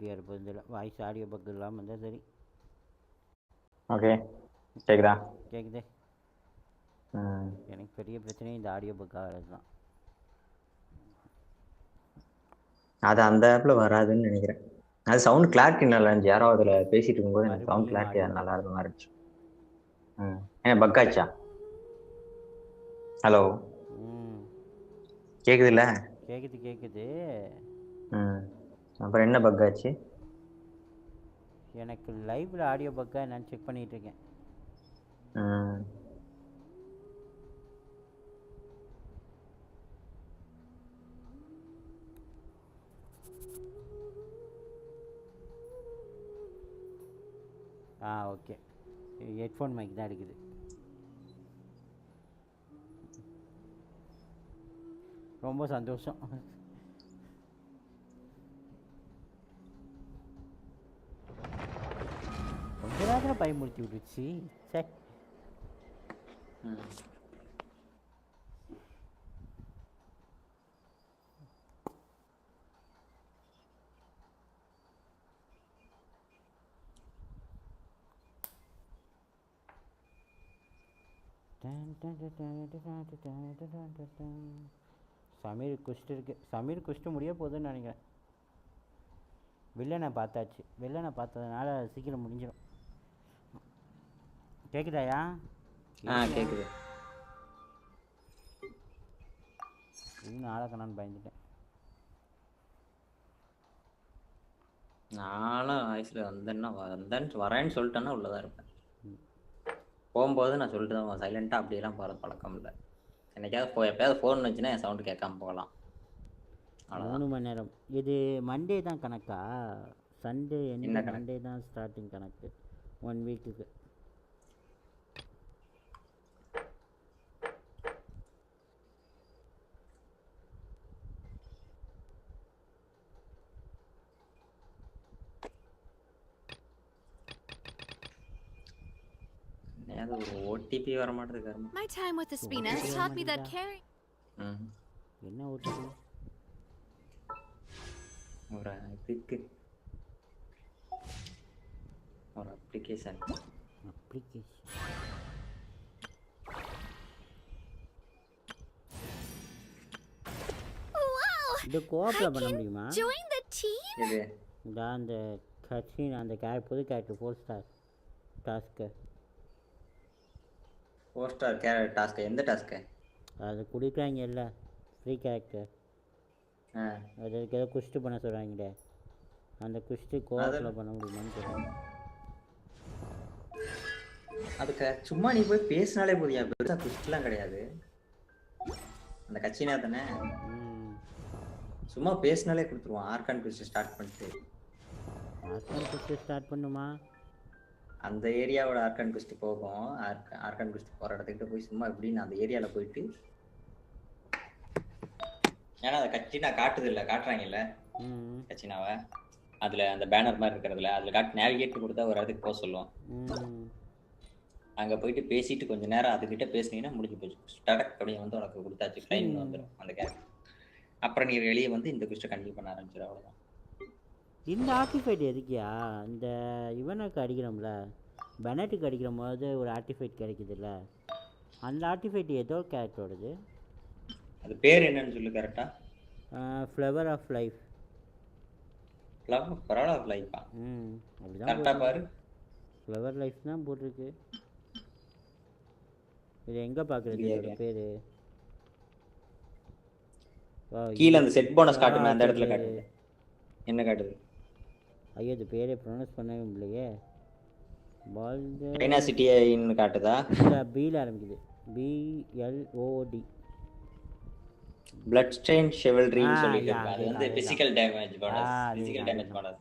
ஹாப்பியாக இருப்பது இதில் வாய்ஸ் ஆடியோ பக் இல்லாமல் இருந்தால் சரி. ஓகே கேக்குதா? கேட்குதே. எனக்கு பெரிய பிரச்சனையே இந்த ஆடியோ பக் ஆகிறது தான். அது அந்த ஆப்பில் வராதுன்னு நினைக்கிறேன். அது சவுண்ட் கிளாரிட்டி நல்லா இருந்துச்சு. யாரோ அதில் பேசிட்டு இருக்கும்போது எனக்கு சவுண்ட் கிளாரிட்டி நல்லா இருந்த மாதிரி இருந்துச்சு. ஏன் பக் ஆச்சா? ஹலோ கேக்குதுல்ல? கேட்குது. அப்புறம் என்ன பக் ஆச்சு? எனக்கு லைவ்ல ஆடியோ பக்கா நான் செக் பண்ணிட்டு இருக்கேன். ஓகே. ஹெட்ஃபோன் மைக் தான் இருக்குது. ரொம்ப சந்தோஷம். கொஞ்ச நேரத்தில் பயமுறுத்தி விட்டுச்சு. சரி. சமீர் குஷ்டு இருக்கு. சமீர் குஷ்டு முடிய போகுதுன்னு நினைக்கிறேன். வில்லனை பார்த்தாச்சு. வில்லனை பார்த்ததுனால சீக்கிரம் முடிஞ்சிடும். கேக்குதாயா? கேக்குது. இன்னும் ஆளக்கணான்னு பயந்துட்டேன். நானும் வயசில் வந்தேன்னு வரேன்னு சொல்லிட்டேன்னா உள்ளதான் இருப்பேன். போகும்போது நான் சொல்லிட்டு தான் சைலண்டாக அப்படியெல்லாம் போகிற பழக்கம் இல்லை. என்னைக்காவது எப்போயாவது ஃபோன் வச்சுன்னா என் சவுண்டு கேட்காம போகலாம். 3 மணி நேரம். இது மண்டே தான் கணக்கா? சண்டே என்ன மண்டே தான் ஸ்டார்டிங் கணக்கு 1 வீக்குக்கு. ஓடிபி வர மாட்டேங்குது. My time with the Spinas taught me that caring. என்ன ஓடிபி? ஒரு அப்ளிகேஷன். இது கோஆப்ல பண்ண முடியுமா? Join the team. இது அந்த கட்சின் அந்த புது character 4 star task. 4 star task எந்த டாஸ்க்? அது குடிக்கிறாங்க இல்ல ஃப்ரீ கேரக்டர். அதுக்கு ஏதோ குஸ்ட் பண்ண சொல்றாங்களே. அந்த குஸ்ட் கோஆப்ல பண்ண முடியுமான்னு தெரியல. அதுக்கு சும்மா நீ போய் பேசினாலே போதியா, பெருசா குஸ்ட்லாம் கிடையாது. அந்த கட்சினா தானே சும்மா பேசினாலே கொடுத்துருவான். ஆர்கான் குஸ்ட் ஸ்டார்ட் பண்ணிட்டு. ஆர்கான் குஸ்ட் ஸ்டார்ட் பண்ணுமா? அந்த ஏரியாவோட ஆர்கான் குஸ்ட் போகும். ஆர்கான் குஸ்ட் போகிற இடத்துக்கிட்ட போய் சும்மா எப்படின்னு அந்த ஏரியாவில் போயிட்டு, ஏன்னா அதை கட்சினா காட்டுது இல்லை, காட்டுறாங்கல்ல கட்சினாவை. அதில் அந்த பேனர் மாதிரி இருக்கிறதுல அதில் காட்டு நேவிகேட் கொடுத்தா ஒரு இடத்துக்கு போக சொல்லுவோம். அங்கே போயிட்டு பேசிட்டு கொஞ்சம் நேரம் அதுக்கிட்ட பேசுனீங்கன்னா முடிஞ்சு போச்சு. ஸ்டார்ட் அப்படியே வந்து உனக்கு கொடுத்தாச்சு, டைம் வந்துடும் அந்த கேரக்டர். அப்புறம் நீ வெளியே வந்து இந்த குஸ்ட்டை கண்டினியூ பண்ண ஆரம்பிச்சிடும். அவ்வளோதான். இந்த ஆர்டிஃபைட் எதுக்கியா? இந்த இவனுக்கு அடிக்கிறோம்ல, பெனட்டுக்கு அடிக்கிற போது ஒரு ஆர்டிஃபைட் கிடைக்குதுல்ல, அந்த ஆர்டிஃபைட் ஏதோ கேரக்டரோடது. அது பேர் என்னன்னு சொல்லு கரெக்டா? Flower of life. Flower of லைஃபா? அப்படிதான் கரெக்டா பாரு. ஃப்ளவர் லைஃப் தான் போட்டிருக்கு. இது எங்க பாக்குறது இதோட பேரு? கீழ அந்த செட் போனஸ் காட்டுமே, அந்த இடத்துல காட்டுது. என்ன காட்டுது? ஐயோ இது பேரே ப்ரொனவுன்ஸ் பண்ணவே முடியலையே. Garena சிட்டின்னு காட்டுதா? இல்ல பீல ஆரம்பிக்குது. BLOD. blood stain chivalry ன்னு சொல்லிட்டு இருக்கு. அது வந்து physical damage bonus. physical damage bonus.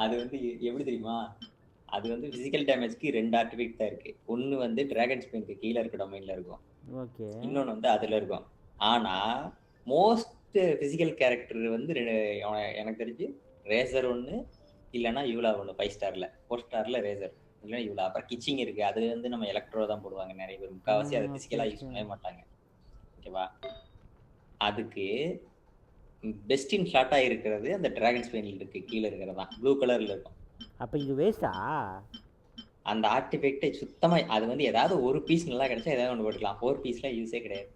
அது வந்து எப்படி தெரியுமா? அது வந்து physical damageக்கு 2 ஆர்டிஃபைட் தான் இருக்கு. ஒன்னு வந்து டிராகன் ஸ்பின்க்கு கீழ இருக்க டொமைன்ல இருக்கும். ஓகே. இன்னொன்னு வந்து அதுல இருக்கும். ஆனா மோஸ்ட் பிசிக்கல் கேரக்டர் வந்து எனக்கு தெரிஞ்சு ரேசர் ஒன்று, இல்லைன்னா யூலா ஒன்று. 5 ஸ்டார்ல 4 ஸ்டார்ல ரேசர் இல்லைன்னா யூலா. அப்புறம் கிச்சிங் இருக்கு. அது வந்து நம்ம எலக்ட்ரோ தான் போடுவாங்க நிறைய பேர். முக்கால்வாசி அதை பிசிக்கலா யூஸ் பண்ணவே மாட்டாங்க. ஓகேவா? அதுக்கு டெஸ்டின் ஷார்ட் ஆகிருக்கிறது அந்த டிராகன் ஸ்பெயினில் இருக்குது, கீழே இருக்கிறது தான் ப்ளூ கலரில் இருக்கும். அப்போ இது வேஸ்ட்டா? அந்த ஆர்டிஃபெக்டை சுத்தமாக அது வந்து ஏதாவது ஒரு பீஸ் நல்லா கிடைச்சா ஏதாவது ஒன்று போட்டுக்கலாம். 4 பீஸ்லாம் யூஸே கிடையாது.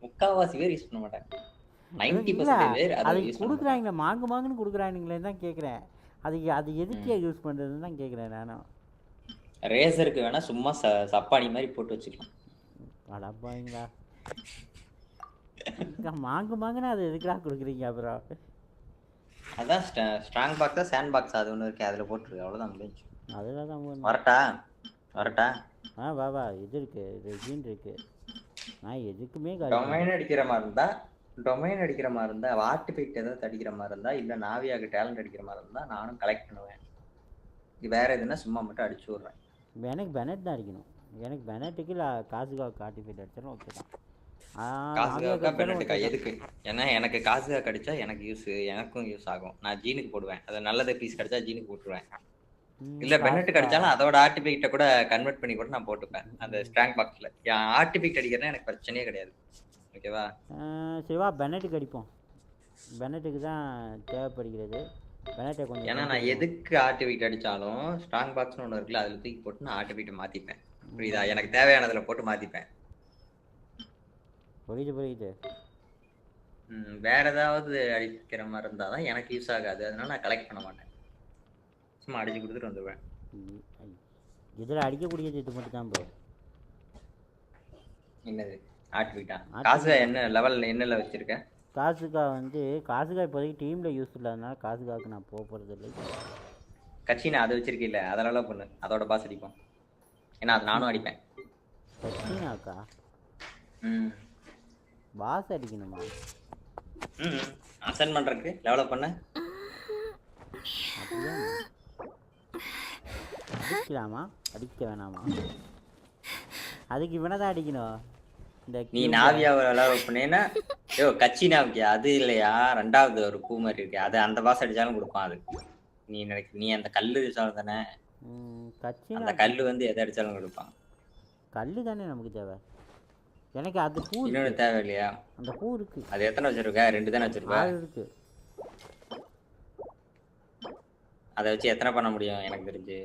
முக்கால்வாசி பேர் யூஸ் பண்ண மாட்டாங்க. 90% பேர் அதை அது யூஸ் பண்ண கொடுக்குறாங்களே, மாங்குன்னு கொடுக்குறானுங்களே தான் கேட்குறேன். அது எதுக்கே யூஸ் பண்ணுறதுன்னு தான் கேட்குறேன் நானும். ரேசருக்கு வேணால் சும்மா சப்பானி மாதிரி போட்டு வச்சுக்கலாம். அடப்பாங்களா, மாங்குன்னா அது எதுக்குடா கொடுக்குறீங்க? அப்புறம் அதான் ஸ்ட்ராங் பாக்ஸா சாண்ட் பாக்ஸ் அது ஒன்று இருக்கு, அதில் போட்டுருக்கு, அவ்வளோதான் முடிஞ்சு. அதில் தான் வரட்டா வா இது இருக்கு, ரெஜின் இருக்கு. நான் எதுக்குமே டொமைன் அடிக்கிற மாதிரி இருந்தா ஆர்டிஃபெக்ட் ஏதாவது அடிக்கிற மாதிரி இருந்தா இல்லை நாவியாக்கு டேலண்ட் அடிக்கிற மாதிரி இருந்தா நானும் கலெக்ட் பண்ணுவேன். வேற எதுனா சும்மா மட்டும் அடிச்சு விட்றேன். எனக்கு பெனட் தான் அடிக்கணும். எனக்கு பெனட்டுக்கு காசுக்காக ஆர்டிஃபெக்ட் அடிச்சாலும் ஓகே தான். காசுக்காக பெனட்டுக்கா எதுக்கு? ஏன்னா எனக்கு காசுக்காக கிடைச்சா எனக்கு எனக்கும் யூஸ் ஆகும். நான் ஜீனுக்கு போடுவேன். அது நல்லது பீஸ் கிடைச்சா ஜீனுக்கு போட்டுருவேன். இல்ல பெனட்டு கிடைச்சாலும் அதோட ஆர்டிஃபெக்ட கூட கன்வெர்ட் பண்ணி கூட நான் போட்டுப்பேன் அந்த ஸ்ட்ராங் பாக்ஸ்ல. ஆர்டிஃபெக்ட் அடிக்கிறதுனா எனக்கு பிரச்சனையே கிடையாது. ஓகேவா? சரிவா, பெனட்டுக்கு அடிப்போம். பெனட்டுக்கு தான் தேவைப்படுகிறது. பெனட்டை கொஞ்சம் ஏன்னா நான் எதுக்கு ஆர்டிஃபெக்ட் அடிச்சாலும் ஸ்ட்ராங் பாக்ஸ்னு ஒன்று இருக்குல்ல, அதில் தூக்கி போட்டு நான் ஆர்டிஃபெக்ட் மாற்றிப்பேன். புரியுதா? எனக்கு தேவையானதில் போட்டு மாற்றிப்பேன். புரியுது. வேற ஏதாவது அடிக்கிற மாதிரி இருந்தால் தான் எனக்கு யூஸ் ஆகாது. அதனால நான் கலெக்ட் பண்ண மாட்டேன். சும்மா அடிச்சு கொடுத்துட்டு வந்துடுவேன். இதில் அடிக்கக்கூடியது இது மட்டும் தான் ப்ரோ. என்னது ஆர்டிஃபெக்டா? காசுகா என்ன லெவலில் என்னல வச்சிருக்க? காசுகா இப்போதைக்கு டீமில் யூஸ் இல்லாதனால காசுகாவுக்கு நான் போகிறது இல்லை. கட்சினா அதை வச்சிருக்கீல்ல, அதெல்லாம் பண்ணு. அதோட பாஸ் அடிப்போம். ஏன்னா அது நானும் அடிப்பேன். கட்சினாக்கா பாஸ் அடிக்கணுமா? அசைன் பண்ணுறதுக்கு டெவலப் பண்ண அடிக்கலாமா? அடிக்க வேணாமா? அதுக்கு இவனை தான் அடிக்கணும். நீ நாவியாவை டெவலப் பண்ணேன்னா கட்சினாவுக்கு அது இல்லையா? ரெண்டாவது ஒரு பூ மாதிரி இருக்கு, அது அந்த பாஸ் அடிச்சாலும் கொடுப்பான். அது நீ அந்த கல்லு தானே, அந்த கல்லு வந்து எதை அடிச்சாலும் கொடுப்பான். கல்லு தானே நமக்கு தேவை. எனக்கு அது பூ இன்னொன்று தேவை இல்லையா? அந்த பூ இருக்கு. அது எத்தனை வச்சிருக்க? 2 தானே வச்சிருக்க. இருக்கு. அதை வச்சு எத்தனை பண்ண முடியும்? எனக்கு தெரிஞ்சு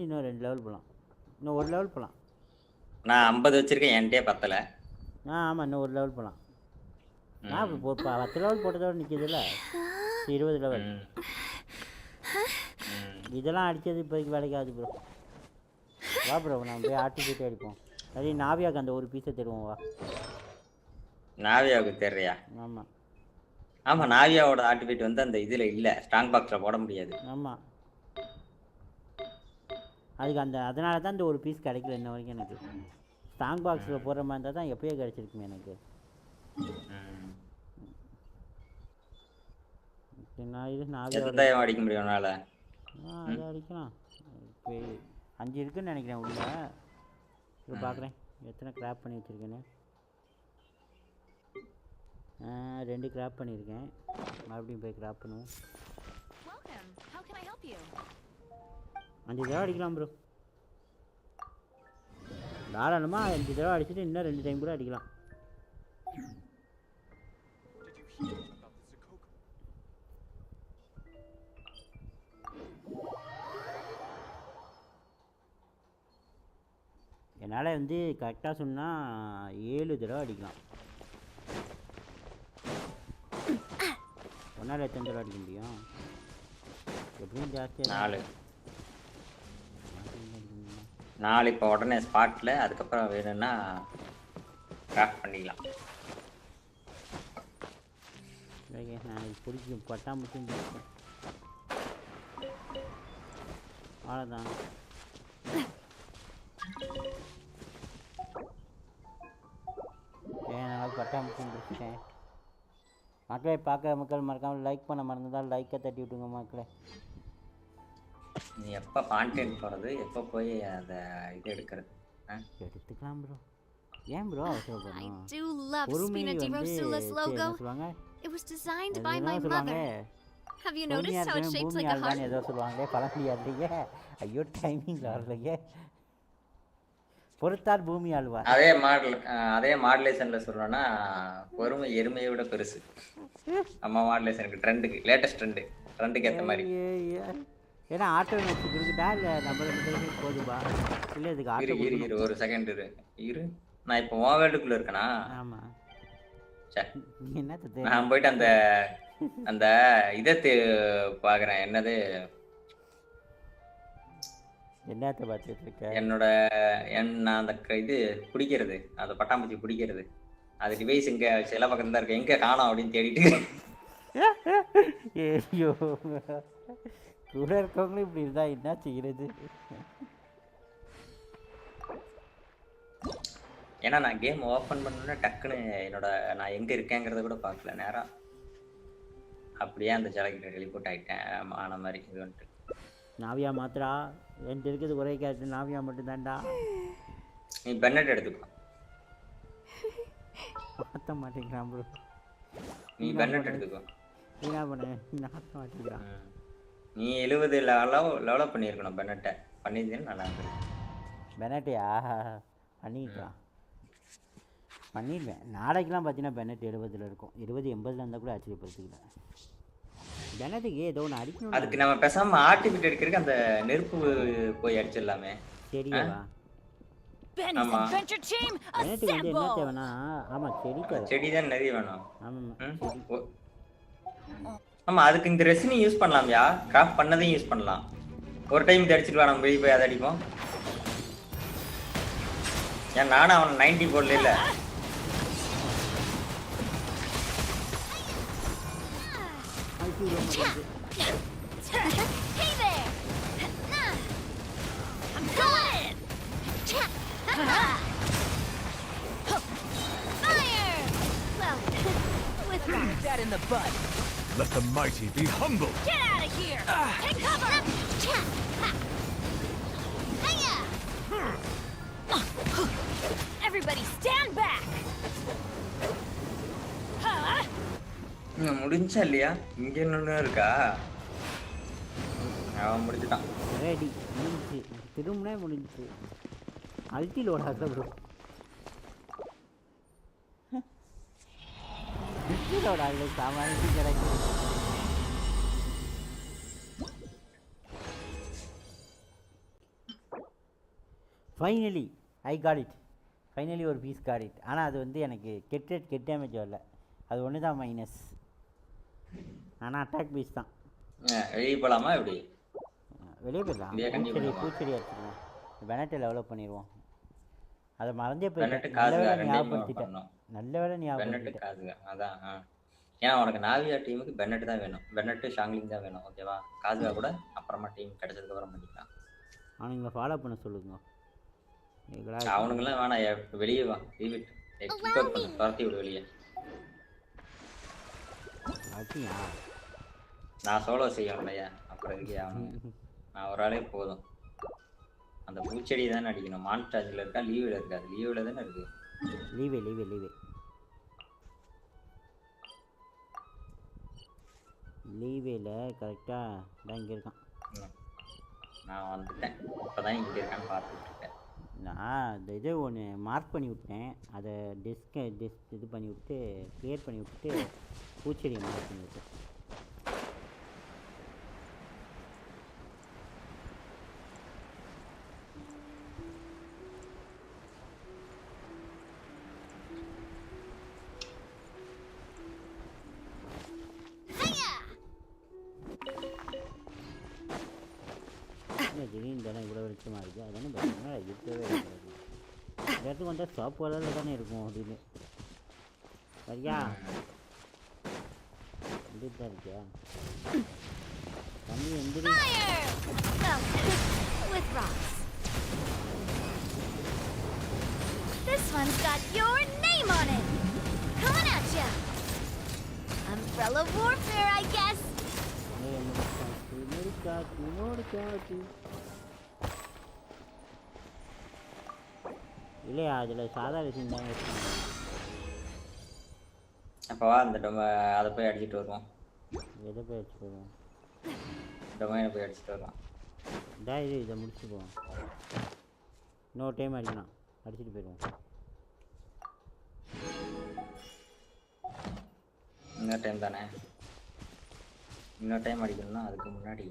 இன்னும் 2 லெவல் போகலாம். இன்னும் 1 லெவல் போகலாம். நான் 50 வச்சிருக்கேன், என்கிட்டே பத்தலை. ஆமாம், இன்னும் 1 லெவல் போகலாம். நான் இப்போ 10 லெவல் போட்டதோட நிற்கிதுல்ல, 20 லெவல். இதெல்லாம் அடித்தது இப்போதைக்கு வேலைக்காது ப்ரோ. வா ப்ரோ, நம்ம போய் ஆர்டிஃபெக்ட் அடிப்போம். சரி, நாவியாவுக்கு அந்த ஒரு பீஸை தருவோம். வா, நாவியாவுக்கு தெரியா? ஆமாம், நாவியாவோட ஆர்டிஃபெக்ட் வந்து அந்த இதில் இல்லை, ஸ்ட்ராங் பாக்ஸில் போட முடியாது. ஆமாம், அதுக்கு அதனால தான் இந்த ஒரு பீஸ் கிடைக்கல இன்ன வரைக்கும். எனக்கு ஸ்ட்ராங் பாக்ஸில் போடுற மாதிரி இருந்தால் தான் எப்போயே கிடச்சிருக்குமே எனக்கு. நான் இது நாவியாவோட அடிக்க முடியும். அதை அடிக்கலாம். இப்போ 5 இருக்குன்னு நினைக்கிறேன் உள்ள. இப்போ பார்க்குறேன் எத்தனை கிராப் பண்ணி வச்சுருக்கேன்னு. 2 கிராப் பண்ணியிருக்கேன். மறுபடியும் போய் கிராப் பண்ணுவோம். 5 தடவை அடிக்கலாம் ப்ரோ. தாராளமாக 5 தடவை அடிச்சுட்டு இன்னும் 2 டைம் கூட அடிக்கலாம். என்னால் வந்து கரெக்டாக சொன்னால் 7 தடவை அடிக்கலாம். ஒன்றால் எத்தனை தடவை அடிக்க முடியும்? எப்படியும் ஜாஸ்தியாக 4 இப்போ உடனே ஸ்பாட்டில். அதுக்கப்புறம் வேணும்னா கிராஃப்ட் பண்ணிக்கலாம். நான் பிடிக்கும் பட்டாம்பூச்சும் பிடிக்கும். அவ்வளோதான். நான் பட்டாம்பூச்சும் பிடிச்சிட்டேன். மக்களே, பார்க்குற மக்கள் மறக்காமல் லைக் பண்ண மறந்துதான் லைக்கை தட்டி விட்டுங்க மக்களே. நீ எப்போ கான்டென்ட் போகிறது, எப்போ போய் அதை இது எடுக்கிறது? எடுத்துக்கலாம் ப்ரோ. ஏன் bro அவசரப்படணும்? I do love Spina di Rosula's logo. It was designed by my mother. Have you noticed how it's shaped like a heart? ஏதோ சொல்லுவாங்களே, பழமொழி இல்லையே. ஐயோ, டைமிங் வரலையே. பொறுத்தார் பூமி ஆழ்வார். அதே மாடுலேஷன்ல சொல்லணும்னா பொறுமை எருமையை விட பெருசு. நம்ம மாடுலேஷனுக்கு ட்ரெண்டுக்கு லேட்டஸ்ட் ட்ரெண்டுக்கு ஏற்ற மாதிரி. ஏன்னா ஆட்டோ மேட்ச் இருக்குதா இல்லை நம்ம 2 பேருமே போதும்பா? இல்லை இதுக்கு ஆட்டோ இரு ஒரு செகண்ட் இரு. நான் இப்போ மொபைலுக்குள்ள இருக்கேனா? ஆமாம். நான் போயிட்டு அந்த இதை பார்க்குறேன். என்னது என்னத்தை பார்த்துட்டு இருக்கேன்? நான் அந்த இது பிடிக்கிறது, அந்த பட்டாம்பூச்சி பிடிக்கிறது, அது டிவைஸ் இங்கே சில பக்கம் தான் இருக்கு, எங்கே காணோம் அப்படின்னு தேடிட்டு. ஐயோ கூட இருக்கவங்களும் இப்படி இருந்தா என்ன செய்கிறது? ஏன்னா நான் கேம் ஓப்பன் பண்ணோன்னா டக்குன்னு நான் எங்கே இருக்கேங்கிறத கூட பார்க்கல நேரம். அப்படியே அந்த ஜலகிட்ட டெலிபோர்ட் ஆகிட்டேன் ஆன மாதிரி. இது வந்துட்டு நாவியா மாத்திரா என்கிட்ட இருக்கிறது ஒரே கேரக்டர் நாவியா மட்டும்தான்டா. நீ பென்னட் எடுத்துக்கோ. மாற்ற மாட்டேங்கிறான் ப்ரோ. நீ பென்னட் எடுத்துக்கோ. என்ன பண்ண மாற்ற மாட்டேங்கிறான். நீ 70 லெவலப் பண்ணியிருக்கணும். பென்னட்டை பண்ணியிருந்தேன்னு நல்லா இருந்துருக்கு. பென்னட்டையா பண்ணிக்கலாம், பண்ணிடுவேன். நாளைக்கெலாம் பார்த்தீங்கன்னா பென்னட் 70 இருக்கும். 70-80 இருந்தால் கூட ஆச்சரியப்படுத்திக்கல. பென்னட்டுக்கு ஏதோ ஒன்று அடிக்கணும். அதுக்கு நம்ம பேசாமல் ஆர்டிஃபிட் எடுக்கிறதுக்கு அந்த நெருப்பு போய் அடிச்சிடலாமே. செடியவா? ஆமாம், பென்னட்டுக்கு வந்து என்ன தேவைன்னா, ஆமாம் செடி தேவை. செடி தான் நிறைய வேணும். ஆமாம் ஆமாம், அதுக்கு இந்த ரெசினி யூஸ் பண்ணலாம்யா. கிராஃப்ட் பண்ணதையும் யூஸ் பண்ணலாம். ஒரு டைம் இதை அடிச்சுட்டு வா, நம்ம வெளியே போய் அதை அடிப்போம். ஏன் நானும் அவன் 90 போடல. இல்லை that in the bud. Let the mighty be humble. Get out of here! Take cover! Everybody stand back! முடிஞ்சா இல்லையா? இங்க இன்னொன்னு இருக்கா? அவன் முடிஞ்சிட்டான். ரெடி முடிஞ்சு. திரும்பனே முடிஞ்சு. அல்டி லோட் ஆகுது ப்ரோ. அல்டி லோட் ஆகுது. சாமானிக்கு கிடைக்கும். Finally I got it. Finally ஒரு பீஸ் காட் இட். ஆனால் அது வந்து எனக்கு கெட் டேமேஜ் வரல. அது ஒன்று தான் மைனஸ். ஆனால் அட்டாக் பீஸ் தான். வெளியே போகலாமா? எப்படி வெளியே போயிடலாம். பூச்செடி அடிச்சிடுவோம். பெனட்டை டெவலப் பண்ணிடுவோம். அதை மறந்தே போயிட்டேன். ஞாபகப்படுத்திட்டேன். நல்ல வேலை ஞாபகப்படுத்திட்டேன். அதான். ஏன்னா உனக்கு நாவியா டீமுக்கு பென்னட் தான் வேணும். பென்னட்டு ஷாங்லிங் தான் வேணும். ஓகேவா? காசுவா கூட அப்புறமா டீம் கிடைச்சதுக்கப்புறம் பண்ணிக்கலாம். அவனுங்களை ஃபாலோ பண்ண சொல்லுங்க. அவனுங்கெல்லாம் வேணாம், வெளியே வா. துரத்தி விடு வெளியே. நான் சோலோ செய்யணும் இல்லையா? அப்புறம் இருக்கே அவனுங்க. நான் ஒரு ஆளே போதும். அந்த பூச்செடி தானே அடிக்கணும். மான்ஸ்டாஜில் இருக்கா? லீவில் இருக்காது. லீவில் தானே இருக்கு. லீவே லீவேல கரெக்டாக தான் இங்கே இருக்கான். நான் வந்துட்டேன். இப்போ தான் இங்கே இருக்கான்னு பார்த்துட்டு இருக்கேன். நான் இந்த இதை ஒன்று மார்க் பண்ணி விட்டேன். அதை டெஸ்க் இது பண்ணி விட்டு கிளியர் பண்ணி விட்டுட்டு பூச்செடியை மார்க் பண்ணி விட்டேன். திடீர்னு தானே இவ்வளோ வெளிச்சமாக இருக்குது. அதுதானே பார்த்தீங்கன்னா இருக்கவே இருக்காது. இந்த இடத்துக்கு வந்தால் சாப்பு வளரில் தானே இருக்கும் அப்படின்னு. சரியா? வந்துட்டு தான் இருக்கியா? தம்பி எந்திரி. This one's got your name on it. Coming at ya. Umbrella warfare, I guess. இல்லையா? அதில் சாதாரண சீன் தான். அப்போ வா, அந்த அதை போய் அடிச்சுட்டு வருவோம். எதை போய் அடிச்சுட்டு வருவோம்? டொமைனை போய் அடிச்சுட்டு வருவோம். இதை முடிச்சுட்டு போவோம். இன்னொரு டைம் அடிக்கலாம். அடிச்சுட்டு போயிடுவோம். இன்னொரு டைம் தானே, இன்னொரு டைம் அடிக்கணும்னா அதுக்கு முன்னாடி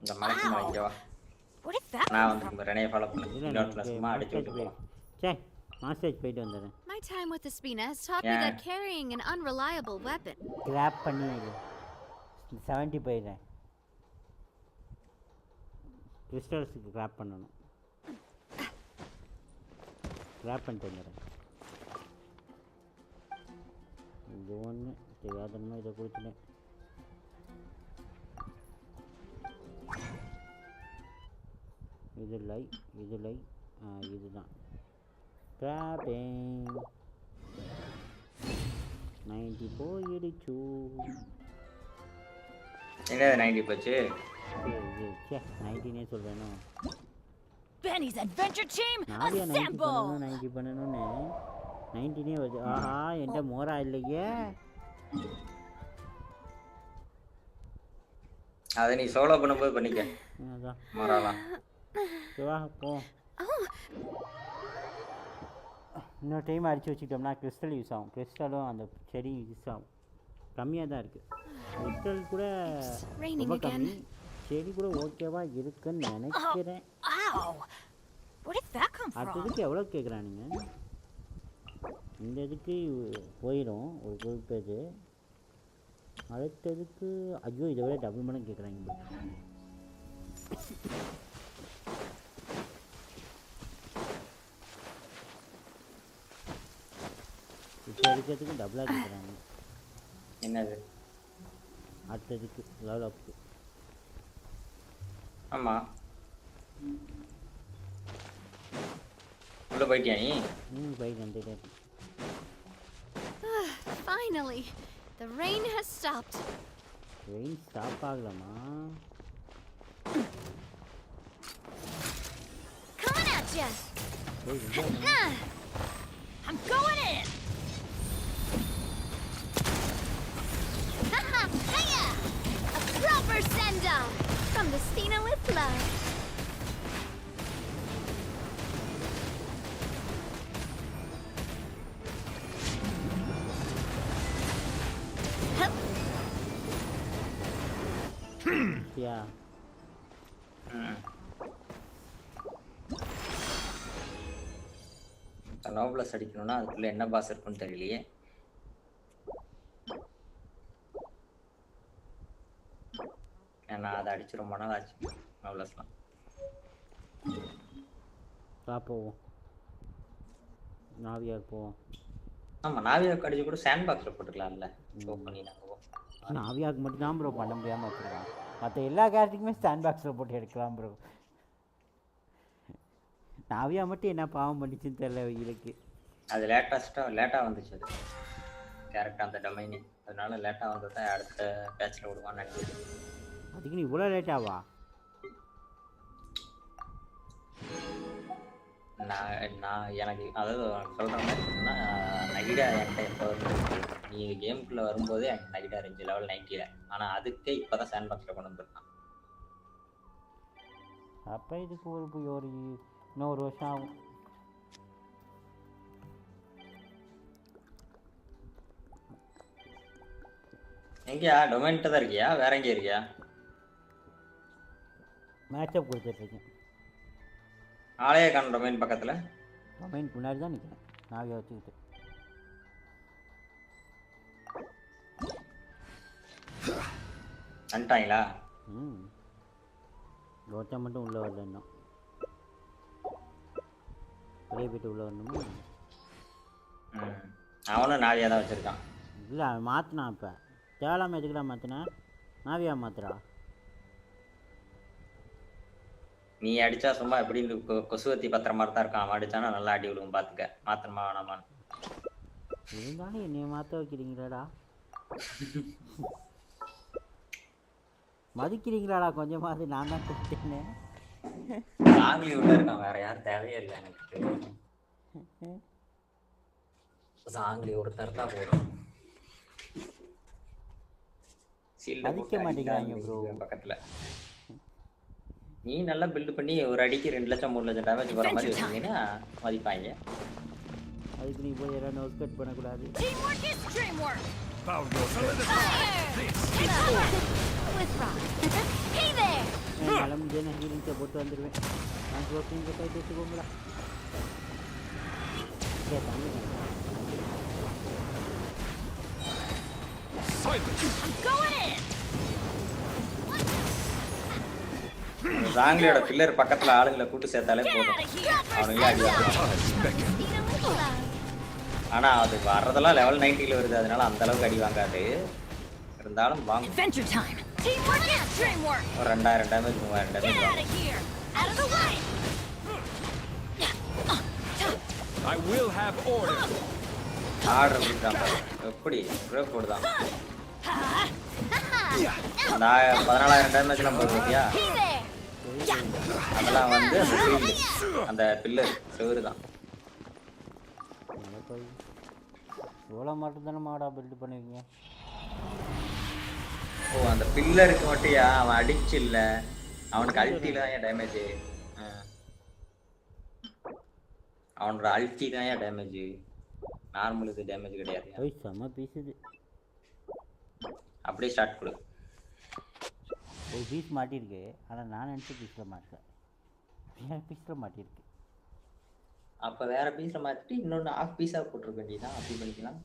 இந்த மலைக்கு இங்கே வா. நான் வந்து ரெனையை ஃபாலோ பண்ணேன். இன்னொருத்தனை சும்மா அடிச்சு விட்டு போகலாம். சே மாஸ்டேஜ் போயிட்டு வந்துடுறேன். My time with the Spina has taught me that carrying an unreliable weapon. Grab பண்ணி 70 போயிடுறேன். கிறிஸ்டல்ஸுக்கு கிராப் பண்ணணும். கிராப் பண்ணிட்டு வந்துடுறேன். இது ஒன்று தெரியாதனமாக இதை கொடுத்துட்டேன். இது லை இதுதான் கிராப்பிங். 90 போயிடுச்சு. என்னது 90 போச்சு? சே 90னே சொல்கிறேனோ. Benny's adventure team Navya 90 assemble. பண்ணணும் 90 பண்ணணும்னு 90னே வருது. ஆஹா என்கிட்ட மோரா இல்லையே. அதை நீ சோலோ பண்ணும்போது பண்ணிக்க. அதான் மோராலாம் வா போ. இன்னொரு டைம் அடித்து வச்சுக்கிட்டோம்னா கிறிஸ்டல் யூஸ் ஆகும். கிறிஸ்டலும் அந்த செடி யூஸ் ஆகும். கம்மியாக தான் இருக்குது. கிறிஸ்டல் கூட ரொம்ப கம்மி. செடி கூட ஓகேவா இருக்குன்னு நினைக்கிறேன். அடுத்ததுக்கு எவ்வளோ கேட்குறானுங்க? இந்த இதுக்கு போயிடும் ஒரு குறிப்பு. இது அடுத்ததுக்கு ஐயோ இதை விட டபுள் மடங்கு கேட்குறாங்க. இப்போ இருக்கிறதுக்கு டபுளாக கேட்குறாங்க. என்னது? அடுத்ததுக்கு லெவல் அப்பு. ஆமாம் உள்ள போயிட்டியா நீ? போயிட்டு வந்துட்டேன். Finally, the rain has stopped. Rain stop ஆகலாமா? Coming at ya. I'm going in. Haha, hiya! A proper send-off from the Spina with love. Yeah. நோப்ளஸ் அடிக்கணும்னா அதுக்குள்ள என்ன பாஸ் இருக்குன்னு தெரியலையே. ஏன்னா அதை அடிச்சு ரொம்ப நாள் ஆச்சு. நோப்ளஸ்லாம் போவோம். நாவியார் போவோம். ஆமாம் நாவியாவுக்கு அடிச்சு கூட சாண்ட் பாக்ஸில் போட்டுக்கலாம்ல. ஷோ பண்ணி நாங்கள் நாவியாவுக்கு மட்டும் தான் ப்ரோ பண்ண முடியாமல் வச்சுருக்கான். மற்ற எல்லா கேரக்டருக்குமே சாண்ட் பாக்ஸில் போட்டு எடுக்கலாம் ப்ரோ. நாவியா மட்டும் என்ன பாவம் பண்ணிச்சுன்னு தெரியல இருக்கு. அது லேட்டாக வந்துச்சு அது கேரக்டர் அந்த டொமைனு. அதனால லேட்டாக வந்ததை அடுத்த பேட்சில் விடுவான்னு நினைக்கிறேன். அதுக்கு நீ இவ்வளோ லேட்டாவா? நான் எனக்கு அதாவது சொல்கிற மாதிரி சொன்னால் நகிடா என்கிட்ட எப்போ வந்து நீ கேமுக்குள்ளே வரும்போதே எனக்கு நகிடா இருந்துச்சு லெவல் 90. ஆனால் அதுக்கே இப்போ தான் சாண்ட் பாக்ஸில் கொண்டு வந்துருக்கான். அப்போ இதுக்கு ஒரு இன்னொரு வருஷம் ஆகும். எங்கேயா டொமைன்ட்டு தான் இருக்கியா வேற எங்கேயா இருக்கியா? மேட்சப் கொடுத்துட்ருக்கேன். ஆளையே காணும் டொமைன் பக்கத்தில். டொமைனுக்கு முன்னாடி தான் நிற்கிறேன் நாவியா வச்சுக்கிட்டு. வந்துட்டாங்களா? ஒருத்தன் மட்டும் உள்ளே வரல இன்னும். வெளியே போய்ட்டு உள்ளே வரணுமா? அவனும் நாவியா தான் வச்சுருக்கான். இல்லை அவன் மாற்றினான். இப்போ தேவலாமல் எதுக்குலாம் மாற்றினேன்? நாவியா மாத்துறா. நீ அடித்தா சும்மா எப்படி கொசுவத்தி பத்திர மாதிரி தான் இருக்கான். அவன் அடித்தானா நல்லா அடி விடுவோம். பார்த்துக்க மாற்றணுமா வேணாமான்னு. இருந்தாலும் என்னைய மாற்ற வைக்கிறீங்களாடா? மதிக்கிறீங்களாடா கொஞ்சமாவது? நான் தான் கொடுத்தேன்னு. சாங்கிலி உள்ள இருக்கான். வேற யாரும் தேவையே இல்லை எனக்கு. சாங்கிலி ஒருத்தர் தான் போதும். மதிக்க மாட்டேங்கிறாங்க ப்ரோ பக்கத்தில். நீ நல்லா பில்ட் பண்ணி ஒரு அடிக்கு 2 லட்சம் 3 லட்சம் டேமேஜ் வர மாதிரி வச்சீங்கன்னா மதிப்பாங்க. அதுக்கு நீ போய் யாராவது நோஸ் கட் பண்ணக்கூடாது. Teamwork is dreamwork. Found your this. Hey there. நான் முடிஞ்ச ஹீலிங்ஸை போட்டு வந்துடுவேன். நான் ப்ரோட்டீன் போட்டு பேசிக்கோங்களா? I'm going in. ராங்கியோட பில்லர் பக்கத்துல ஆளுங்களை கூட்டு சேர்த்தாலே Get போதும். out of here. அவனுங்களே அடி. ஆனா அது வர்றதெல்லாம் லெவல் 90ல வருது, அதனால அந்த அளவுக்கு அடி வாங்காது. இருந்தாலும் வாங்க. Adventure time. Teamwork is dreamwork. ஒரு 2000 damage 3000 Get damage. out of here. Out of the way. I will have order. Order பண்ணிட்டாங்க. எப்படி பிரேக் போடுதான். நான் 14000 டேமேஜ்லாம் போடுறியா? Hey there. அதெல்லாம் வந்து அந்த ஃபீல்ட் அந்த பில்லர் செவரு தான். எவ்வளோ மட்டும் தானே மாடா பில்ட் பண்ணுவீங்க? ஓ அந்த பில்லருக்கு மட்டும் அவன் அடிச்சு இல்ல, அவனுக்கு அல்ட்டில தான் டேமேஜ். அவனோட அல்ட்டி தான் டேமேஜ், நார்மலுக்கு டேமேஜ் கிடையாது. ஓய் செம்ம பீஸ் இது. அப்படியே ஸ்டார்ட் கொடு. ஒரு பீஸ் மாட்டிருக்கு, ஆனால் நான் நினச்ச பீஸில் மாட்டேன், வேறு பீஸில் மாட்டிருக்கு. அப்போ வேற பீஸில் மாற்றிட்டு இன்னொன்று ஆஃப் பீஸாக போட்டிருக்க வேண்டியதான். அப்படி பண்ணிக்கலாம்.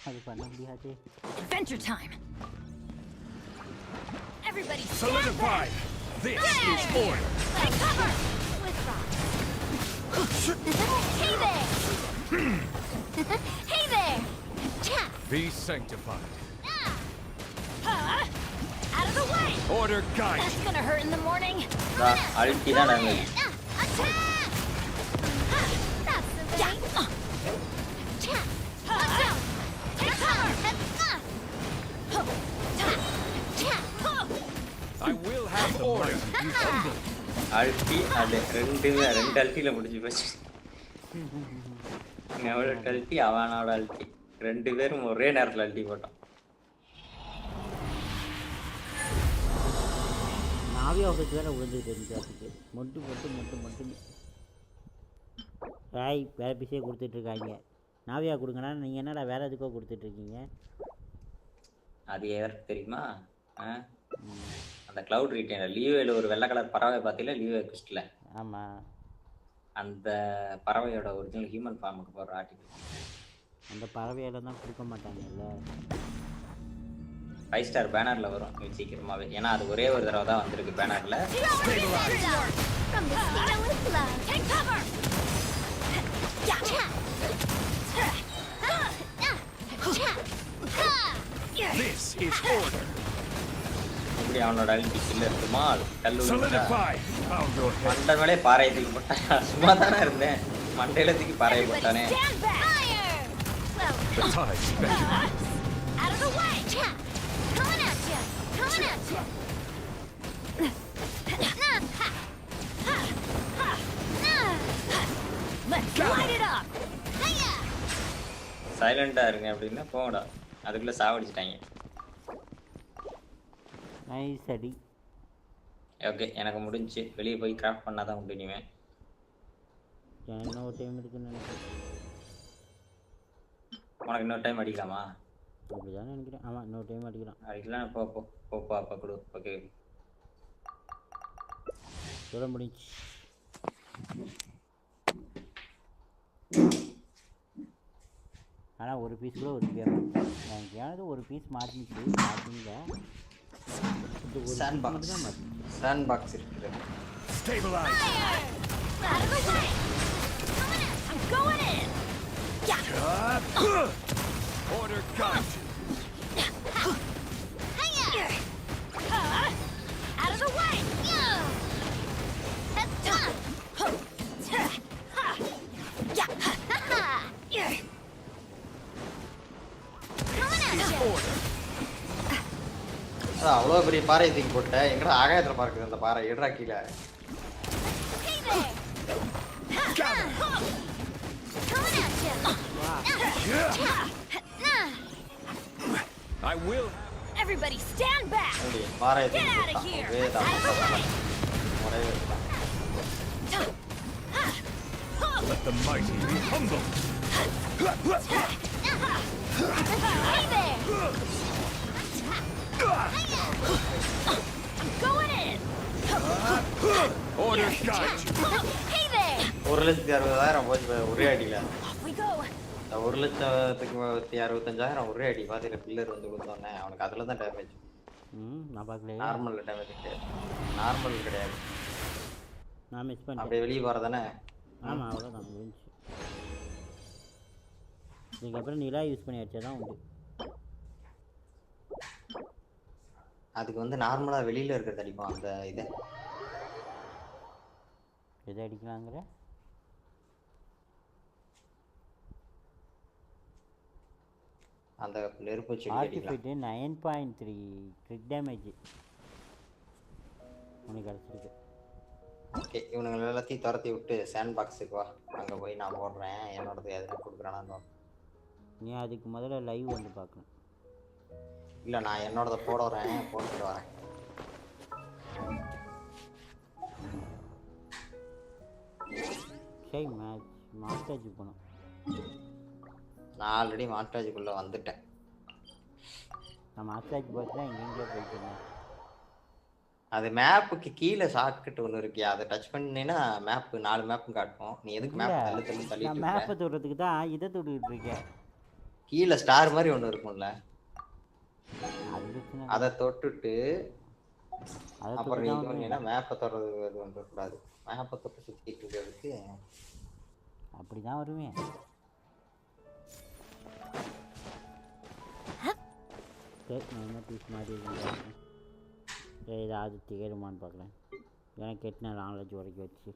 அது பண்ண முடியாது. Adventure time. Everybody Solidify. This is order. take cover. With rock. Hey there. Hey there. Be sanctified. Out of the way. Order guide. That's gonna hurt in the morning. அல்ட்டி தான் damage. Attack. That's the thing. Take cover. I will have order. Be humble. அல்ட்டி அது ரெண்டு அல்ட்டியில் முடிஞ்சு போச்சு. அவளோட அல்ட்டி அவனோட அல்ட்டி, 2 பேரும் ஒரே நேரத்தில் அல்ட்டி போட்டோம். நாவியா ஆஃபீஸ் வேறு விழுந்துட்டு இருந்துச்சு. மொட்டு ராய் வேறு பீஸே கொடுத்துட்ருக்காங்க. நாவியா கொடுங்கண்ணா, நீங்கள் என்னடா வேறு எதுக்கோ கொடுத்துட்ருக்கீங்க? அது யாருக்கு தெரியுமா? அந்த கிளவுட் ரீட்டைனர் லீவேல ஒரு வெள்ளை கலர் பறவை பார்த்தீங்களா? லீவே கிறிஸ்டில். ஆமாம், அந்த பறவையோட ஒரிஜினல் ஹியூமன் ஃபார்முக்கு போகிற ஆர்டிகல். அந்த பறவையில தான் கொடுக்க மாட்டாங்கல்ல. 5 ஸ்டார் பேனரில் வரும் சீக்கிரமாகவே, ஏன்னா அது ஒரே ஒரு தடவை தான் வந்திருக்கு பேனரில். This is order. இப்படி அவனோட அல்ட்டி கில்ல இருக்குமா கல்லு Solidify. Found your head. மண்டை மேலே பாறையை தூக்கி போட்டான். சும்மா தானே இருந்தேன், மண்டையில தூக்கி பாறையை போட்டானே. The tides beckon. Out of the way. Coming at you. Let's light it up. சைலண்டா இருங்க அப்படின்னா போங்கடா, அதுக்குள்ள சாவடிச்சிட்டாங்க. நைஸ் அடி. ஓகே, எனக்கு முடிஞ்சு. வெளியே போய் கிராஃப்ட் பண்ணாதான் உண்டு இனிமே. இன்னொரு டைம் இருக்குன்னு நினைக்கிறேன். உனக்கு இன்னொரு டைம் அடிக்கலாமா? அப்படிதான் நினைக்கிறேன். ஆமாம், இன்னொரு டைம் அடிக்கலாம். போ அப்போ கொடு. ஓகே, சொல்ல முடிஞ்சு. ஆனால் ஒரு பீஸ் கூட ஒரு எனக்கு ஏதாவது ஒரு பீஸ் மாட்டிச்சு. மாட்டிங்க சாண்ட் பாக்ஸ் இருக்குது. Stabilize. Out of the way. I'm going in. Order guide. Out of the way. அதான் அவ்வளோ பெரிய பாறையை தூக்கி போட்டேன். எங்கடா ஆகாயத்தில் பார்க்குது அந்த பாறை? எடுறா கீழே. I will. Everybody stand back. பாறையை Get தூக்கி out of போட்டான். here. ஒரே Out of the way. Let the mighty be humble. Hey there! I'm going in! Order guide. Hey there! 1,60,000 போச்சு ஒரே அடியில. Off we go! 1,65,000 ஒரே அடி பாத்தீங்க பில்லர் வந்து விழுந்தோன்னே அவனுக்கு அதுல தான் டேமேஜ். நான் பார்க்கலையே. நார்மல் டேமேஜ் கிடையாது. நார்மல் கிடையாது. நான் மிஸ் பண்ணிட்டேன். அப்படியே வெளியே போறதானே? ஆமாம் அவ்வளோதான் முடிஞ்சு. இதுக்கப்புறம் நிலா யூஸ் பண்ணி அடிச்சா தான் உண்டு. அதுக்கு வந்து நார்மலா வெளியில இருக்கிறது அடிக்கும் அந்த இதை. எதை அடிக்கலாங்கிற? அந்த நெருப்பு செடி அடிக்கலாம். 9.3 கிரிக் டேமேஜ் உனக்கு கிடச்சிருக்கு. ஓகே இவனுங்க எல்லாத்தையும் துரத்தி விட்டு சாண்ட் பாக்ஸுக்கு வா. அங்கே போய் நான் போடுறேன் என்னோடது எதுனா கொடுக்குறானான்னு. நீ அதுக்கு முதல்ல லைவ் வந்து பார்க்கணும். இல்லை நான் என்னோடத போடுறேன் போட்டுட்டு வரேன். சரி மாஸ்டேஜ் போனோம். நான் ஆல்ரெடி மாஸ்டேஜுக்குள்ளே வந்துட்டேன். நான் மாஸ்டேஜ் போட்டு தான் எங்கெங்கேயோ போயிட்டு அது மேப்புக்கு கீழே ஷார்ட்கட் ஒன்று இருக்கியா அதை டச் பண்ணினா மேப்பு 4 மேப்பும் காட்டும். நீ எதுக்கு மேப் தள்ளி நான் மேப்பை தொடுறதுக்கு தான் இதை தொட்டுக்கிட்டு இருக்கேன். கீழே ஸ்டார் மாதிரி ஒன்று இருக்கும்ல அதை தொட்டுட்டு அப்புறம் இது பண்ணீங்கன்னா மேப்பை தொடுறது அது வந்துடக்கூடாது. மேப்பை தொட்டு சுற்றிட்டு இருக்கிறதுக்கு அப்படி தான் வருவேன். சரி நான் என்ன பீஸ் மாதிரி இருக்கேன். ஏதாவது திகழுமான்னு பார்க்குறேன். எனக்கு எட்டின நாலேஜ் வரைக்கும் வச்சு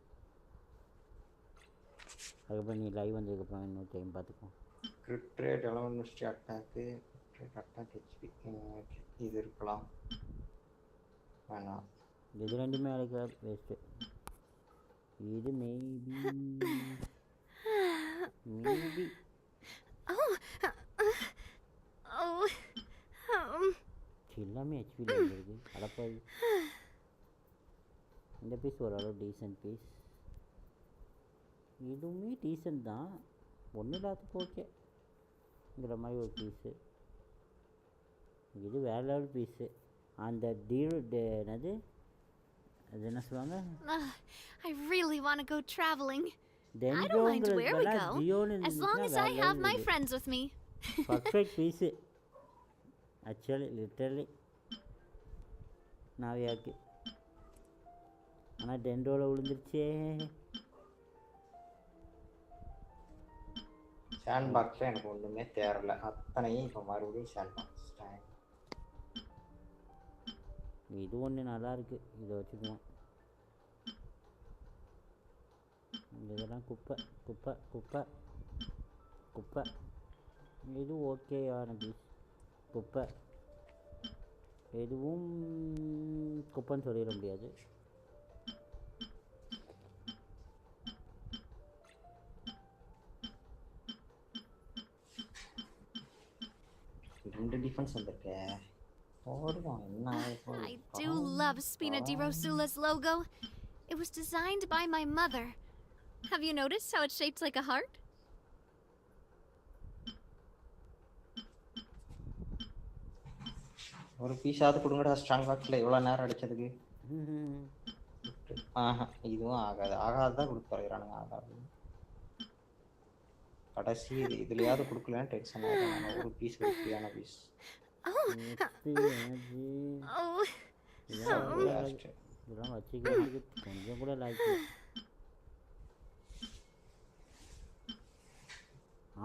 அதுக்கப்புறம் நீ லைவ் வந்ததுக்கப்புறம் இன்னொரு டைம் பார்த்துக்கோ. Grid rate element attack attack HP இது இருக்கலாம் வேணாம். இது ரெண்டுமே எனக்கு வேஸ்ட்டு. இது மேபி எல்லாமே ஹெச்பியில் வந்துருக்கு. அடப்பாது இந்த பீஸ் ஓரளவு டீசன்ட் பீஸ். இதுவுமே டீசன்ட் தான். ஒன்றும் இல்லாததுக்கு ஓகேங்கிற மாதிரி ஒரு பீஸு. இது வேற லெவல் பீஸு. அந்த என்னது அது என்ன சொல்லுவாங்க? I really want to go traveling. I don't mind where we go, as long as I have my friends with me. Perfect piece. Actually, literally. நாவியாக்கு. ஆனால் $10 விழுந்துருச்சே. சாண்ட் பாக்ஸில் எனக்கு ஒன்றுமே தேரல. அத்தனையும் இப்போ மறுபடியும் சாண்ட் பாக்ஸ். இது ஒன்று நல்லா இருக்கு. இதை வச்சுக்குவோம். இதெல்லாம் குப்பை குப்பை குப்பை குப்பை. இது ஓகேயான பீஸ். குப்பை எதுவும் குப்பைன்னு சொல்லிட முடியாது. ரெண்டு டிஃபரன்ஸ் வந்திருக்கு. I do love Spina di Rosula's logo. It was designed by my mother. Have you noticed how it's shaped like a heart? ஒரு பீஸாவது கொடுங்கடா ஸ்ட்ராங் பாக்ஸில் இவ்வளோ நேரம் அடிச்சதுக்கு. இதுவும் ஆகாதுதான் கொடுத்து தொலைகிறானுங்க. ஆகாது கடைசி இதுலையாவது கொடுக்கலன்னு டென்ஷன் ஆகிடும். ஒரு பீஸ் ஃப்ரீயான பீஸ். இதெல்லாம் வச்சுக்கிறதுக்கு கொஞ்சம் கூட லாய்க்கு.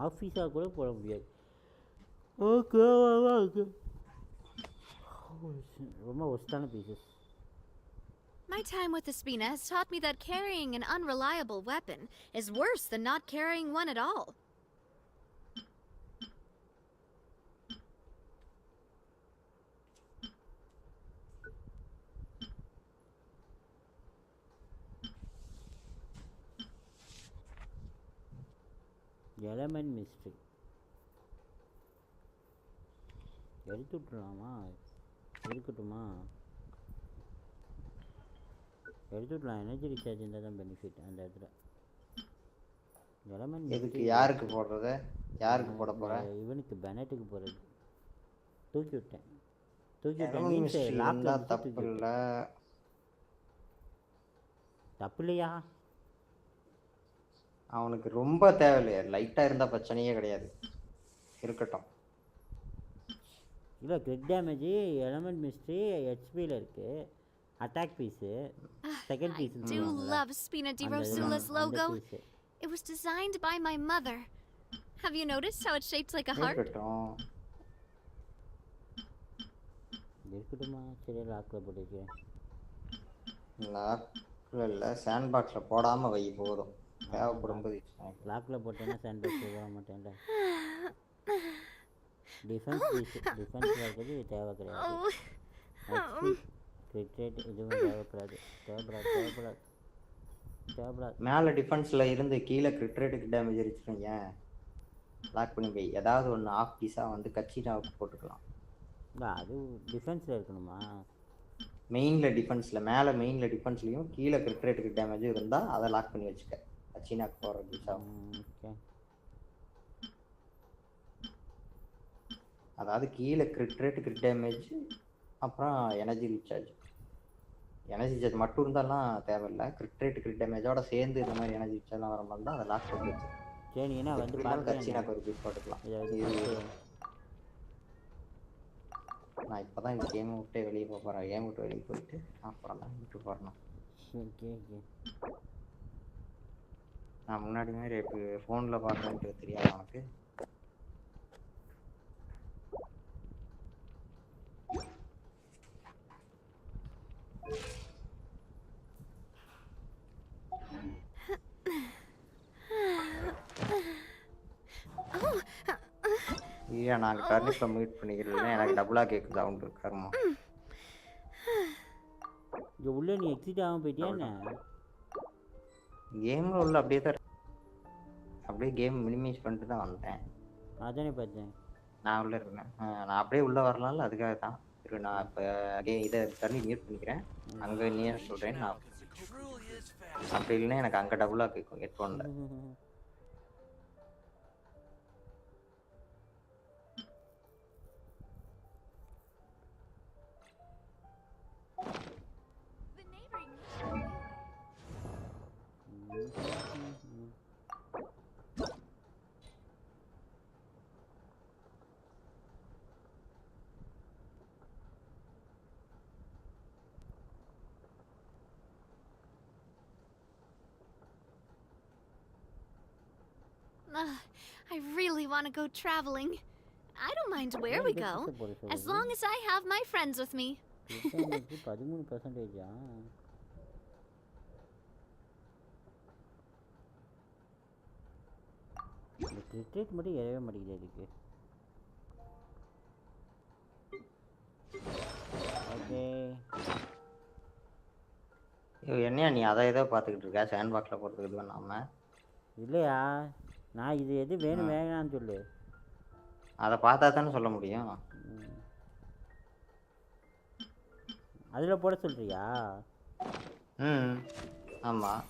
ஆஃபீஸாக கூட போட முடியாது. ஓகே ஓகே ரொம்ப ஒஸ்டான pieces. My time with the Spina has taught me that carrying an unreliable weapon is worse than not carrying one at all. Element mystery எடுத்து விட்டுலாமா? இருக்கட்டுமா? எடுத்துக்கலாம். எனர்ஜி ரீசார்ஜ் இருந்தால் தான் பெனிஃபிட் அந்த இடத்துல. எலமெண்ட் எதுக்கு யாருக்கு போடுறது? யாருக்கு போட போற? இவனுக்கு பெனட்டுக்கு போகிறது. தூக்கி விட்டேன் எலமெண்ட் மீன்ஸ் மிஸ்ட்ரி லாக்கில் இருந்தா தப்பு இல்லை. தப்பு இல்லையா? அவனுக்கு ரொம்ப தேவையில்லையா, லைட்டாக இருந்தால் பிரச்சனையே கிடையாது, இருக்கட்டும். இல்லை கிரிட் டேமேஜ் எலமெண்ட் மிஸ்ட்ரி ஹெச்பியில் இருக்குது. Attack piece second I piece. do love Spina di Rosula's logo. It was designed by my mother. Have you noticed how it's shaped like a heart? இருக்கட்டுமா? சரி லாக்கில் போட்டுச்சு. லாக்கில் இல்லை, சாண்ட் பாக்ஸில் போடாமல் வை போதும். தேவைப்படும் போது லாக்கில் போட்டேன்னா சாண்ட் பாக்ஸ் போட மாட்டேன்ல. டிஃபென்ஸ் இருக்கிறது தேவை கிடையாது. கிரிக்கெட் எதுவும் தேவைப்படாது. மேலே டிஃபென்ஸில் இருந்து கீழே கிரிட்ரேட்டுக்கு டேமேஜ் இருந்துச்சுன்னு ஏன் லாக் பண்ணி போய் ஏதாவது ஒன்று ஆஃப் பீஸாக வந்து கச்சினாவுக்கு போட்டுக்கலாம். இல்லை அது டிஃபென்ஸில் இருக்கணுமா? மெயினில் டிஃபென்ஸில் மேலே மெயினில் டிஃபென்ஸ்லையும் கீழே கிரிட்ரேட்டுக்கு டேமேஜும் இருந்தால் அதை லாக் பண்ணி வச்சுக்க. கச்சினாக்கு போகிற பீஸாக. ஓகே. அதாவது கீழே கிரிட்ரேட்டுக்கு டேமேஜ் அப்புறம் எனர்ஜி ரீசார்ஜ். எனர்ஜி ரீசார்ஜ் மட்டும் இருந்தாலும் தேவையில்லை. கிரிட் டேமேஜோட சேர்ந்து இந்த மாதிரி எனர்ஜி ரீசார்ஜ்லாம் வர மாதிரி தான் அதை லாக் பண்ணி வச்சு. சரி ஏன்னா வந்து கச்சினாக்கு ஒரு பீஸ் போட்டுக்கலாம். நான் இப்போ தான் இந்த கேமை விட்டு வெளியே போக போகிறேன். கேம் விட்டு வெளியே போயிட்டு அப்புறம் தான் விட்டு போடணும். ஓகே நான் முன்னாடி மாதிரி இப்போ ஃபோனில் பார்க்கணுன்ட்டு தெரியாது உனக்கு. ஐயா நாங்கள் கண்டிப்பாக மீட் பண்ணிக்கிறேன். எனக்கு டபுளாக கேட்குது சவுண்டு கர்மா. இங்கே உள்ளே நீ எக்ஸிட் ஆகாமல் போயிட்டியா என்ன? கேமில் உள்ள அப்படியே தான் அப்படியே கேம் மினிமைஸ் பண்ணிட்டு தான் வந்தேன். அதானே பார்த்தேன். நான் உள்ளே இருக்கேன். நான் அப்படியே உள்ளே வரலாம்ல, அதுக்காக தான். சரி நான் இப்போ இதை தண்ணி மியூட் பண்ணிக்கிறேன். அங்கே நீ சொல்கிறேன். நான் அப்படி இல்லைன்னா எனக்கு அங்கே டபுளாக கேட்கும் ஹெட்ஃபோனில். I really want to go traveling. I don't mind where we go, as long as I have my friends with me. 13%. இந்த கிரிக்கெட் மட்டும் ஏறவே மாட்டேங்குது அதுக்கு. ஓகே என்னையா நீ அதை ஏதோ பார்த்துக்கிட்டு இருக்க சாண்ட் பாக்ஸில் போகிறதுக்கு இது பண்ணாமல்? இல்லையா நான் இது எது வேணும் வேணான்னு சொல்லு. அதை பார்த்தா தானே சொல்ல முடியும். அதில் போட சொல்கிறியா? ஆமாம்.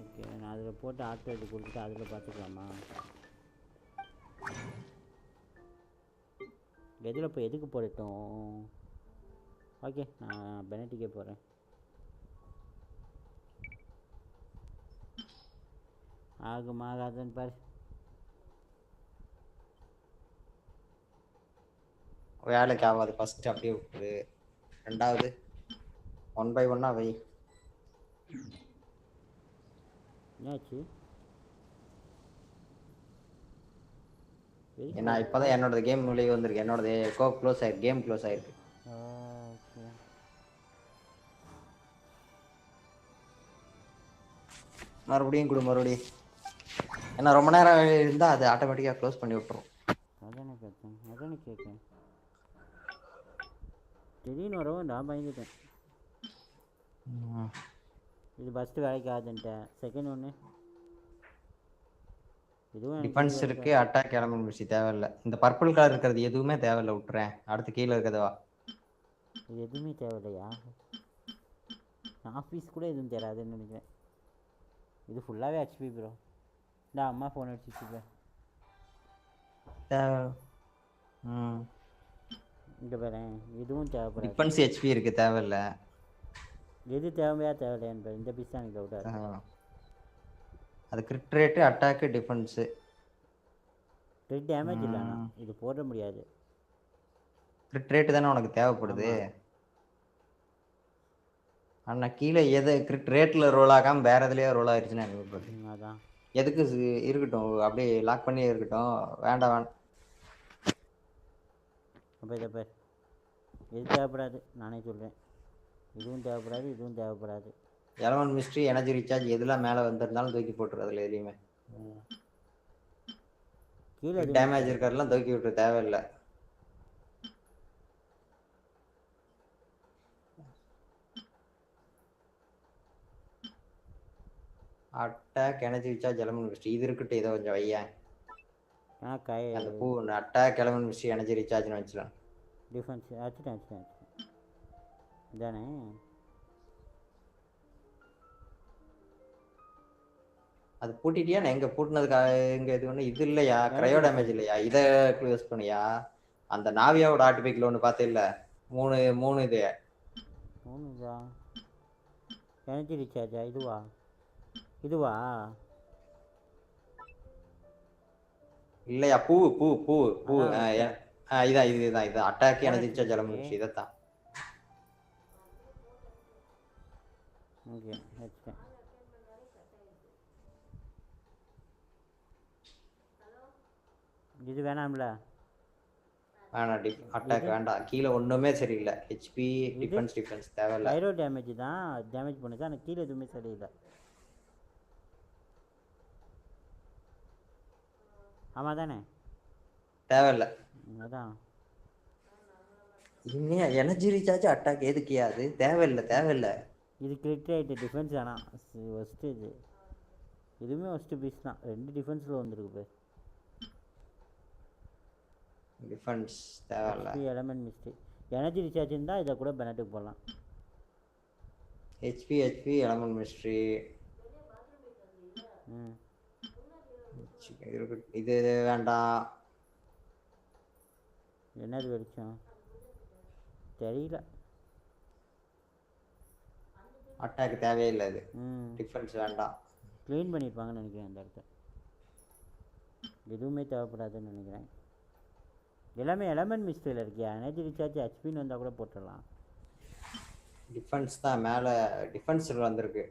ஓகே நான் அதில் போட்டு ஆட்டோ இது கொடுத்துட்டு அதில் பார்த்துக்கலாமா? எதில் இப்போ எதுக்கு போடட்டும்? ஓகே நான் பெனட்டிக்கே போகிறேன். ஆகாதுன்னு பாரு. வேலைக்கு ஆகாது. ஃபஸ்ட்டு அப்படியே விட்டுரு. ரெண்டாவது 1 by 1 வை. என்னாச்சு? ஏன்னா இப்போதான் என்னோட கேம் உள்ளே வந்திருக்கு. என்னோடது க்ளோஸ் ஆயிருக்கு. கேம் க்ளோஸ் ஆயிருக்கு. ஓகே மறுபடியும் கொடு மறுபடியும். ஏன்னா ரொம்ப நேரம் இருந்தால் அது ஆட்டோமேட்டிக்காக க்ளோஸ் பண்ணி விட்டுரும். அதானே கேட்கேன். அதானே கேட்கேன். திடீர்னு வரவும் நான் பயந்துட்டேன். இது ஃபஸ்ட்டு வேலைக்கு ஆகுதுன்ட்டேன். செகண்ட் ஒன்று இதுவும் டிஃபென்ஸ் இருக்குது. அட்டாக் எலமெண்ட் மிஷி தேவையில்லை. இந்த பர்பிள் கலர் இருக்கிறது எதுவுமே தேவையில்லை, விட்டுறேன். அடுத்து கீழே இருக்கிறதவா இது எதுவுமே தேவையில்லையா? ஆஃபீஸ் கூட எதுவும் தெரியாதுன்னு நினைக்கிறேன். இது ஃபுல்லாகவே ஹெச்பி ப்ரோ. இந்த அம்மா ஃபோன் அடிச்சிச்சு ப்ரோ. இங்கே பாரு, இதுவும் தேவைப்படாது. டிஃபென்ஸ் ஹெச்பி இருக்கு, தேவையில்ல. எது தேவையா தேவையில்லையான்னு பாரு. இந்த பீஸ் தான் எனக்கு டவுட்டாக. அது grid rate, attack, defence. Grid damage இல்லைண்ணா, இது போட முடியாது. கிரிட் ரேட்டு தானே உனக்கு தேவைப்படுது. ஆனால் கீழே எது கிரிட் ரேட்டில் ரோல் ஆகாமல் வேறு எதுலேயே ரோல் ஆயிடுச்சுன்னா எனக்கு அதான் எதுக்கு இருக்கட்டும், அப்படியே லாக் பண்ணி இருக்கட்டும். வேண்டாம் வேண்டாம். அப்போ இதை பேர் எது தேவைப்படாது, நானே சொல்கிறேன். இதுவும் தேவைப்படாது, இதுவும் தேவைப்படாது. எலமெண்ட் மிஸ்ட்ரி, எனர்ஜி ரீசார்ஜ் எதுலாம் மேலே வந்திருந்தாலும் தூக்கி போட்டுரு. அதில் எதுலையுமே கீழே டேமேஜ் இருக்கிறதெல்லாம் தூக்கி விட்டுரு, தேவையில்லை. Attack, energy recharge, element mystery இது இருக்கட்டும். இதை கொஞ்சம் வையேன். அந்த பூ அட்டாக், எலமெண்ட் மிஸ்ட்ரி, எனர்ஜி ரீசார்ஜ்னு வச்சுக்கலாம். டிஃபென்ஸ் வச்சுட்டேன் இதானே. அது பூட்டிட்டியா? நான் எங்க பூட்டினதுக்கு எங்க இது ஒன்று இது இல்லையா? கிரையோ டேமேஜ் இல்லையா? இதை யூஸ் பண்ணியா? அந்த நாவியாவோட ஆர்டிபிக்கில் ஒன்று பார்த்தே இல்லை? மூணு இது 3 இதா? எனர்ஜி ரீசார்ஜா? இதுவா இல்லையா? பூ இதுதான் இது அட்டாக், எனர்ஜி ரீசார்ஜ், எலமெண்ட் இதைத்தான். ஓகே வச்சுட்டேன். இது வேணாம்ல? வேணாம். அட்டாக் வேண்டாம். கீழே ஒன்றுமே சரியில்லை. ஹெச்பி, டிஃபென்ஸ் தேவையில்லை. கைரோ டேமேஜ் தான், டேமேஜ் பண்ணுது. ஆனால் கீழே எதுவுமே சரியில்லை. ஆமாம் தானே? தேவையில்லை. அதான் இன்னும் எனர்ஜி ரீசார்ஜ், அட்டாக் எதுக்கியா? அது தேவையில்லை. இது கிரிட் ரேட்டு, டிஃபென்ஸ் ஆனால் ஒஸ்ட்டு. இதுவுமே ஒஸ்ட்டு பீஸ் தான். 2 டிஃபென்ஸில் வந்துருக்கு பேர். டிஃபென்ஸ் தேவையில்லை. Element mistake. எனர்ஜி ரீசார்ஜ் இருந்தால் இதை கூட பெனட்டுக்கு போடலாம். ஹெச்பி, எலமெண்ட் மிஸ்ட்ரி இது வேண்டாம். என்னது வெளிச்சம் தெரியல. அட்டாக் தேவையில்லை. அது டிஃபென்ஸ் வேண்டாம். க்ளீன் பண்ணியிருப்பாங்கன்னு நினைக்கிறேன் அந்த இடத்த. எதுவுமே தேவைப்படாதுன்னு நினைக்கிறேன். எல்லாமே எலமெண்ட் மிஸ்டேக்கில் இருக்கியா? எனர்ஜி ரீசார்ஜ் ஹெச்பின்னு வந்தால் கூட போட்டுடலாம். டிஃபென்ஸ் தான் மேலே டிஃபென்ஸ் வந்திருக்கு.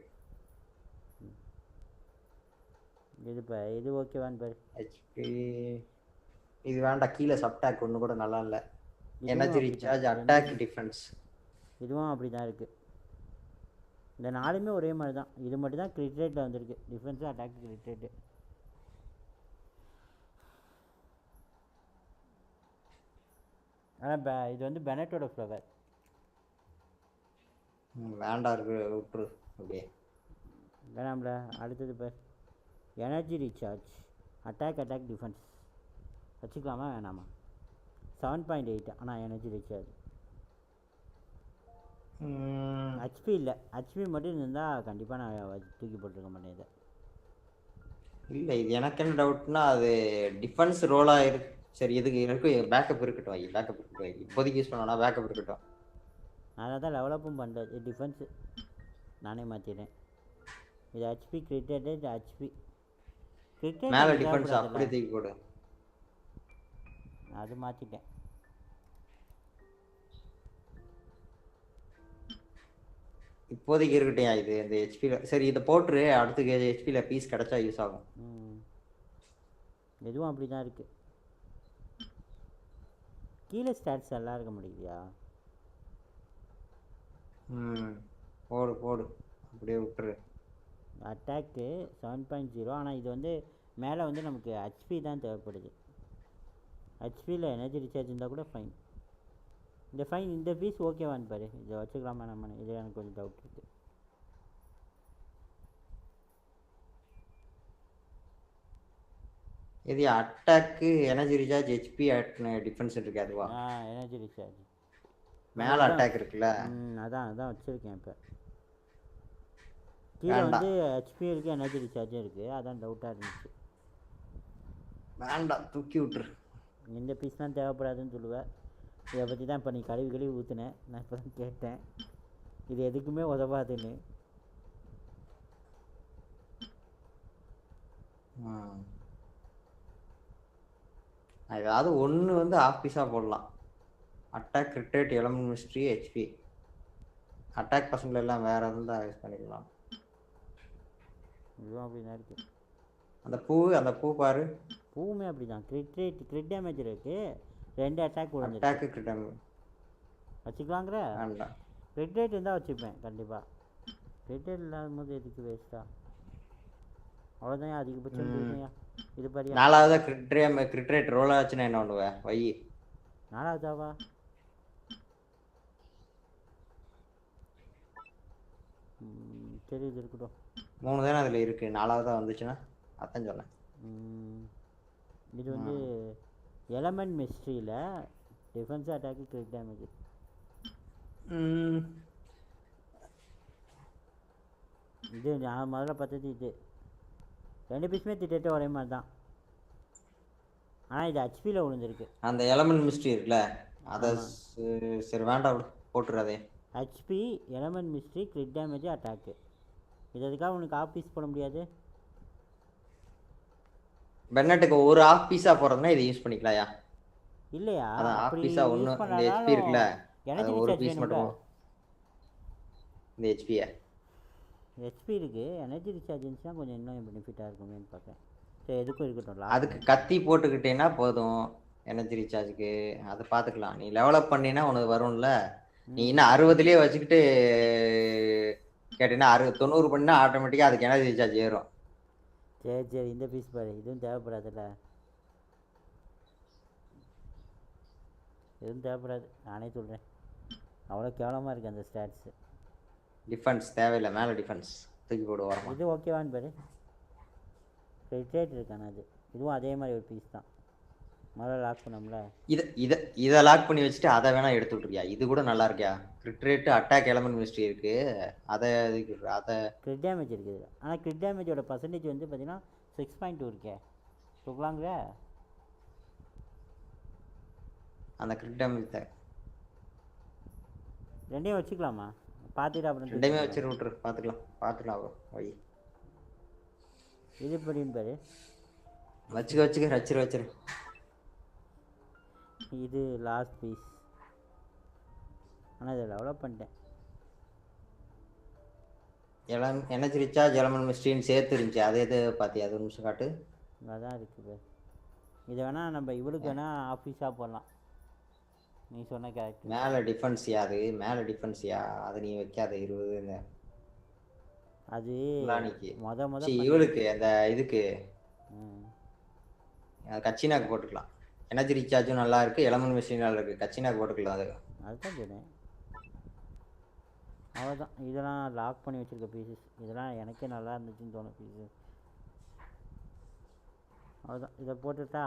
இது ஓகேவான்னு பாரு. ஹெச்பி இது வேண்டாம். கீழே சப்டாக் ஒன்று கூட நல்லா இல்லை. எனர்ஜி ரீசார்ஜ், அட்டாக், டிஃபென்ஸ் இதுவும் அப்படி தான் இருக்குது. இந்த 4மே ஒரே மாதிரி தான். இது மட்டும் தான் கிரிட் ரேட்டில் வந்திருக்கு. Defence, attack, grid rate. ஆனால் இது வந்து பெனட்டோட ஃப்ளவர். வேண்டாம் இருக்கு, விட்டுரு அப்படியே. வேணாம்ல. அடுத்தது பார், எனர்ஜி ரீசார்ஜ், அட்டாக், டிஃபென்ஸ் வச்சுக்கலாமா வேணாமா? 7.8. ஆனால் எனர்ஜி ரீசார்ஜ் ஹெச்பி இல்லை. ஹெச்பி மட்டும் இருந்தால் கண்டிப்பாக நான் தூக்கி போட்டிருக்க மாட்டேன் இதை. இல்லை, இது எனக்கு என்ன டவுட்னா, அது டிஃபென்ஸ் ரோலாக இருக்கு. சரி, இதுக்கு எனக்கு பேக்கப் இருக்கட்டும். இப்போதைக்கு யூஸ் பண்ணோன்னா பேக்கப் இருக்கட்டும். அதை தான் டெவலப்பும் பண்ணுறது. டிஃபென்ஸு நானே மாற்றிட்டேன். இது ஹெச்பி கிரிக்கெட்டு. இது ஹெச்பி கிரிக்கெட் மேலே டிஃபென்ஸ் அப்படியே தூக்கி போடு. அது மாற்றிட்டேன். இப்போதைக்கு இருக்கட்டும். இது இந்த ஹெச்பியில் சரி, இதை போட்டுரு. அடுத்து ஹெச்பியில் பீஸ் கிடச்சா யூஸ் ஆகும். எதுவும் அப்படி தான் இருக்குது. கீழே ஸ்டாட்ஸ் எல்லாம் இருக்க முடியுதியா? போடு அப்படியே விட்டுரு. அட்டாக்கு 7.0. ஆனால் இது வந்து மேலே வந்து நமக்கு ஹெச்பி தான் தேவைப்படுது. ஹெச்பியில் எனர்ஜி ரீசார்ஜ் இருந்தால் கூட ஃபைன். இந்த பீஸ் ஓகேவான்னு பாரு. இதை வச்சுக்கலாமா நம்ம? இது எனக்கு கொஞ்சம் டவுட் இருக்குது. இது attack, energy recharge, HP, defence இருக்கு. அதுவா? எனர்ஜி ரீசார்ஜ் மேலே அட்டாக் இருக்குல்ல? அதான் வச்சுருக்கேன். இப்போ கீழே வந்து ஹெச்பி இருக்குது, எனர்ஜி ரீசார்ஜும் இருக்குது. அதான் டவுட்டாக இருந்துச்சு. வேண்டாம், தூக்கி விட்டுரு. இந்த பீஸ்லாம் தேவைப்படாதுன்னு சொல்லுவேன். இதை பற்றி தான் இப்போ நீ கழுவி ஊற்றுனேன். நான் இப்போ தான் கேட்டேன் இது எதுக்குமே உதவாதுன்னு. ஏதாவது ஒன்று வந்து ஆஃபீஸாக போடலாம். Attack, crit rate, element mastery, HP. Attack பசங்களை எல்லாம் வேறு எதுவும் தான் யூஸ் பண்ணிக்கலாம். இதுவும் அப்படி தான் இருக்குது. அந்த பூ பாரு, பூவுமே அப்படி தான். கிரிட் டேமேஜ் இருக்குது, 2 அட்டாக் விழுந்து. அட்டாக்கு கிரிட் டேமேஜ் வச்சுக்கலாங்கிற. வேண்டாம், கிரிட் ரேட் இருந்தால் வச்சுப்பேன் கண்டிப்பாக. கிரிட் ரேட் இல்லாத போது எதுக்கு வேஸ்ட்டா? அவ்வளோதான் அதிகபட்சம் இல்லையா? இது பாரியா 4வது கிரிட் ரேட் ரோல் ஆச்சுன்னா என்ன பண்ணுவேன்? வை 4வதாவா? சரி, இது இருக்கட்டும். 3 தானே அதில் இருக்குது. 4வதா வந்துச்சுன்னா அதான் சொன்னேன். இது வந்து எலமெண்ட் மிஸ்ட்ரியில் டிஃபென்ஸ் அட்டாக்கு கிரிட் டேமேஜ். இது நான் முதல்ல பார்த்தது இது. 2 பீஸுமே திட்டே ஒரே மாதிரி தான். ஆனால் இது ஹெச்பியில் விழுந்துருக்கு. அந்த எலமெண்ட் மிஸ்ட்ரி இருக்குல்ல, அதை சரி வேண்டாம் போட்டுறாதே. HP, element mastery, crit damage, attack. இது எதுக்காக உனக்கு ஆஃபீஸ் போட முடியாது? பென்னட்டுக்கு ஒரு ஆஃப் பீஸா போறதுனா இதை யூஸ் பண்ணிக்கலாம்யா? இல்லையா, அதான் ஆஃப் அப்படி பீஸா ஒன்று. யூஸ் இந்த ஹெச்பி இருக்குல்ல, எனர்ஜி ஒரு ரீசார்ஜ் பீஸ் வேணும்ல. மட்டும். இந்த ஹெச்பியை ஹெச்பி இருக்குது, எனர்ஜி ரீசார்ஜ் இருந்துச்சுன்னா கொஞ்சம் இன்னும் பெனிஃபிட்டாக இருக்குமேன்னு பார்க்குறேன். சரி, எதுக்கும் இருக்கட்டும். அதுக்கு கத்தி போட்டுக்கிட்டேன்னா போதும் எனர்ஜி ரீசார்ஜுக்கு. அதை பார்த்துக்கலாம். நீ லெவலப் பண்ணினா உனக்கு வரும்ல. நீ இன்னும் 60லேயே வச்சுக்கிட்டு கேட்டீங்கன்னா 90 பண்ணினா ஆட்டோமேட்டிக்காக அதுக்கு எனர்ஜி ரீசார்ஜ் ஏறும். சரி, இந்த பீஸ் பாரு, இதுவும் தேவைப்படாதுல்ல. எதுவும் தேவைப்படாது, நானே சொல்கிறேன். அவ்வளோ கேவலமாக இருக்குது அந்த ஸ்டாட்ஸு. டிஃபென்ஸ் தேவையில்லை, மேலே டிஃபென்ஸ் தூக்கி போடுவோம். இது ஓகேவான்னு பாரு, ரேட் இருக்கானே அது. இதுவும் அதே மாதிரி ஒரு பீஸ் தான். முதல்ல லாக் பண்ணோம்ல, இதை லாக் பண்ணி வச்சுட்டு அதை வேணா எடுத்து விட்ருக்கியா? இது கூட நல்லா இருக்கியா? Grid rate, attack, element mystery இருக்கு. அதை கிரிட் டேமேஜ் இருக்குது. ஆனால் கிரிட் டேமேஜோட பர்சன்டேஜ் வந்து பார்த்தீங்கன்னா 6.2 இருக்கே. சொல்லலாங்கிற அந்த கிரிட் டேமேஜ் தான். ரெண்டையும் வச்சுக்கலாமா? பார்த்துட்டு அப்புறம் ரெண்டையுமே வச்சு விட்ரு, பார்த்துக்கலாம் வை. இது படின்னு பாரு, வச்சிரு. இது லாஸ்ட் பீஸ். ஆனால் இதை டெவலப் பண்ணிட்டேன். எனர்ஜி ரீசார்ஜ், எலமெண்ட் மிஸ்ட்ரின்னு சேர்த்து இருந்துச்சு. அது எது பார்த்தியா? அது ஒரு நிமிஷம் காட்டு. அதான் இருக்குது. இதை வேணால் நம்ம இவளுக்கு வேணால் ஆஃபீஸாக போடலாம். நீ சொன்ன கேரக்டர் மேலே டிஃபென்ஸியா? மேலே டிஃபென்ஸியா? அது நீ வைக்காத 20. அது மொத இவளுக்கு அந்த இதுக்கு கச்சினாக்கு போட்டுக்கலாம். எனர்ஜி ரீசார்ஜும் நல்லா இருக்கு, எலமெண்ட் மிஷின் நல்லா இருக்கு. கச்சினாக்கு போட்டுக்கலாம். அதுதான் சொன்னேன். அவ்வளோதான். இதெல்லாம் லாக் பண்ணி வச்சுருக்க பீசஸ். இதெல்லாம் எனக்கே நல்லா இருந்துச்சுன்னு தோணும் பீசஸ். அவ்வளோதான். இதை போட்டுட்டா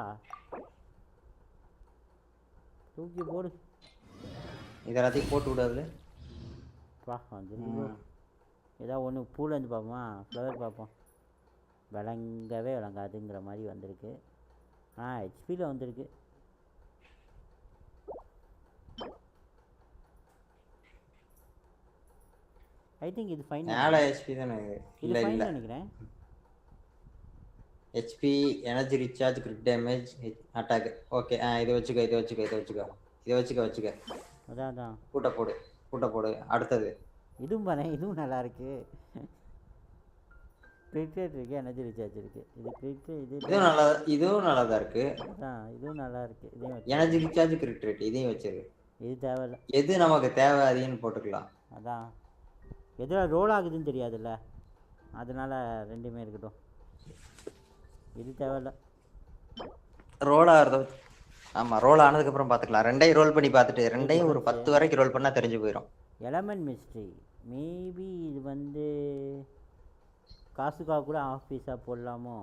தூக்கி போடு. இதெல்லாத்தையும் போட்டு விடாது. வந்துருக்கு. ஏதாவது ஒன்று பூலேருந்து பார்ப்போமா? ஃப்ளவர் பார்ப்போம். விளங்கவே விளங்காதுங்கிற மாதிரி வந்திருக்கு. ஹெச்பியில் வந்திருக்கு. ஐ திங்க் இது ஃபைன். மேலே ஹெச்பி தானே? இல்லை நினைக்கிறேன். HP, energy recharge, grid damage, attack. Okay, இதை வச்சுக்க. அதான் கூட்ட போடு. அடுத்தது இதுவும் பாரு, இதுவும் நல்லா இருக்கு. கிரிக்கெட் இருக்கு, எனர்ஜி ரீசார்ஜ் இருக்கு. இது கிரிக்கெட், இதுவும் நல்லா தான் இருக்கு. அதான் இதுவும் நல்லா இருக்கு. இதையும் எனர்ஜி ரீசார்ஜ், கிரிக்கெட் இதையும் வச்சிரு. இது தேவையில்லை. எது நமக்கு தேவை அதையும் போட்டுக்கலாம். அதான் எதில் ரோல் ஆகுதுன்னு தெரியாதுல்ல, அதனால ரெண்டுமே இருக்கட்டும். இது தேவையில்லை. ரோல் ஆகிறது. ஆமாம், ரோல் ஆனதுக்கப்புறம் பார்த்துக்கலாம். ரெண்டையும் ரோல் பண்ணி பார்த்துட்டு ரெண்டையும் ஒரு 10 வரைக்கும் ரோல் பண்ணால் தெரிஞ்சு போயிடும். எலமெண்ட் மிஸ்ட்ரி மேபி இது வந்து காசுக்காக கூட ஆஃபீஸாக போடலாமோ?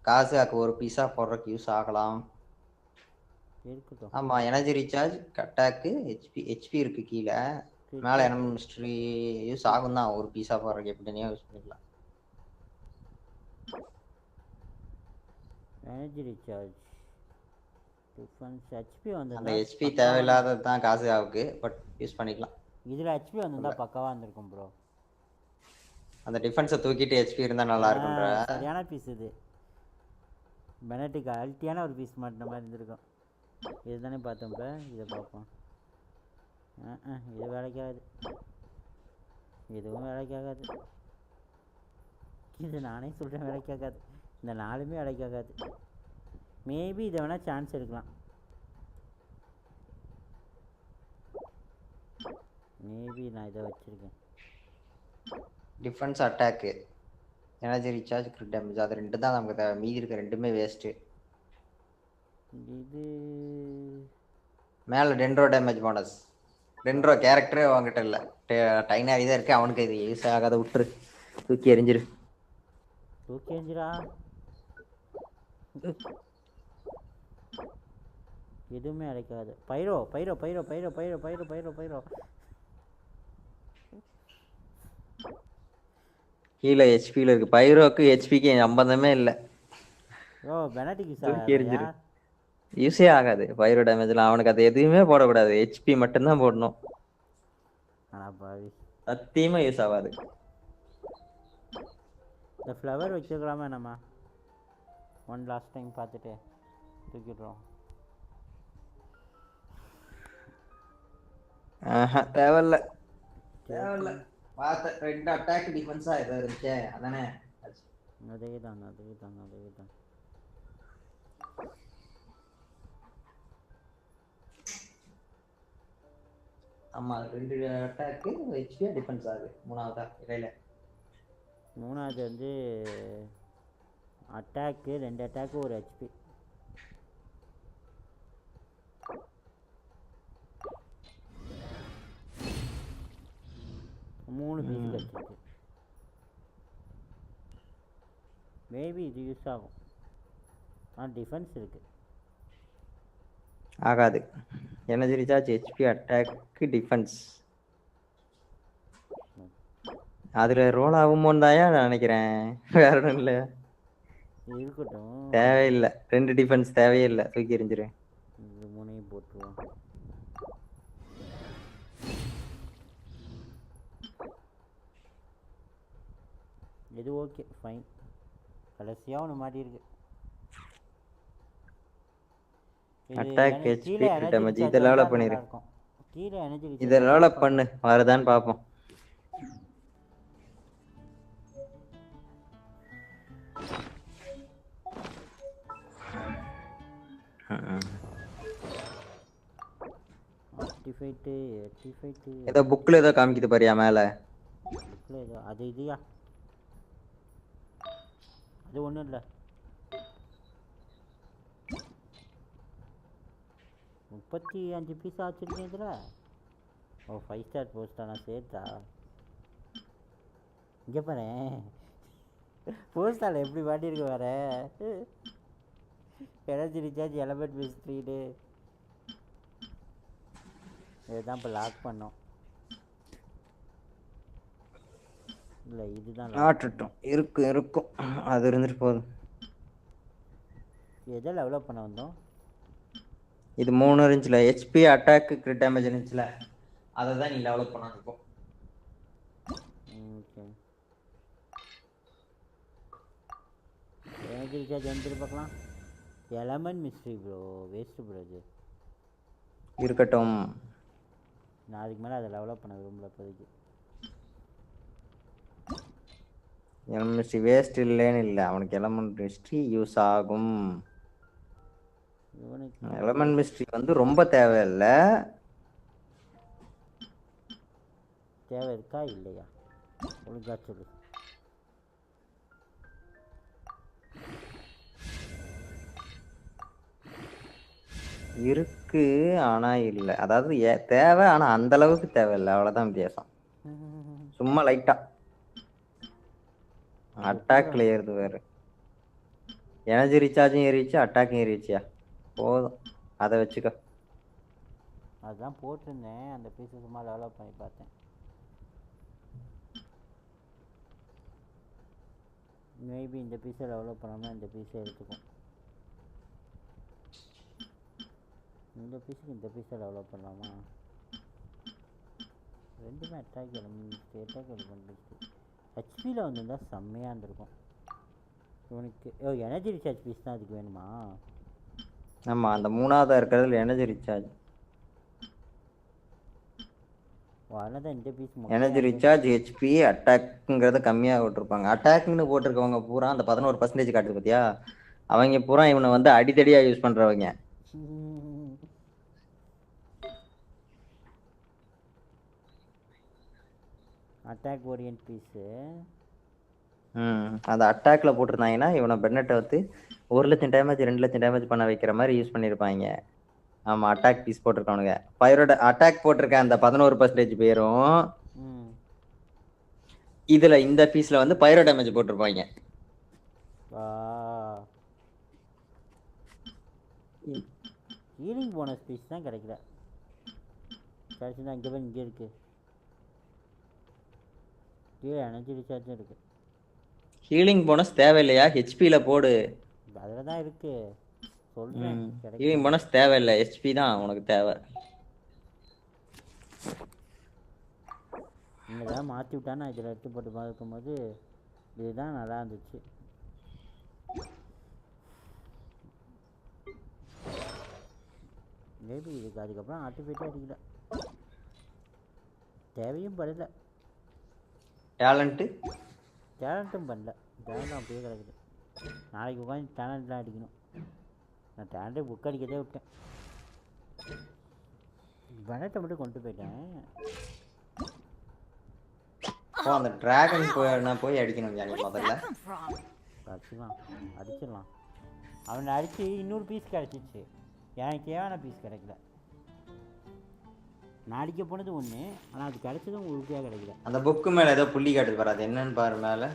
காசுக்காக ஒரு பீஸா போடுறதுக்கு யூஸ் ஆகலாம். இருக்கட்டும். ஆமாம், எனர்ஜி ரீசார்ஜ், அட்டாக்கு, ஹெச்பி இருக்குது கீழே. மேலே என்ன மிஸ்ட்ரி யூஸ் ஆகும் தான், ஒரு பீஸா போடுறதுக்கு எப்படி தனியாக யூஸ் பண்ணிக்கலாம். எனர்ஜி ரீசார்ஜ் டிஃபென்ஸ் ஹெச்பி அந்த வந்திருந்தா ஹெச்பி தேவையில்லாதது தான் காசு ஆகுது, பட் யூஸ் பண்ணிக்கலாம். இதில் ஹெச்பி வந்திருந்தா பக்காவாக இருந்திருக்கும் ப்ரோ. அந்த டிஃபென்ஸை தூக்கிட்டு ஹெச்பி இருந்தால் நல்லா இருக்குன்ற சரியான பீஸ் இது. பெனட்டிக் அல்ட்டியான ஒரு பீஸ் மாட்டின மாதிரி இருந்திருக்கும். இது தானே பார்த்தோம். இப்போ இதை பார்ப்போம். இது வேலைக்காகாது, இதுவும் வேலைக்காகாது. இது நானே சொல்கிறேன் வேலைக்காகாது. இந்த 4மே வேலைக்காகாது. மேபி இதை வேணால் சான்ஸ் எடுக்கலாம். மேபி நான் இதை வச்சுருக்கேன். Defence attack, energy recharge, grid damage, அது 2 தான் நமக்கு தேவை. மீதி இருக்க 2மே வேஸ்ட்டு. இது மேலே டென்ட்ரோ டேமேஜ் போனஸ். டென்ட்ரோ கேரக்டரே அவங்ககிட்ட இல்லை, டைனாரி தான் இருக்குது. அவனுக்கு இது யூஸ் ஆகாத விட்டுரு, தூக்கி எறிஞ்சிரு. தூக்கி எறிஞ்சிரா. எதுவுமே அழைக்காது. பைரோ பைரோ பைரோ பைரோ பைரோ பைரோ பைரோ பைரோ கீழே ஹெச்பியில் இருக்குது. பைரோக்கு ஹெச்பிக்கு சம்பந்தமே இல்லை. ஓ பெனட்டிக் தூக்கி எறிஞ்சிரு, யூஸே ஆகாது. பைரோ டேமேஜ்லாம் அவனுக்கு அது எதுவுமே போடக்கூடாது, ஹெச்பி மட்டும்தான் போடணும். ஆனால் பாவி சத்தியமாக யூஸ் ஆகாது. இந்த ஃப்ளவர் வச்சுக்கலாமா நம்ம? ஒன் லாஸ்ட் டைம் பார்த்துட்டு தூக்கிடுறோம். தேவையில்ல தேவையில்ல. பார்த்த 2 அட்டாக் டிஃபென்ஸா ஏதோ இருந்துச்சே, அதானே? அதே தான் அதே தான் அதே தான். ஆமாம், 2 அட்டாக்கு ஹெச்பியா டிஃபென்ஸ் ஆகுது. 3ஆவதா இடையில? 3ஆவது வந்து அட்டாக்கு, 2 அட்டாக்கு, 1 ஹெச்பி. மூணு பீஸ் வச்சிருக்கு. மேபி இது யூஸ் ஆகும். ஆனால் டிஃபென்ஸ் இருக்குது. ஆகாது. Energy recharge, HP, attack, defence. அதில் ரோல் ஆகுமோன்னு தாயா நான் நினைக்கிறேன், வேற ஒன்றும் இல்லை. இருக்கட்டும், தேவையில்லை. 2 டிஃபென்ஸ் தேவையே இல்லை, தூக்கி எறிஞ்சிருவேன். இது 3ஐயும் போட்டுருவோம். இது ஓகே ஃபைன். கடைசியாக ஒன்று மாட்டியிருக்கு. அட்டாக், ஹெச்பி, டேமேஜ் இதை டெவலப் பண்ணிருக்கோம். கீழே எனர்ஜி இதை டெவலப் பண்ணு, வருதான்னு பார்ப்போம். ஏதோ புக்கில் ஏதோ காமிக்குது பாரியா மேலே? புக்கில் ஏதோ அது இதுயா, அது ஒன்றும் இல்லை. 35 பீஸ் வச்சுருக்கேன் இதில். ஓ 5 ஸ்டார் போஸ்டா நான் சேர்த்தா? இங்கே பாரு போஸ்டால் எப்படி மாட்டியிருக்கு வேற. எனர்ஜி ரீசார்ஜ், எலமெண்ட் மிஸ்ட்ரீடு, இதுதான் இப்போ லாக் பண்ணோம். இல்லை இதுதான் ஆட்டட்டும், இருக்கும் இருக்கும், அது இருந்துட்டு போதும். எதை டெவலப் பண்ண வந்தோம்? இது 3 இருந்துச்சுல, ஹெச்பி, அட்டாக்கு, கிரிட் டேமேஜ் இருந்துச்சுல, அதை தான் நீ டெவலப் பண்ண இருக்கும். ஓகே, எனர்ஜி ரீசார்ஜ் வந்துட்டு பார்க்கலாம். Element mystery bro, waste bro இது. இருக்கட்டும், நான் அதுக்கு மேலே அதை டெவலப் பண்ண விரும்பல இப்போதைக்கு. எலமெண்ட் மிஸ்ட்ரி வேஸ்ட் இல்லைன்னு இல்லை, அவனுக்கு எலமெண்ட் மிஸ்ட்ரி யூஸ் ஆகும். எலமெண்ட் மிஸ்ட்ரி வந்து ரொம்ப தேவையில்லை. தேவை இருக்கா இல்லையா ஒழுங்கா சொல்லு. இருக்கு ஆனா இல்லை, அதாவது தேவை ஆனா அந்த அளவுக்கு தேவையில்லை, அவ்வளவுதான் வித்தியாசம். சும்மா லைட்டா அட்டாக்ல ஏறுது வேறு. எனர்ஜி ரீசார்ஜும் ஏறிச்சு, அட்டாக்கும் ஏறிச்சியா, போதும் அதை வச்சுக்க. அதுதான் போட்டிருந்தேன், அந்த பீஸை சும்மா டெவலப் பண்ணி பார்த்தேன். மேபி இந்த பீஸை டெவலப் பண்ணாமல் இந்த பீஸை எடுத்துக்கும். இந்த பீஸுக்கு இந்த பீஸை டெவலப் பண்ணலாமா? ரெண்டுமே அட்டாக் பண்ணுறது. ஹெச்பியில் வந்துருந்தா செம்மையாக இருந்திருக்கும். இவனுக்கு எனர்ஜி ரீசார்ஜ் பீஸ் தான் அதுக்கு வேணுமா? ஆமாம், அந்த 3ஆவதாக இருக்கிறதுல எனர்ஜி ரீசார்ஜ். அதனால இந்த பீஸ் எனர்ஜி ரீசார்ஜ், ஹெச்பி, அட்டாக்குங்கிறத கம்மியாக விட்டுருப்பாங்க. அட்டாக்னு போட்டிருக்கவங்க பூரா அந்த 11% காட்டுது பார்த்தியா, அவங்க பூரா இவனை வந்து அடித்தடியாக யூஸ் பண்ணுறவங்க. Attack orient piece. அந்த அட்டாக்ல போட்டிருந்தாங்கன்னா இவனை பென்னட்டை வந்து 1,00,000 டேமேஜ் 2,00,000 டேமேஜ் பண்ண வைக்கிற மாதிரி யூஸ் பண்ணியிருப்பாங்க. ஆமாம், அட்டாக் பீஸ் போட்டிருக்கானுங்க. பைரோட அட்டாக் போட்டிருக்க அந்த 11% பேரும் இதுல இந்த பீஸ்ல வந்து பைரோ டேமேஜ் போட்டிருப்பாங்க. ஹீலிங் போனஸ் பீஸ் தான் கிடைக்கல. கிடைச்சுன்னா இங்கே போய் இங்கே இருக்கு. எனர்ஜி ரீசார்ஜும் இருக்கு. ஹீலிங் போனஸ் தேவையில்லையா? ஹெச்பியில போடு. அதில் தான் இருக்கு சொல்கிறேன். ஹீலிங் போனஸ் தேவையில்லை, ஹெச்பி தான் உனக்கு தேவை. இன்னைக்கு மாற்றி விட்டா நான் இதில் எடுத்து போட்டு பார்க்கும்போது இதுதான் நல்லா இருந்துச்சு. மேபி இதுக்கு அதுக்கப்புறம் ஆர்டிஃபிஷியலாக அடிக்கல, தேவையும் படல. டேலண்ட்டும் பண்ணல. டேலண்ட்டும் அப்படியே கிடக்குது. நாளைக்கு உட்காந்து டேலண்ட்லாம் அடிக்கணும். நான் டேலண்ட்டை புக் அடிக்கதே விட்டேன். பெனட்டை மட்டும் கொண்டு போயிட்டேன். அந்த டிராகன் போய் அடிக்கணும் முதல்ல. அடிச்சிடலாம். அவனை அடித்து இன்னொரு பீஸ் கிடச்சிச்சு. எனக்கு தேவையான பீஸ் கிடைக்கல. நான் அடிக்க போனது ஒன்று, ஆனால் அது கிடைச்சதும் உறுதியாக கிடைக்கல. அந்த புக்கு மேலே ஏதோ புள்ளி காட்டுது பாரு, அது என்னன்னு பாரு மேலே.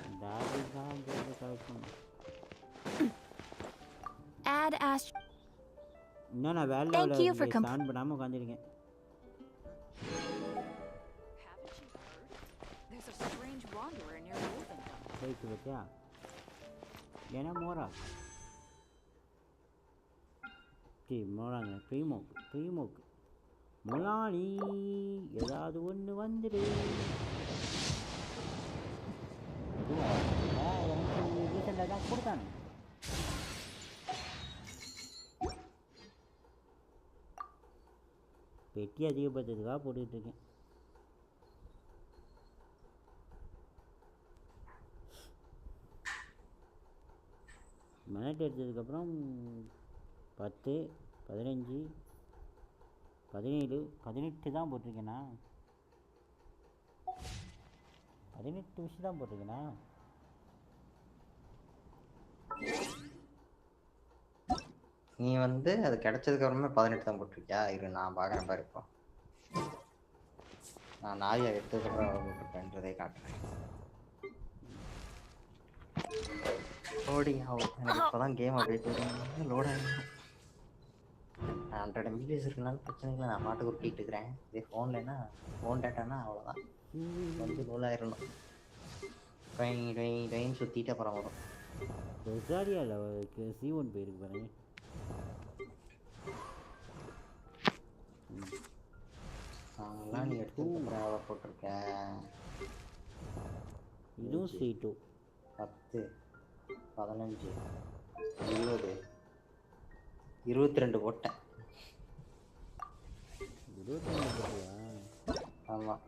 இன்னும் நான் வேலை ஸ்டார்ட் பண்ணாமல் உட்காந்துருக்கேன். போயிட்டு வச்சா ஏன்னா மோராங்க ப்ரீமோக்கு முன்னாடி ஏதாவது ஒன்று வந்துடு. ரீசெண்டாக தான் கொடுத்தானே. பெட்டி அதிகப்படுத்துறதுக்காக போட்டுக்கிட்டுருக்கேன். மினிட் எடுத்ததுக்கப்புறம் 10, 15, 17, 18 தான் போட்டிருக்கேண்ணா. 18 விஷயம் தான் போட்டிருக்கேண்ணா. நீ வந்து அது கிடைச்சதுக்கு அப்புறமே 18 தான் போட்டிருக்கியா? இரு நான் பார்க்குறேன் பாரு. இப்போ நான் நாயை எடுத்ததுக்கப்புறம் போட்டிருக்கேன்றதே காட்டுறேன். லோடிங் ஆகும். எனக்கு இப்போ தான் கேம் அப்படியே லோட் ஆகிடும். 100 MB இருக்குனாலும் பிரச்சனை இல்லை, நான் பாட்டுக்கு உருட்டிகிட்டு இருக்கிறேன். இதே ஃபோன்லன்னா ஃபோன் டேட்டானா அவ்வளோதான், வந்து லோல் ஆயிடணும். ட்ரெயின் சுற்றிட்டு அப்புறம் வரும். C1 போயிருக்கு பாருங்க. அதெல்லாம் நீ எடுத்து போட்டிருக்க. இதுவும் C2 10, 15, 20, 22 போட்டேன். 22 போட்டியா? ஆமாம்.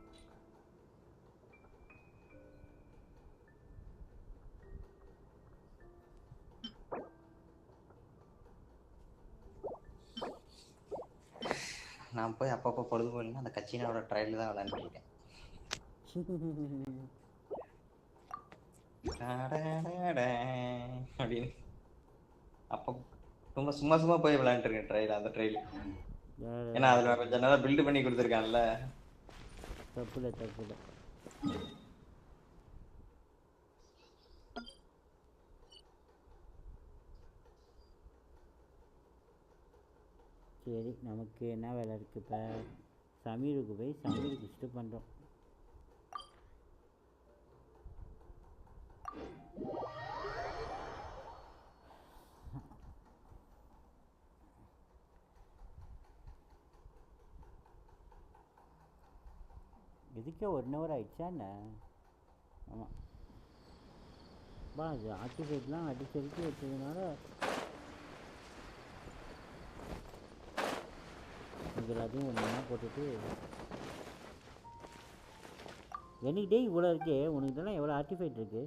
நான் போய் அப்பப்போ பொழுது போயினா அந்த கட்சினோட ட்ரையல் தான் விளையாண்டுருக்கேன். அப்படின்னு அப்போ சும்மா போய் விளையாண்டுருக்கேன் ட்ரையல், அந்த ட்ரையல். ஏன்னா அதுல கொஞ்சம் நல்லா பில்டு பண்ணி கொடுத்துருக்கான்ல. தப்புல சரி நமக்கு என்ன வேலை இருக்குது இப்போ சமீருக்கு போய் சமீருக்கு இஷ்டம் பண்ணுறோம். இதுக்கே 1 hour ஆயிடுச்சா என்ன? ஆமாம் பா அது ஆர்டிஃபைட்லாம் அடிச்சடிச்சு வச்சதுனால இது எல்லாத்தையும் ஒன்றா போட்டுட்டு எனிடே இவ்வளோ இருக்கே. உனக்கு இதெல்லாம் எவ்வளோ ஆர்டிஃபைட் இருக்குது?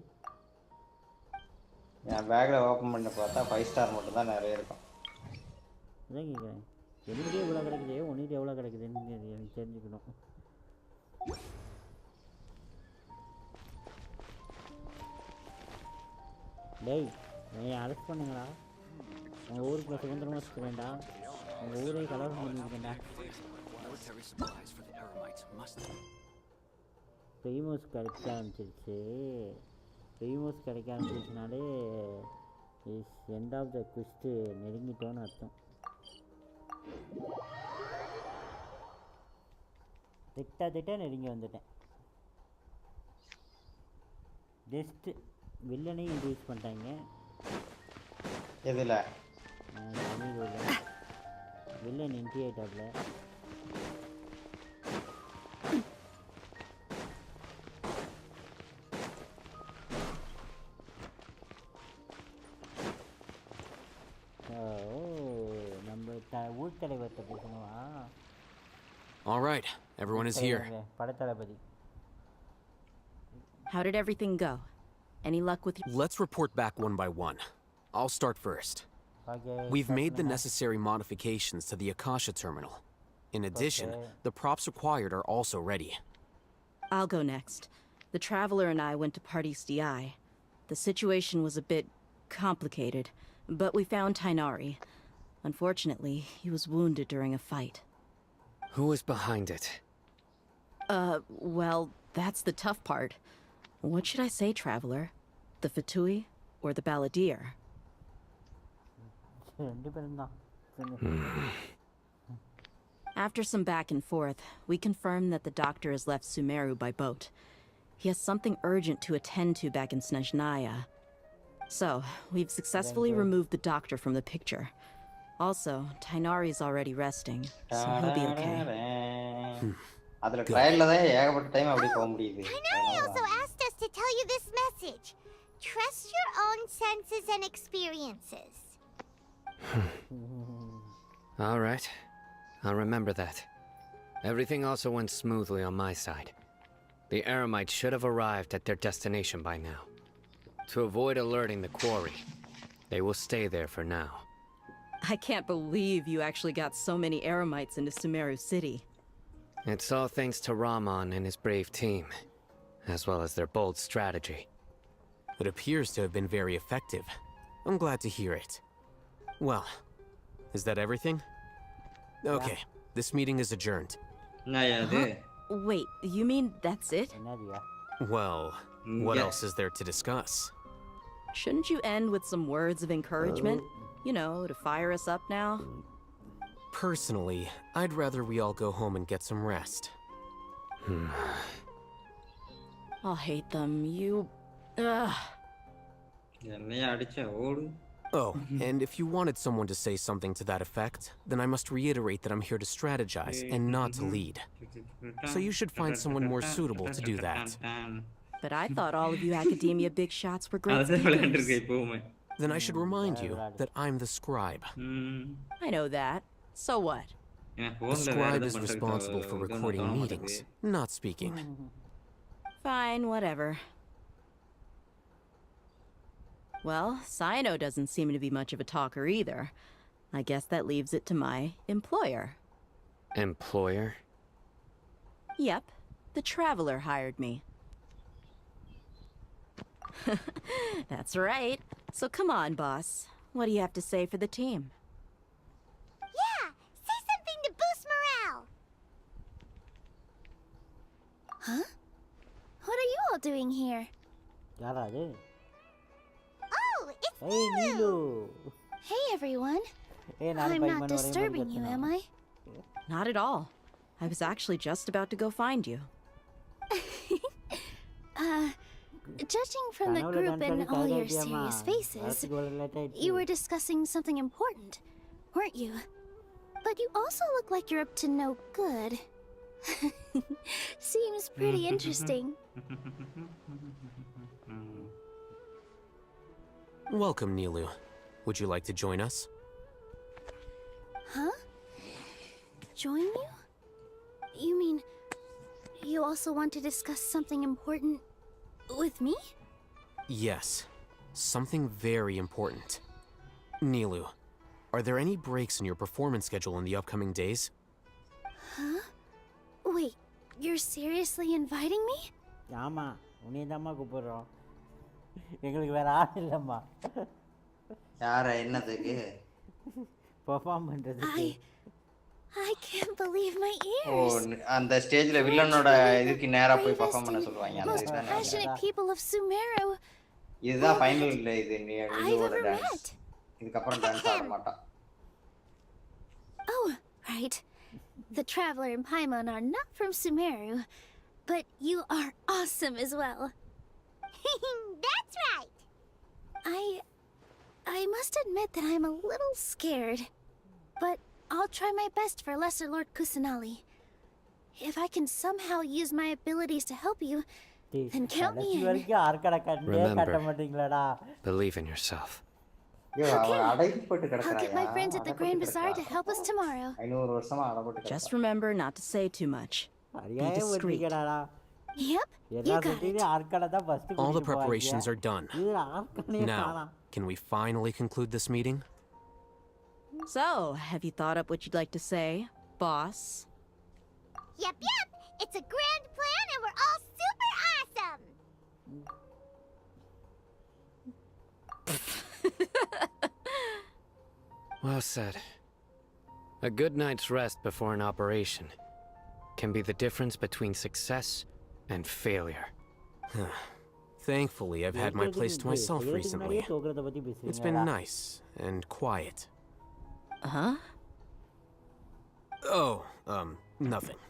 என் பேக்கில் ஓப்பன் பண்ணி பார்த்தா 5 ஸ்டார் மட்டும் தான் நிறைய இருக்கும். அதான் கேட்குறேன், எனிடே இவ்வளோ கிடைக்குது, உன்கிட்ட எவ்வளோ கிடைக்குதுன்னு எனக்கு தெரிஞ்சுக்கணும். டேய் என்னை அரெஸ்ட் பண்ணுங்களா? உங்கள் ஊருக்கு சுதந்திரமாக வச்சுக்க வேண்டாம், உங்கள் ஊரே கலவரம் பண்ணிருக்கேன்டா. பெய்மோஸ் கிடைக்க ஆரம்பிச்சிருச்சு. பெய்மோஸ் கிடைக்க ஆரம்பிச்சிருச்சுனாலே is end of the quest நெருங்கிட்டோன்னு அர்த்தம். திட்ட நெருங்கி வந்துட்டேன். ஜஸ்ட்டு வில்லனையும் இன்ட்ரடியூஸ் பண்ணிட்டாங்க. எதில்? தமிழ் வில்லன் என்ட்ரி ஆகிட்டாப்ல. நம்ம ஊர் தலைவர்கிட்ட பேசணுமா? All right, everyone is here. படத்தளபதி. How did everything go? Any luck with you? Let's report back one by one. I'll start first. Okay, We've made the necessary modifications to the Akasha terminal. In addition, the props required are also ready. I'll go next. The Traveler and I went to Party's DI. The situation was a bit complicated, but we found Tainari. Unfortunately, he was wounded during a fight. Who is behind it? Well, that's the tough part. What should I say, Traveler? The Fatui or the Balladeer? After some back and forth, we confirmed that the doctor has left Sumeru by boat. He has something urgent to attend to back in Snezhnaya. So, we've successfully removed the doctor from the picture. Also, Tainari is already resting, so he'll be okay. அதுல ட்ரையல்ல தான் ஏகப்பட்ட time அப்படி போக முடியுது. Tainari also asked us to tell you this message. Trust your own senses and experiences. All right. I'll remember that. Everything also went smoothly on my side. The Eremites should have arrived at their destination by now. To avoid alerting the quarry, they will stay there for now. I can't believe you actually got so many Eremites into Sumeru City. It's all thanks to Rahman and his brave team, as well as their bold strategy. It appears to have been very effective. I'm glad to hear it. Well, is that everything? Okay, this meeting is adjourned. Wait, you mean that's it? Well, what else is there to discuss? Shouldn't you end with some words of encouragement? You know, to fire us up now? Personally, I'd rather we all go home and get some rest. I'll hate them. You... Ugh. Oh, and if you wanted someone to say something to that effect, then I must reiterate that I'm here to strategize and not to lead. So you should find someone more suitable to do that. But I thought all of you academia big shots were great speakers. Then I should remind you that I'm the scribe. I know that. So what? The scribe is responsible for recording meetings, not speaking. Fine, whatever. Well, Sino doesn't seem to be much of a talker either. I guess that leaves it to my employer. Employer? Yep, the Traveler hired me. That's right. So come on, boss. What do you have to say for the team? Yeah, say something to boost morale. Huh? What are you all doing here? யாரா அது? Oh, it's ஏய் Neelu. Hey everyone. I'm not disturbing you, am I? Not at all. I was actually just about to go find you. Judging from the group and all your serious faces, you were discussing something important, weren't you? But you also look like you're up to no good. Seems pretty interesting. Welcome, Nilu. Would you like to join us? Huh? Join you? You mean you also want to discuss something important with me? Yes. Something very important. Nilu, are there any breaks in your performance schedule in the upcoming days? Huh? Wait, you're seriously inviting me? ஆமா உன்னை தாம்மா கூப்பிடுறோம் எங்களுக்கு வேற ஆள் இல்லைம்மா யார என்னதுக்கு பெர்ஃபார்ம் பண்றதுக்கு I can't believe my O ears. அந்த ஸ்டேஜ்ல வில்லனோட இதுக்கு நேரா போய் பெர்ஃபார்ம் பண்ண சொல்வாங்க அந்த Most இதுதான் passionate people of Sumeru இதுதான் ஃபைனல் இல்ல இது I've நிலுவோட ever டான்ஸ் met. இதுக்கு அப்புறம் டான்ஸ் ஆட மாட்டா Oh, right. The Traveler and Paimon are not from Sumeru, but you are awesome as well. That's right. I must admit that I'm a little scared, but I'll try my best for Lesser Lord Kusanali. If I can somehow use my abilities to help you, then count me in. வரைக்கும் ஆர்க்கட கட்டே கட்ட மாட்டீங்களாடா Believe in yourself. ஐயோ அவன் அடைப்பட்டு I'll get my கிடக்குறாயா friends at the Grand Bazaar to help us tomorrow. 500 வருஷமா அடைப்பட்டு Just remember not to say too much. Be discreet. வட்டிக்கடாடா Yep, எல்லா you got it. சுத்தியும் ஆர்க்கட தான் first All the preparations are done. இது ஆர்க்கனே Now, காணோம் can we finally conclude this meeting? So, have you thought up what you'd like to say, boss? Yep. It's a grand plan and we're all super awesome. Well said. A good night's rest before an operation can be the difference between success and failure. Thankfully, I've had my place to myself recently. தோக்குறத பத்தி It's been பேசுறீங்கடா nice and quiet. Huh? Oh, nothing.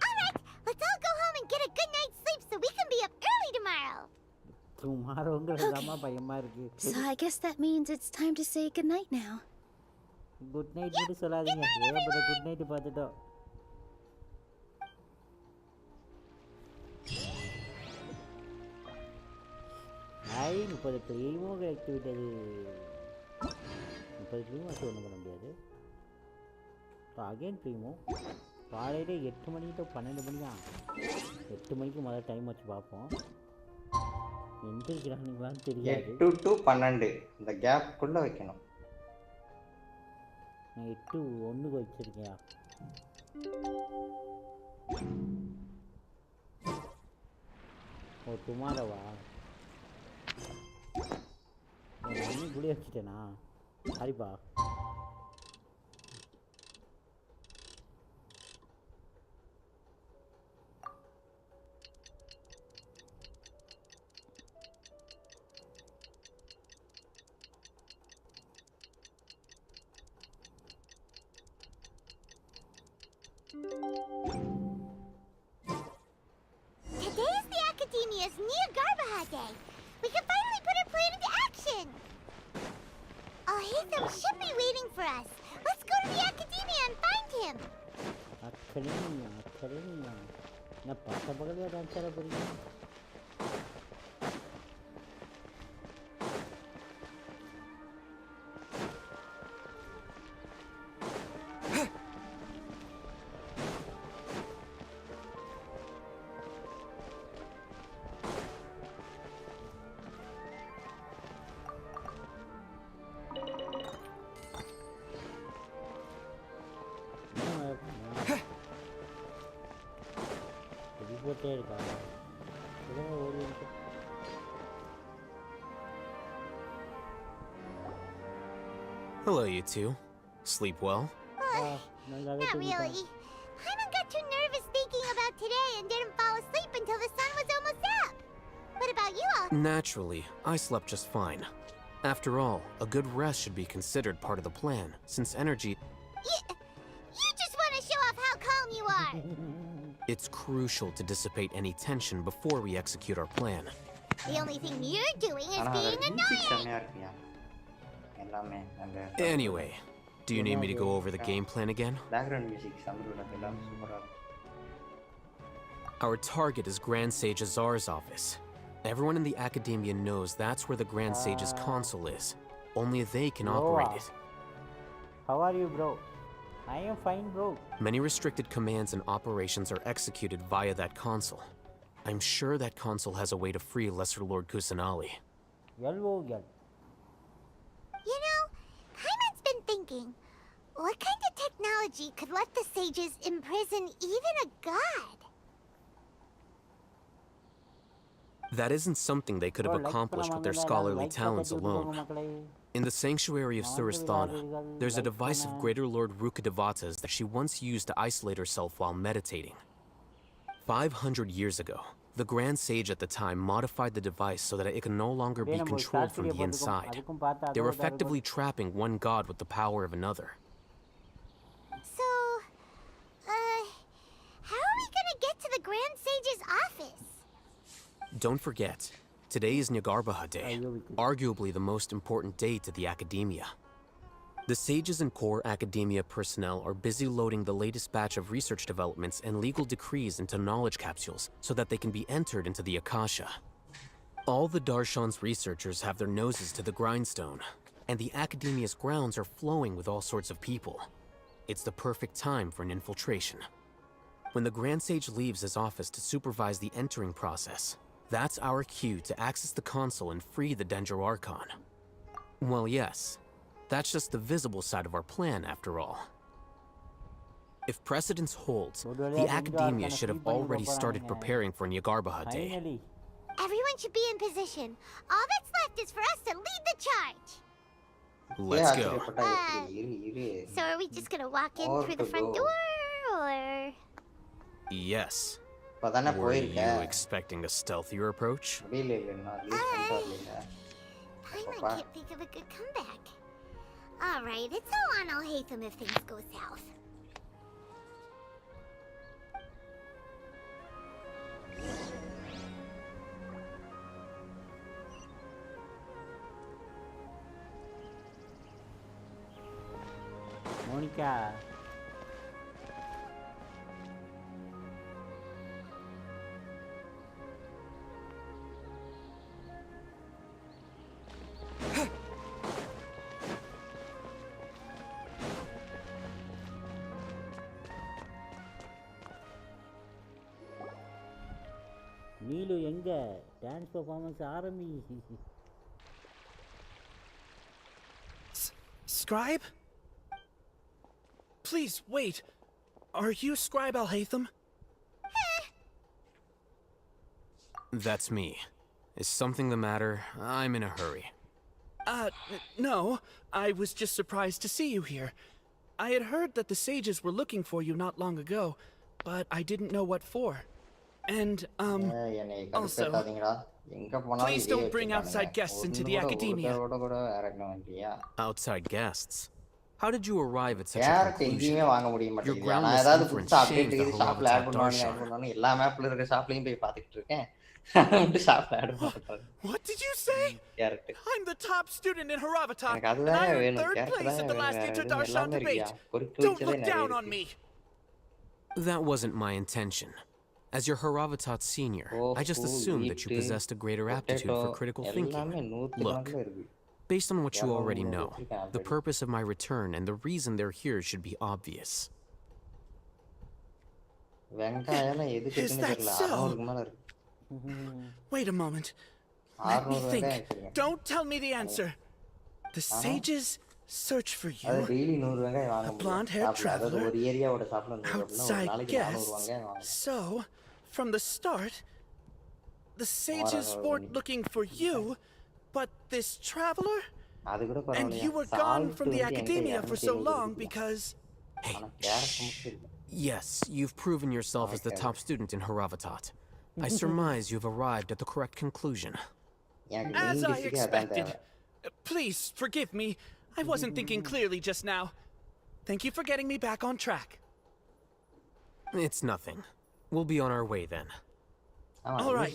Alright, let's all go home and get a good night's sleep so we can be up early tomorrow. சுமாரோங்கிறதாம்மா பயமா இருக்கு So I guess that means it's time to say goodnight now. Good night மட்டும் சொல்லாதீங்க ஏகப்பட்ட good night பார்த்துட்டோம் ஐ 30 Primo கிடைத்து விட்டது 30 Primo வச்சு ஒன்றும் பண்ண முடியாது இப்போ அகைன் ப்ரீமோ காலையில் 8 மணி to 12 மணியா 8 மணிக்கு முதல்ல டைம் வச்சு பார்ப்போம் எந்திரிக்கிறானுங்களான்னு தெரியாது 8 to 12 இந்த கேப்புக்குள்ள வைக்கணும் நான் 8 1க்கு வச்சிருக்கேன் ஓ டுமாரோவா நான் குடி வச்சுட்டேனா சரிப்பா Today is the Academia's Near Garbaha Day. We can finally put our plan into action. Oh, Hatham should be waiting for us. Let's go to the Academia and find him. அக்கடமியா நான் பட்ட பகலியா டான்ஸ் ஆட போறீங்க போட்டே இருக்கா ஒரு நிமிஷம் Hello, you two. Sleep well? நல்லாவே Not really. Hyman got too nervous thinking about today and didn't fall asleep until the sun was almost up. What about you all? Naturally, I slept just fine. After all, a good rest should be considered part of the plan, since energy... You just want to show off how calm you are. It's crucial to dissipate any tension before we execute our plan. The only thing you're doing is ஆனா being music annoying. செம்மையா இருக்குயா எல்லாமே அந்த Anyway, do you need me to go over the game plan again? Background music சம்ருல எல்லாம் சூப்பரா இருக்கு. Our target is Grand Sage Azar's office. Everyone in the academia knows that's where the Grand Sage's console is. Only they can operate it. How are you, bro? I am fine, bro. Many restricted commands and operations are executed via that console. I'm sure that console has a way to free Lesser Lord Kusanali. Yellow. You know, Hyman's been thinking, what kind of technology could let the sages imprison even a god? That isn't something they could have accomplished with their scholarly talents alone. In the sanctuary of Suristhana, there's a device of Greater Lord Rukadevata's that she once used to isolate herself while meditating. 500 years ago, the Grand Sage at the time modified the device so that it could no longer be controlled from the inside. They were effectively trapping one god with the power of another. So, how are we gonna get to the Grand Sage's office? Don't forget, today is Nyagarbaha Day, arguably the most important day to the academia. The sages and core academia personnel are busy loading the latest batch of research developments and legal decrees into knowledge capsules so that they can be entered into the Akasha. All the Darshan's researchers have their noses to the grindstone, and the academia's grounds are flowing with all sorts of people. It's the perfect time for an infiltration. When the Grand Sage leaves his office to supervise the entering process, that's our cue to access the console and free the Dendro Archon. Well, yes. That's just the visible side of our plan, after all. If precedence holds, the academia should have already started preparing for Nyagarbaha Day. Everyone should be in position. All that's left is for us to lead the charge. Let's go. So are we just gonna walk in through the front door, or...? Yes. Were you expecting a stealthier approach? Paimon can't think of a good comeback. Alright, it's all on Alhaitham if things go south. Monica. Neelu எங்க dance performance ஆரம்பி. Scribe? Please wait. Are you Scribe Alhaitham? That's me. Is something the matter? I'm in a hurry. No. I was just surprised to see you here. I had heard that the sages were looking for you not long ago, but I didn't know what for. And, also, please don't bring outside guests into the academia. Outside guests? How did you arrive at such a conclusion? Your groundless inference shames the Haravatat Darshan. What did you say? I'm the top student in Haravatat, and I earned 3rd place at the last Inter-Darshan debate. Don't look down on me! That wasn't my intention. As your Haravatat senior, I just assumed that you possessed a greater aptitude for critical thinking. Look, based on what you already know, the purpose of my return and the reason they're here should be obvious. Is that so? Wait a moment. Let me think. Don't tell me the answer. The sages search for you. A blonde-haired traveler. Outside guests. So, from the start, the sages weren't looking for you, but this traveler? And you were gone from the academia for so long because... Hey, yes, you've proven yourself as the top student in Haravatat. I surmise you've arrived at the correct conclusion. As I expected. Please forgive me. I wasn't thinking clearly just now. Thank you for getting me back on track. It's nothing. We'll be on our way then. All right.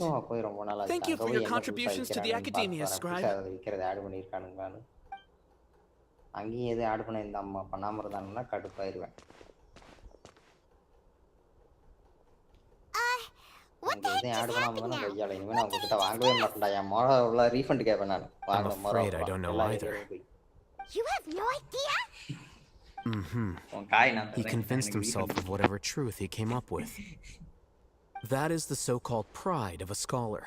Thank you for your contributions to the academia, Scribe. அங்கேயும் எதுவும் add பண்ண இந்த அம்மா பண்ணாமல் இருந்தாங்கன்னா கடுப்பாயிருவேன். எதுவும் add பண்ணாமல் இருந்தாலும் கையாள இனிமேல் நான் உங்ககிட்ட வாங்கவே மாட்டேன்டா. என் மோட ரீஃபண்ட் கேட்பேன் நான். I'm afraid I don't know either. You have no idea? He convinced himself of whatever truth he came up with. That is the so-called pride of a scholar.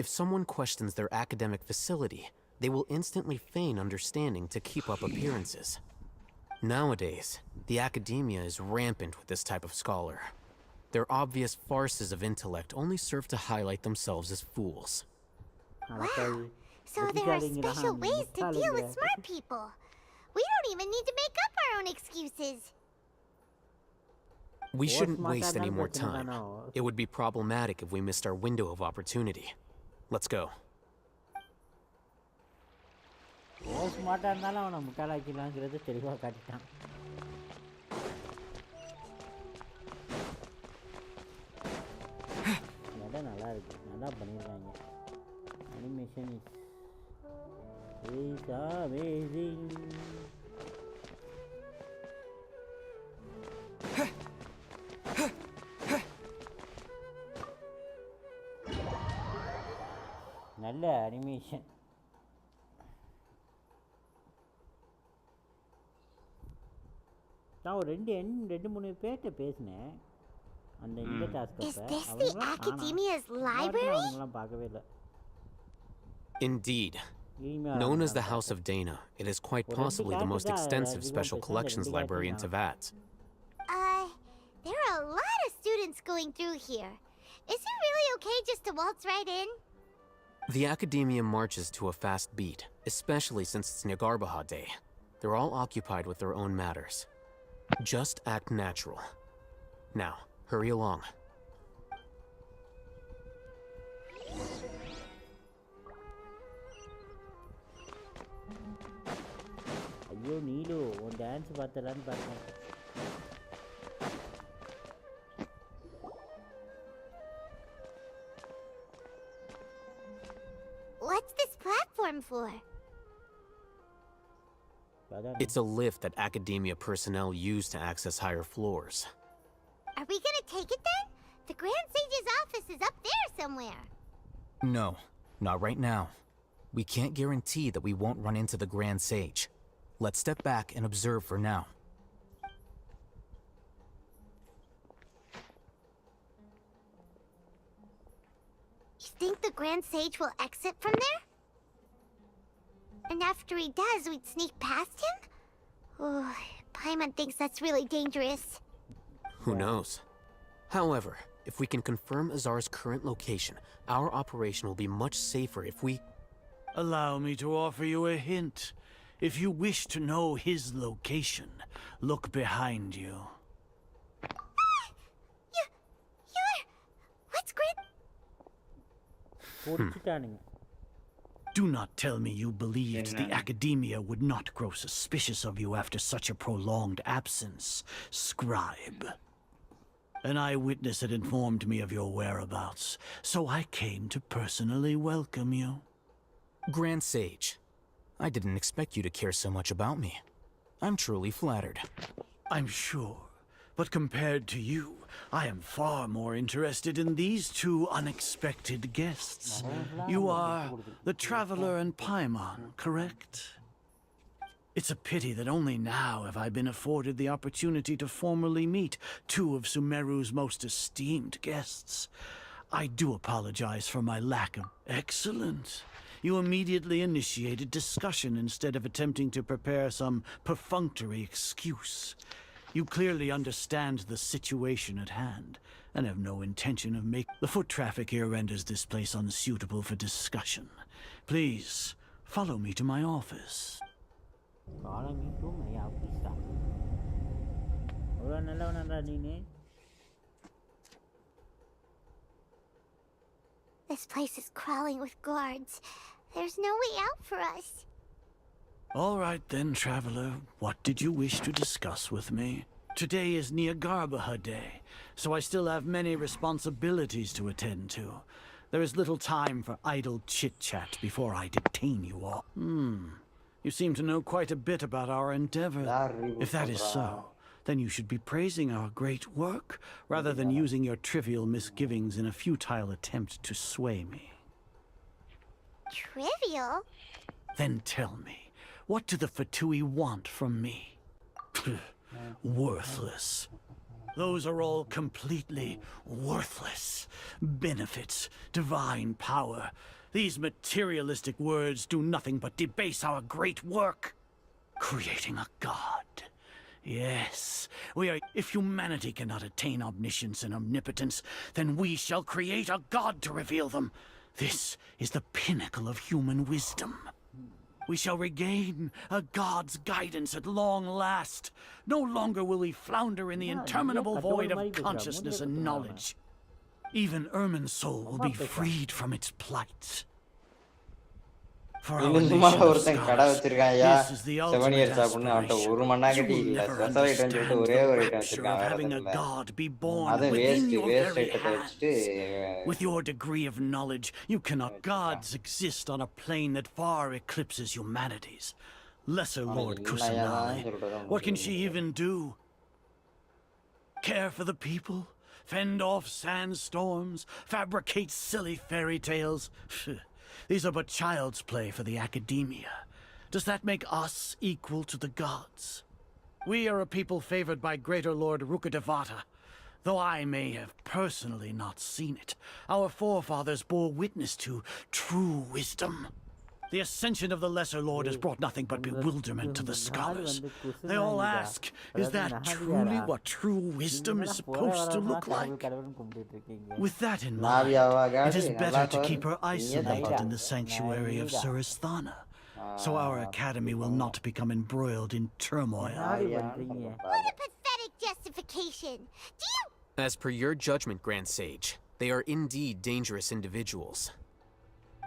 If someone questions their academic facility, they will instantly feign understanding to keep up appearances. Nowadays, the academia is rampant with this type of scholar. Their obvious farces of intellect only serve to highlight themselves as fools. Wow, so there are special ways to deal with smart people. We don't even need to make up our own excuses. We shouldn't waste any more time. It would be problematic if we missed our window of opportunity. Let's go. ஸ்மார்ட்டாக இருந்தாலும் அவனை முட்டாளாக்கலாங்கிறது தெளிவாக காட்டிட்டான். இடம் நல்லா இருக்கு, நல்லா பண்ணியிருக்காங்க. Animation is amazing. நல்ல அனிமேஷன். நான் ஒரு ரெண்டு மூணு பேர்கிட்ட பேசினேன் அந்த இந்த டாஸ்க் அவங்களாம் பார்க்கவே இல்லை. Indeed. Known as the House of Dana, it is quite possibly the most extensive special collections library in Teyvat. There are a lot of students going through here. Is it really okay just to waltz right in? The academia marches to a fast beat, especially since it's Nyargarbaha Day. They're all occupied with their own matters. Just act natural. Now, hurry along. ஐயோ நீலு, உன் dance பார்த்தலான்னு பார்த்தேன். What's this platform for? It's a lift that academia personnel use to access higher floors. Are we gonna take it then? The Grand Sage's office is up there somewhere. No, not right now. We can't guarantee that we won't run into the Grand Sage. Let's step back and observe for now. You think the Grand Sage will exit from there? And after he does, we'd sneak past him? Oh, Paimon thinks that's really dangerous. Who knows? However, if we can confirm Azar's current location, our operation will be much safer if we... Allow me to offer you a hint. If you wish to know his location, look behind you. You're... What's Grand... Do not tell me you believed the academia would not grow suspicious of you after such a prolonged absence, Scribe. An eyewitness had informed me of your whereabouts, so I came to personally welcome you. Grand Sage, I didn't expect you to care so much about me. I'm truly flattered. I'm sure, but compared to you, I am far more interested in these two unexpected guests. You are the Traveler and Paimon, correct? It's a pity that only now have I been afforded the opportunity to formally meet two of Sumeru's most esteemed guests. I do apologize for my lack of... Excellent. You immediately initiated discussion instead of attempting to prepare some perfunctory excuse. You clearly understand the situation at hand, and have no intention of making... The foot traffic here renders this place unsuitable for discussion. Please, follow me to my office. Follow me to my office. This place is crawling with guards. There's no way out for us. All right then, traveler. What did you wish to discuss with me? Today is Garbaha Day, so I still have many responsibilities to attend to. There is little time for idle chit-chat before I detain you all. You seem to know quite a bit about our endeavor. If that is so, then you should be praising our great work, rather than using your trivial misgivings in a futile attempt to sway me. Trivial? Then tell me, what do the Fatui want from me? Worthless. Those are all completely worthless. Benefits, divine power. These materialistic words do nothing but debase our great work. Creating a god. Yes, we are. If humanity cannot attain omniscience and omnipotence, then we shall create a god to reveal them. This is the pinnacle of human wisdom. We shall regain a god's guidance at long last. No longer will we flounder in the interminable void of consciousness and knowledge. Even Ermin's soul will be freed from its plight. For our nation of scholars, this is the ultimate aspiration. You will never understand the rapture of having a god be born within your very hands. With your degree of knowledge, you cannot. Gods exist on a plane that far eclipses humanity's. Lesser Lord Kusanali, what can she even do? Care for the people? Fend off sandstorms? Fabricate silly fairy tales? These are but child's play for the academia. Does that make us equal to the gods? We are a people favored by Greater Lord Rukadevata. Though I may have personally not seen it, our forefathers bore witness to true wisdom. The ascension of the Lesser Lord has brought nothing but bewilderment to the scholars. They all ask, is that truly what true wisdom is supposed to look like? With that in mind, it is better to keep her isolated in the sanctuary of Surasthana, so our academy will not become embroiled in turmoil. What a pathetic justification! Do you... As per your judgment, Grand Sage, they are indeed dangerous individuals.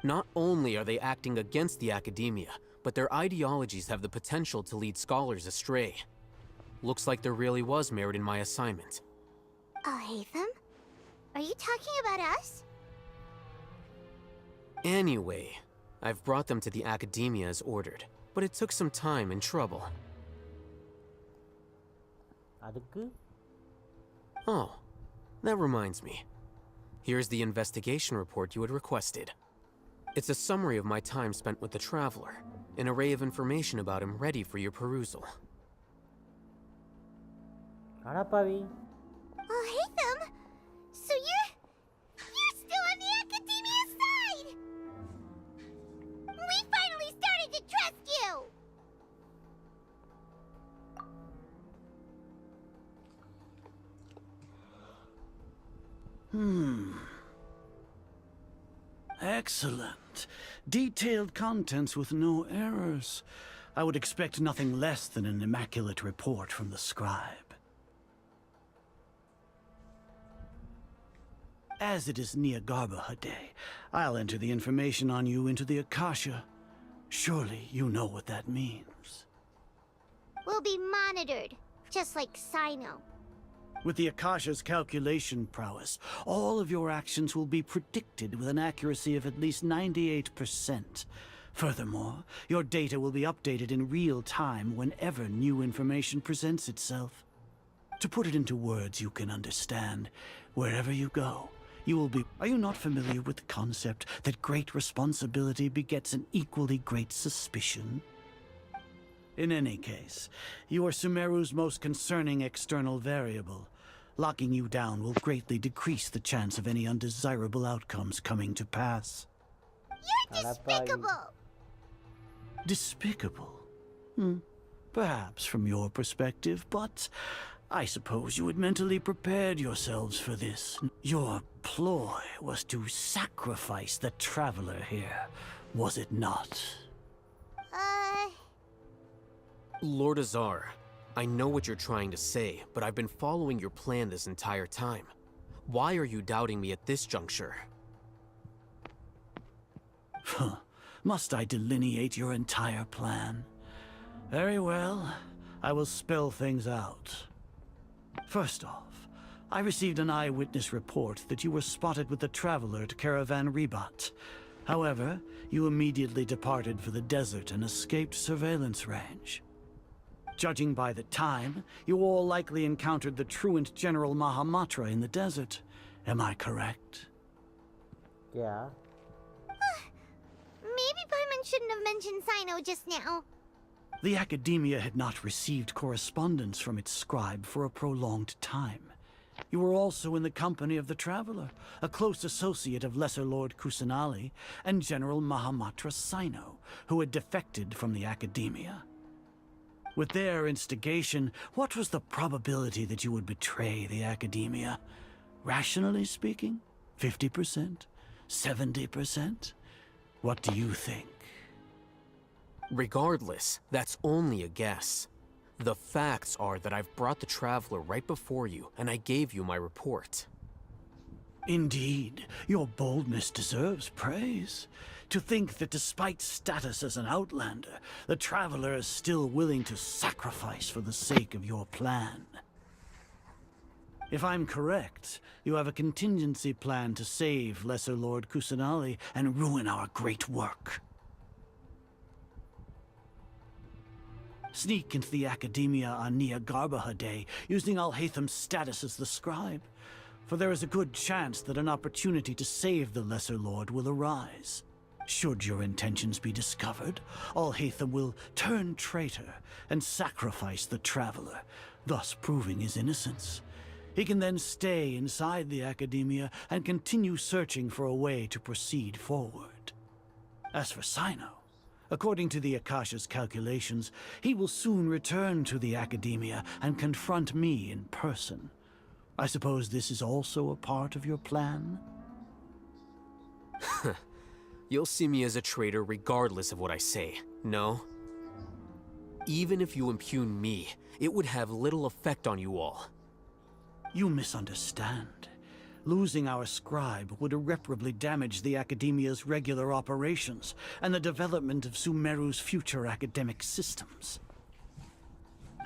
Not only are they acting against the academia, but their ideologies have the potential to lead scholars astray. Looks like there really was merit in my assignment. Hatham? Are you talking about us? Anyway, I've brought them to the academia as ordered, but it took some time and trouble. Oh, that reminds me. Here's the investigation report you had requested. It's a summary of my time spent with the Traveler, an array of information about him ready for your perusal. Hatham? So you're still on the academia side! We finally started to trust you! Excellent. Detailed contents with no errors. I would expect nothing less than an immaculate report from the scribe. As it is Garbaha Day, I'll enter the information on you into the Akasha. Surely you know what that means. We'll be monitored, just like Sino. With the Akasha's calculation prowess, all of your actions will be predicted with an accuracy of at least 98%. Furthermore, your data will be updated in real time whenever new information presents itself. To put it into words you can understand, wherever you go, you will be... Are you not familiar with the concept that great responsibility begets an equally great suspicion? In any case, you are Sumeru's most concerning external variable. Locking you down will greatly decrease the chance of any undesirable outcomes coming to pass. You're despicable! Despicable? Perhaps from your perspective, but I suppose you had mentally prepared yourselves for this. Your ploy was to sacrifice the Traveler here, was it not? Lord Azar, I know what you're trying to say, but I've been following your plan this entire time. Why are you doubting me at this juncture? Must I delineate your entire plan? Very well. I will spell things out. First off, I received an eyewitness report that you were spotted with the traveler at Caravan Rebat. However, you immediately departed for the desert and escaped surveillance range. Judging by the time, you all likely encountered the truant General Mahamatra in the desert. Am I correct? Yeah. Maybe Paimon shouldn't have mentioned Sino just now. The Academia had not received correspondence from its scribe for a prolonged time. You were also in the company of the Traveler, a close associate of Lesser Lord Kusanali and General Mahamatra Sino, who had defected from the Academia. With their instigation, what was the probability that you would betray the Academia? Rationally speaking, 50%? 70%? What do you think? Regardless, that's only a guess. The facts are that I've brought the Traveler right before you, and I gave you my report. Indeed, your boldness deserves praise. To think that despite status as an outlander, the Traveler is still willing to sacrifice for the sake of your plan. If I'm correct, you have a contingency plan to save Lesser Lord Kusanali and ruin our great work. Sneak into the Academia on Nia Garbaha Day, using Alhaitham's status as the scribe, for there is a good chance that an opportunity to save the Lesser Lord will arise. Should your intentions be discovered, Alhaitham will turn traitor and sacrifice the Traveler, thus proving his innocence. He can then stay inside the Academia and continue searching for a way to proceed forward. As for Sino, according to the Akasha's calculations, he will soon return to the Academia and confront me in person. I suppose this is also a part of your plan? You'll see me as a traitor regardless of what I say, no? Even if you impugn me, it would have little effect on you all. You misunderstand. Losing our scribe would irreparably damage the Academia's regular operations and the development of Sumeru's future academic systems.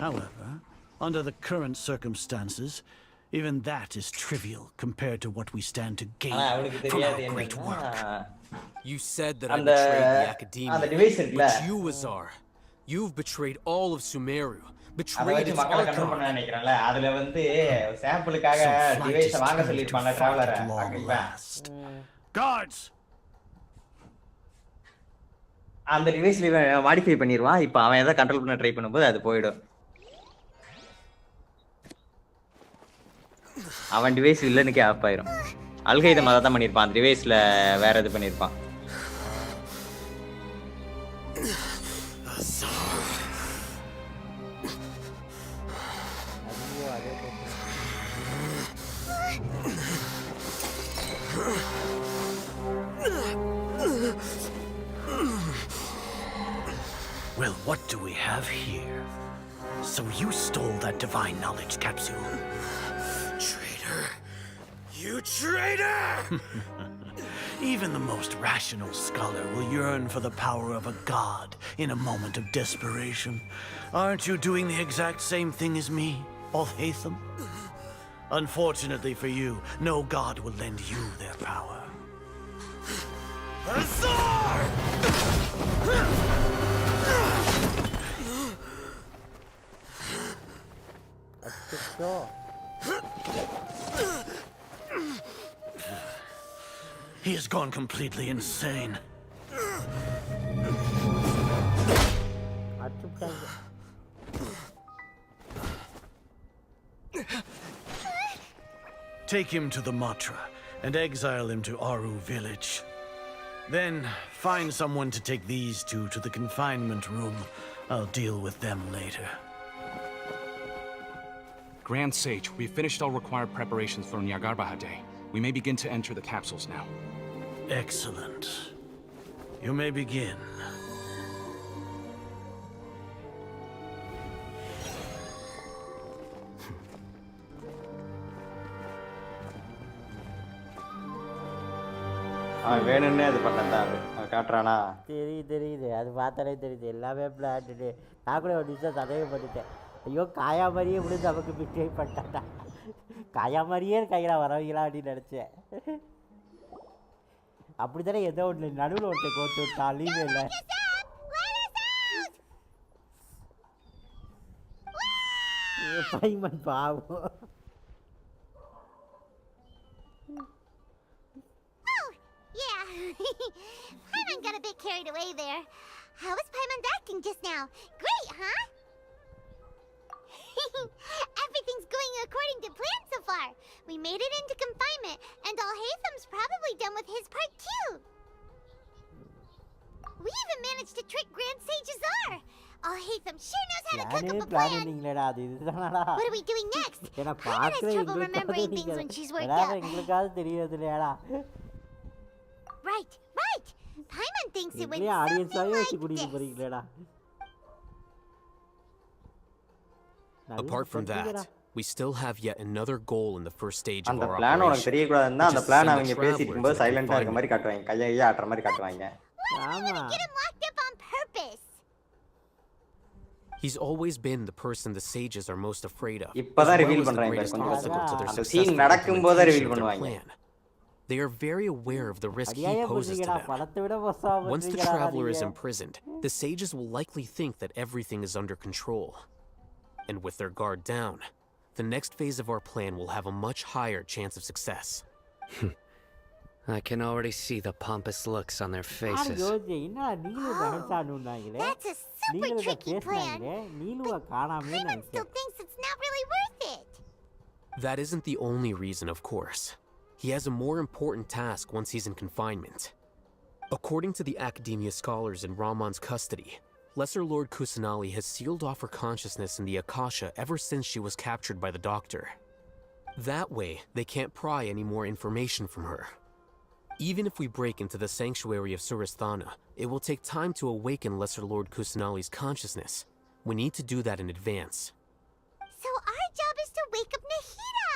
However, under the current circumstances, even that is trivial compared to what we stand to gain from our great work. You said that I betrayed the Academia, but you, Azar, you've betrayed all of Sumeru. Betrayed its archon. Guards! அந்த டிவைஸ்ல modify பண்ணிடுவான். இப்போ அவன் எதை control பண்ண try பண்ணும்போது அது போயிடும். அவன் டிவைஸ் வில்லனுக்கே ஆஃப் ஆயிரும். அல்கைதம் அதை தான் பண்ணியிருப்பான். அந்த டிவைஸ்ல வேற எது பண்ணியிருப்பான். Well, what do we have here? So you stole that divine knowledge capsule. Traitor! You traitor! Even the most rational scholar will yearn for the power of a god in a moment of desperation. Aren't you doing the exact same thing as me, Alhaitham? Unfortunately for you, no god will lend you their power. Azar! He has gone completely insane. Take him to the Matra and exile him to Aru village. Then find someone to take these two to the confinement room. I'll deal with them later. Grand Sage, we've finished all required preparations for Nyagarbha Day. We may begin to enter the capsules now. Excellent. You may begin. வேணும்னே அது பண்ணதான் அது. காட்டுறானா தெரியுது அது பார்த்தாலே தெரியுது எல்லாமே planned. நான் கூட ஒரு நிமிஷம் சந்தேகப்பட்டுட்டேன். ஐயோ காயா மாதிரியே முடிஞ்சு நமக்கு மிஸ்டேக் பண்ணிட்டான்டா. காயா மாதிரியே கையில் வரவங்களா அப்படின்னு நினச்சேன். அப்படி தானே ஏதோ ஒன்று நடுவில் ஒருத்தர் கோத்து விட்டான் லீவே இல்லை. பைமன் பாவம். Paimon got a bit carried away there. How was Paimon's acting just now? Great, huh? Everything's going according to plan so far. We made it into confinement, and Alhaitham's probably done with his part too. We even managed to trick Grand Sage Azar. Alhaitham sure knows how to cook up a plan. What are we doing next? Paimon has trouble remembering things when she's worked up. Right. Paimon thinks it went something like this. Apart from that, we still have yet another goal in the first stage of our plan operation. உனக்கு தெரியக்கூடாதுன்னா அந்த plan அவங்க which is பேசிட்டு to send the இருக்கும்போது traveler சைலண்டா to இருக்க மாதிரி காட்டுவாங்க. கையை ஆட்டுற மாதிரி காட்டுவாங்க. Get him locked up on purpose. He's always been the person the sages are most afraid of. இப்பதான் ரிவீல் பண்றாங்க கொஞ்சம். அந்த சீன் நடக்கும்போது ரிவீல் பண்ணுவாங்க. They are very aware of the risk he poses to them. Once the traveler is imprisoned, the sages will likely think that everything is under control. And with their guard down, the next phase of our plan will have a much higher chance of success. I can already see the pompous looks on their faces. That's a super tricky plan. Paimon still thinks it's not really worth it. That isn't the only reason, of course. He has a more important task once he's in confinement. According to the Academia scholars in Ramon's custody, Lesser Lord Kusanali has sealed off her consciousness in the Akasha ever since she was captured by the doctor. That way, they can't pry any more information from her. Even if we break into the sanctuary of Surasthana, it will take time to awaken Lesser Lord Kusanali's consciousness. We need to do that in advance. So our job is to wake up Nahida!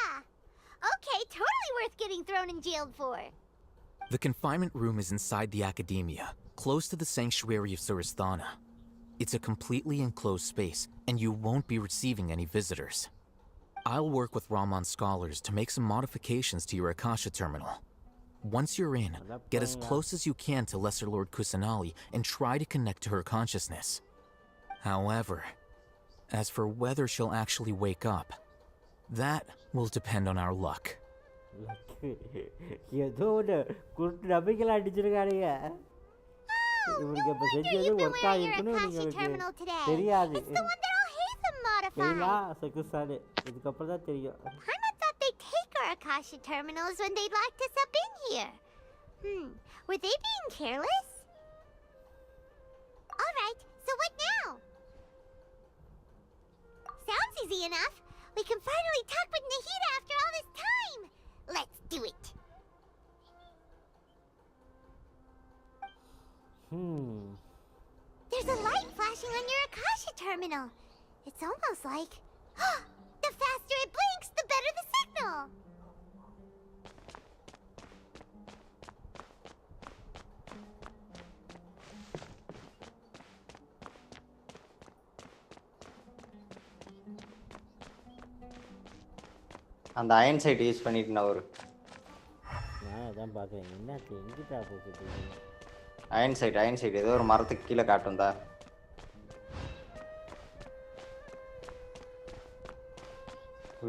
Okay, totally worth getting thrown in jail for. The confinement room is inside the Academia, close to the sanctuary of Surasthana. It's a completely enclosed space, and you won't be receiving any visitors. I'll work with Ramon's scholars to make some modifications to your Akasha terminal. Once you're in, get as close as you can to Lesser Lord Kusanali and try to connect to her consciousness. However, as for whether she'll actually wake up, that will depend on our luck. ஏதோ ஒரு குருட்டு நம்பிக்கையில் அடிச்சிருக்காருங்க. இவருக்கு இப்போ செஞ்சது work ஆகிருக்குன்னு உங்களுக்கு தெரியாது. சரிங்களா சக்குசாலு இதுக்கப்புறம் தான் தெரியும். Paimon thought they'd take our Akasha terminals when they locked us up in here. Were they being careless? Alright, so what now? Sounds easy enough. We can finally talk with Nahida after all this time. Let's do it. There's a light flashing on your Akasha terminal. It's almost like... the faster it blinks, the better the signal! அந்த iron side use பண்ணிட்டு நான் அதான் பார்க்குறேன். என்ன எங்கிட்டா போகுது iron side ஏதோ ஒரு மரத்துக்கு கீழே காட்டும் தான்.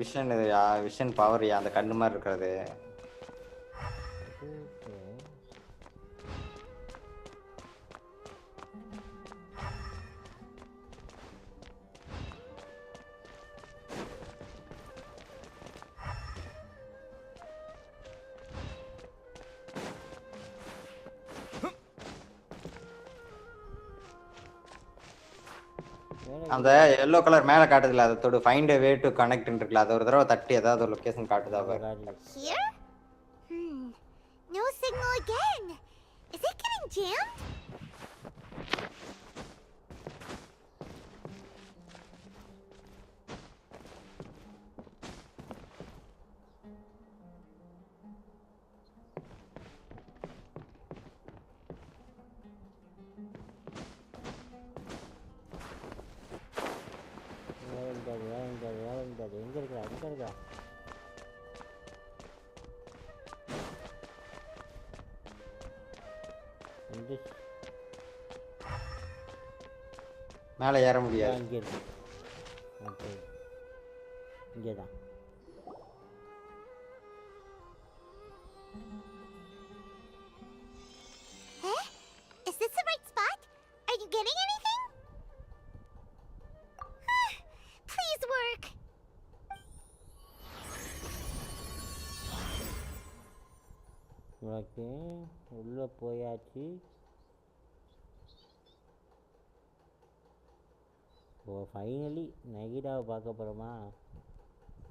விஷன் பவர் அந்த கண்ணு மாதிரி இருக்கிறது. அந்த yellow கலர் மேல காட்டுதுல அதோட find a way to connect இருக்குல அது ஒரு தடவை தட்டி ஏதாவது ஒரு லொகேஷன் காட்டுதா பாரு. Here? No signal again. Is it getting jammed? இருக்கா மேலே ஏற முடியாது. இங்கே இருக்கு. ஓகே இங்கே தான். Eh? Is this the right spot? Are you getting anything? Please work. Okay உள்ளே போயாச்சு. ஓ ஃபைனலி நகிடாவை பார்க்க போகிறோமா?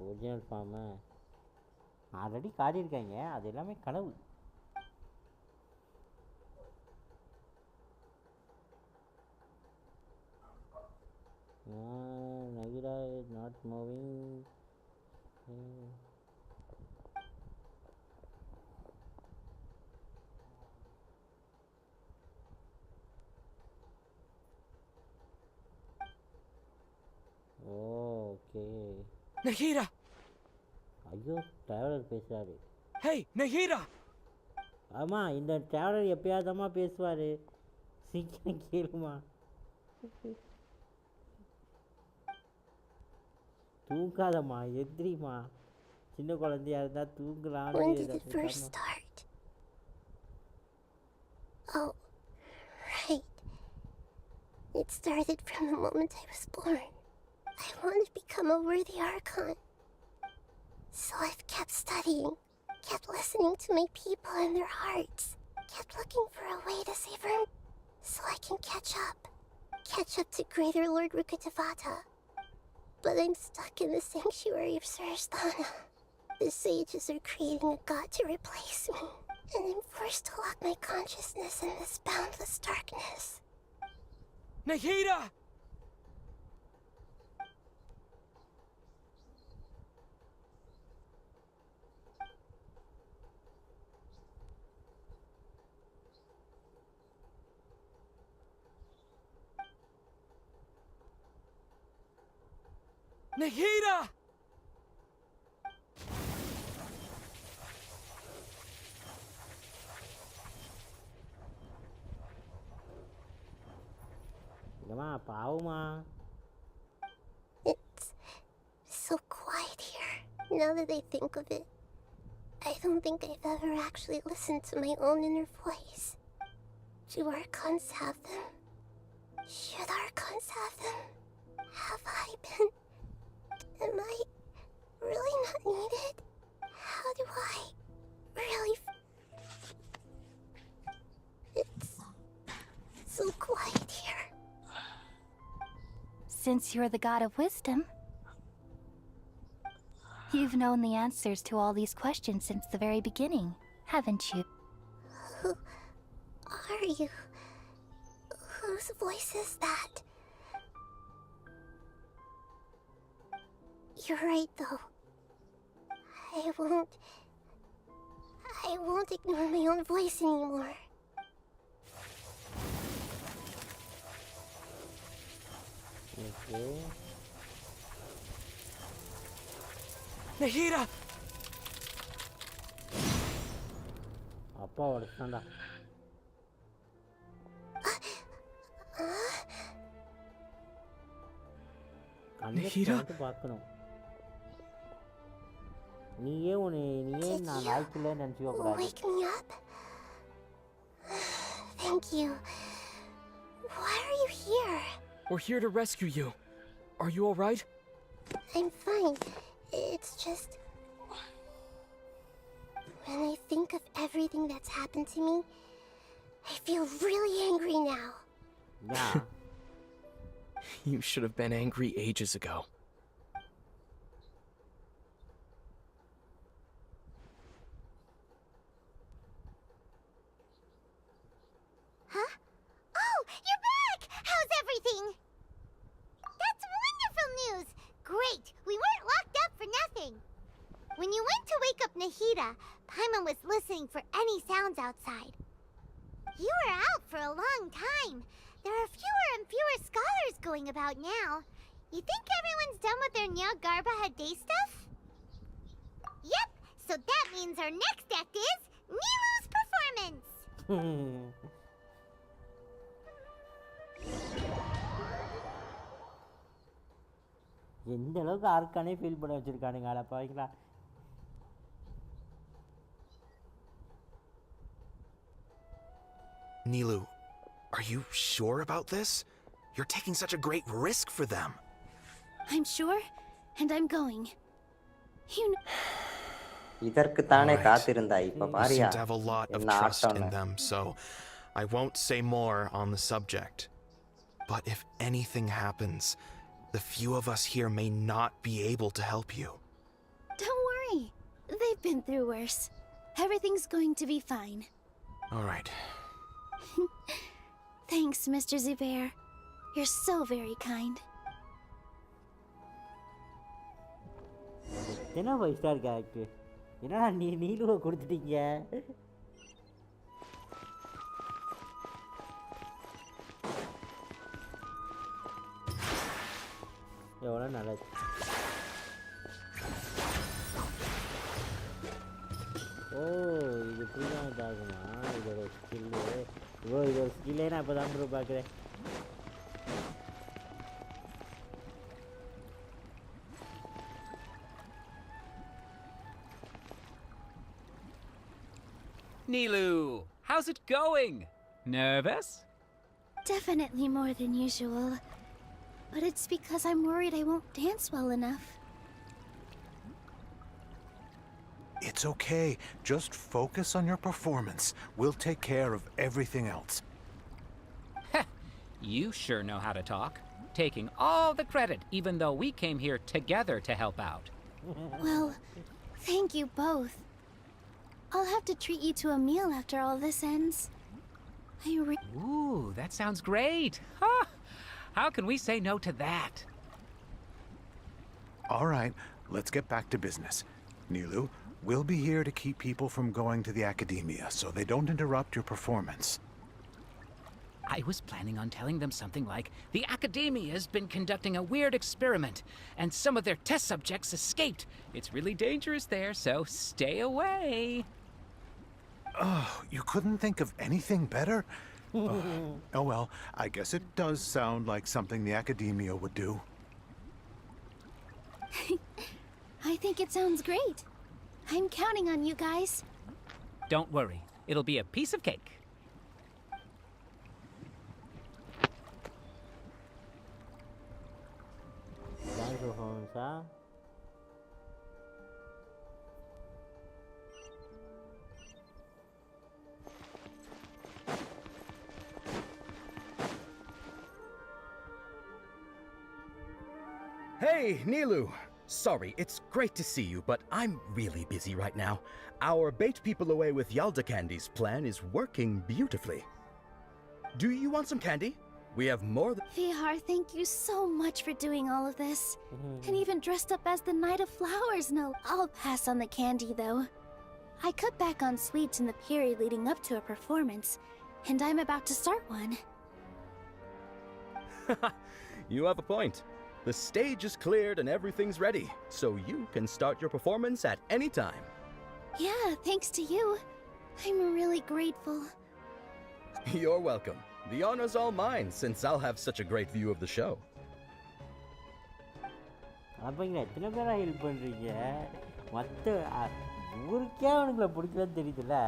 ஒரிஜினல் ஃபார்மை ஆல்ரெடி காட்டியிருக்காங்க, அது எல்லாமே கனவு. Nahida is not moving. Okay Nahida! ஐயோ டிராவலர் பேசுகிறாரு. Hey, Nahida! ஆமாம் இந்த டிராவலர் எப்பயாவதம்மா பேசுவார். சீக்கிரம் கேளுமா. தூங்காதம்மா எந்திரிமா. சின்ன குழந்தையா இருந்தால் தூங்கலாம். When did it first start? Oh, right. It started from the moment I was born. I wanted to become a worthy Archon. So I've kept studying, kept listening to my people and their hearts, kept looking for a way to save her so I can catch up to Greater Lord Rukkhadevata. But I'm stuck in the sanctuary of Sarasthana. The sages are creating a god to replace me, and I'm forced to lock my consciousness in this boundless darkness. Nahida! Nahida! ஏம்மா பாவுமா. It's so quiet here. Now that I think of it, I don't think I've ever actually listened to my own inner voice. Do Archons have them? Should Archons have them? Have I been? Am I really not needed? How do I really It's so quiet here. Since you're the god of wisdom, you've known the answers to all these questions since the very beginning, haven't you? Who are you? Whose voice is that? You're right, though. I won't ignore my own voice anymore. Okay. Nahida! அப்பா உடச்சாண்டா. Nahida? பார்க்கணும். நீயே நான் லாய்க்கில்லைன்னு நினச்சிக்க கூடாது. Wake me up. Thank you. Why are you here? We're here to rescue you. Are you all right? I'm fine. It's just when I think of everything that's happened to me, I feel really angry now. Yeah. You should have been angry ages ago. Huh? Oh, you're back! How's everything? That's wonderful news! Great! We weren't locked up for nothing. When you went to wake up Nahida, Paimon was listening for any sounds outside. You were out for a long time. There are fewer and fewer scholars going about now. You think everyone's done with their Nyagarbaha day stuff? means our next act is Nilu's performance. எந்த அளவுக்கு ஆர்க்கானே feel பண்ண வச்சிருக்கானுங்க அட பாவிங்களா. Nilu, are you sure about this? You're taking such a great risk for them. I'm sure, and I'm going. You know. இதற்கு தானே காத்திருந்தாய் இப்ப You Bharia seem to have a lot of என்ன trust in ஆட்டம்னு. them, so I won't say more on the subject. But if anything happens, the few of us here may not be able to help you. Don't worry. They've been through worse. Everything's going to be fine. All right. Thanks, Mr. Zubair. You're so very kind. என்ன 5 star character என்னடா நீலுவை கொடுத்துட்டீங்க. எவ்வளோ நல்லது. ஓ இது இப்படிதான் இதாகுமா இதோட skill. ஓ இதோட ஸ்கில்லே நான் இப்போ தான் ப்ரோ பார்க்குறேன். Nilu, how's it going? Nervous? Definitely more than usual. But it's because I'm worried I won't dance well enough. It's okay. Just focus on your performance. We'll take care of everything else. You sure know how to talk. Taking all the credit, even though we came here together to help out. Well, thank you both. I'll have to treat you to a meal after all this ends. Ooh, that sounds great. Huh? How can we say no to that? All right, let's get back to business. Nilu, we'll be here to keep people from going to the academia so they don't interrupt your performance. I was planning on telling them something like, the Academia's been conducting a weird experiment, and some of their test subjects escaped. It's really dangerous there, so stay away. Oh, you couldn't think of anything better? Oh well, I guess it does sound like something the Academia would do. I think it sounds great. I'm counting on you guys. Don't worry, it'll be a piece of cake. Dance performance, huh? Hey, Nilu! Sorry, it's great to see you, but I'm really busy right now. Our bait people away with Yalda candies plan is working beautifully. Do you want some candy? We have more than... Vihar, thank you so much for doing all of this. And even dressed up as the Knight of Flowers. No, I'll pass on the candy, though. I cut back on sweets in the period leading up to a performance, and I'm about to start one. You have a point. The stage is cleared and everything's ready, so you can start your performance at any time. Yeah, thanks to you. I'm really grateful. You're welcome. The honor's all mine, since I'll have such a great view of the show. அப்பங்க எத்தனை பேரா help பண்றீங்க மொத்த ஊருக்கே அவனுங்களை பிடிக்கலன்னு தெரியுதுல்ல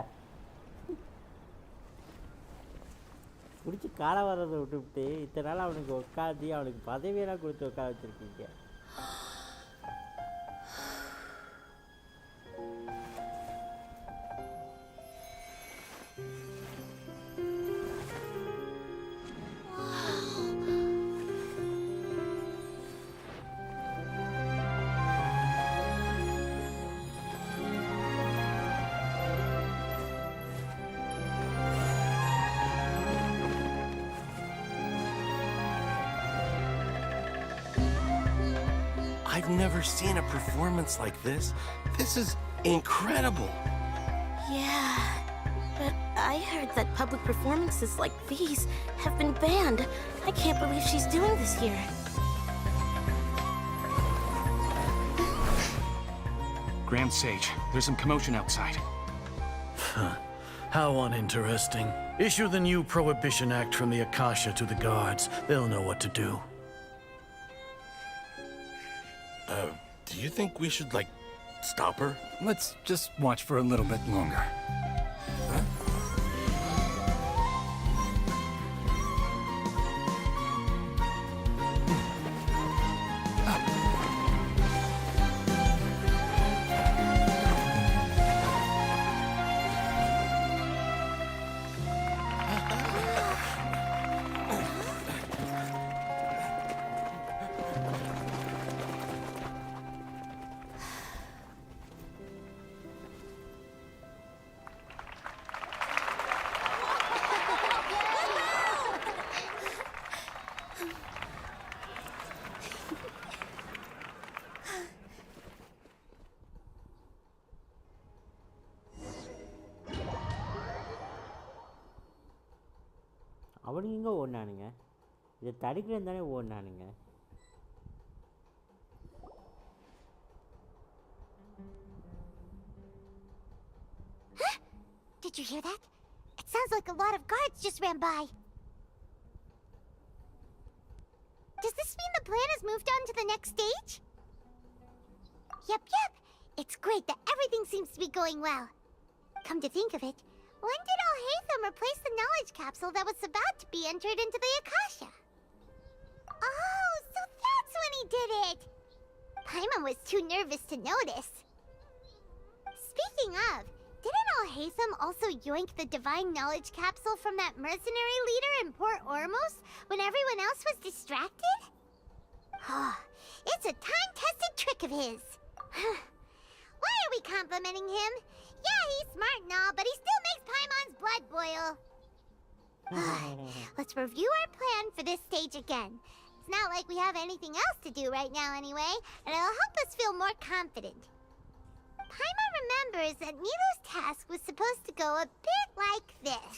பிடிச்சி காலை வர்றதை விட்டுவிட்டு இத்தனை நாள் அவனுக்கு உட்காந்து அவனுக்கு பதவியெல்லாம் கொடுத்து உட்கார வச்சுருக்கீங்க. I've never seen a performance like this. This is incredible. Yeah, but I heard that public performances like these have been banned. I can't believe she's doing this here. Grand Sage, there's some commotion outside. How uninteresting. Issue the new Prohibition Act from the Akasha to the guards. They'll know what to do. Do you think we should, like, stop her? Let's just watch for a little bit longer. அவனுங்க எங்கே ஓடினானுங்க? இதை தடுக்கிறேன் தானே ஓடினானுங்க. Did you hear that? It sounds like a lot of guards just ran by. Does this mean the plan has moved on to the next stage? Yep. It's great that everything seems to be going well. Come to think of it, when did Al-Haytham replace the knowledge capsule that was about to be entered into the Akasha? Oh, so that's when he did it! Paimon was too nervous to notice. Speaking of, didn't Al-Haytham also yoink the divine knowledge capsule from that mercenary leader in Port Ormos when everyone else was distracted? Oh, it's a time-tested trick of his. Why are we complimenting him? Yeah, he's smart and all, but he still makes Paimon's blood boil. Let's review our plan for this stage again. It's not like we have anything else to do right now anyway, and it'll help us feel more confident. Paimon remembers that Nilu's task was supposed to go a bit like this.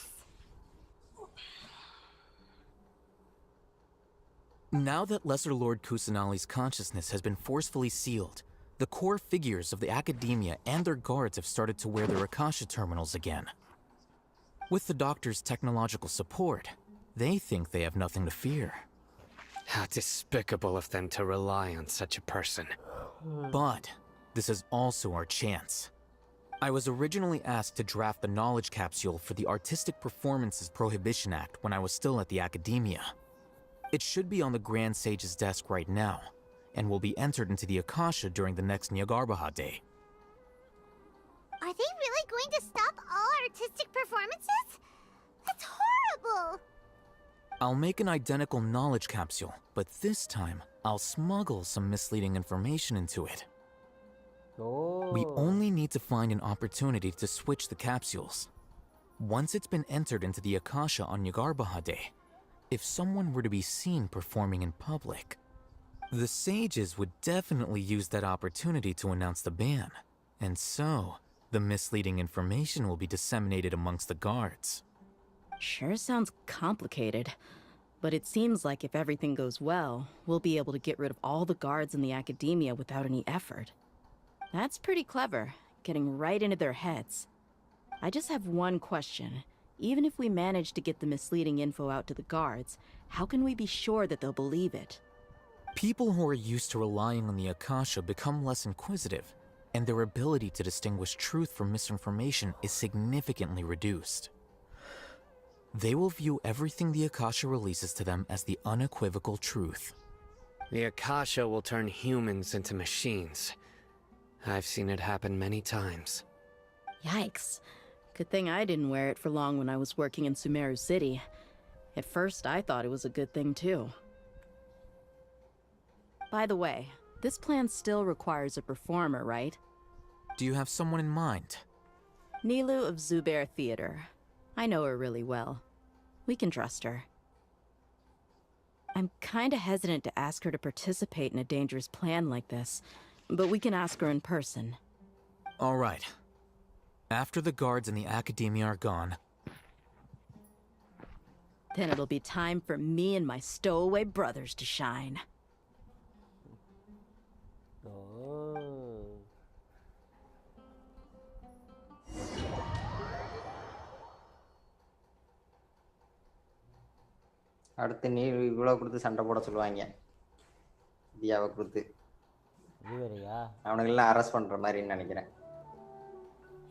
Now that Lesser Lord Kusanali's consciousness has been forcefully sealed, the core figures of the Academia and their guards have started to wear their Akasha terminals again. With the Doctor's technological support, they think they have nothing to fear. How despicable of them to rely on such a person. But this is also our chance. I was originally asked to draft the knowledge capsule for the Artistic Performances Prohibition Act when I was still at the Academia. It should be on the Grand Sage's desk right now, and will be entered into the Akasha during the next Nyargarbaha Day. Are they really going to stop all artistic performances? That's horrible! I'll make an identical knowledge capsule, but this time, I'll smuggle some misleading information into it. We only need to find an opportunity to switch the capsules. Once it's been entered into the Akasha on Nyargarbaha Day, if someone were to be seen performing in public, the sages would definitely use that opportunity to announce the ban, and so the misleading information will be disseminated amongst the guards. Sure sounds complicated, but it seems like if everything goes well, we'll be able to get rid of all the guards in the Academia without any effort. That's pretty clever, getting right into their heads. I just have one question. Even if we manage to get the misleading info out to the guards, how can we be sure that they'll believe it? People who are used to relying on the Akasha become less inquisitive, and their ability to distinguish truth from misinformation is significantly reduced. They will view everything the Akasha releases to them as the unequivocal truth. The Akasha will turn humans into machines. I've seen it happen many times. Yikes. Good thing I didn't wear it for long when I was working in Sumeru City. At first, I thought it was a good thing too. By the way, this plan still requires a performer, right? Do you have someone in mind? Nilu of Zubair Theater. I know her really well. We can trust her. I'm kinda hesitant to ask her to participate in a dangerous plan like this, but we can ask her in person. All right. After the guards in the Academia are gone, then it'll be time for me and my stowaway brothers to shine. அடுத்து நீ இவ்வளோ கொடுத்து சண்டை போட சொல்லுவாங்க தியாவை கொடுத்து. இது வேறயா? அவனுங்கெல்லாம் அரெஸ்ட் பண்ற மாதிரின்னு நினைக்கிறேன்.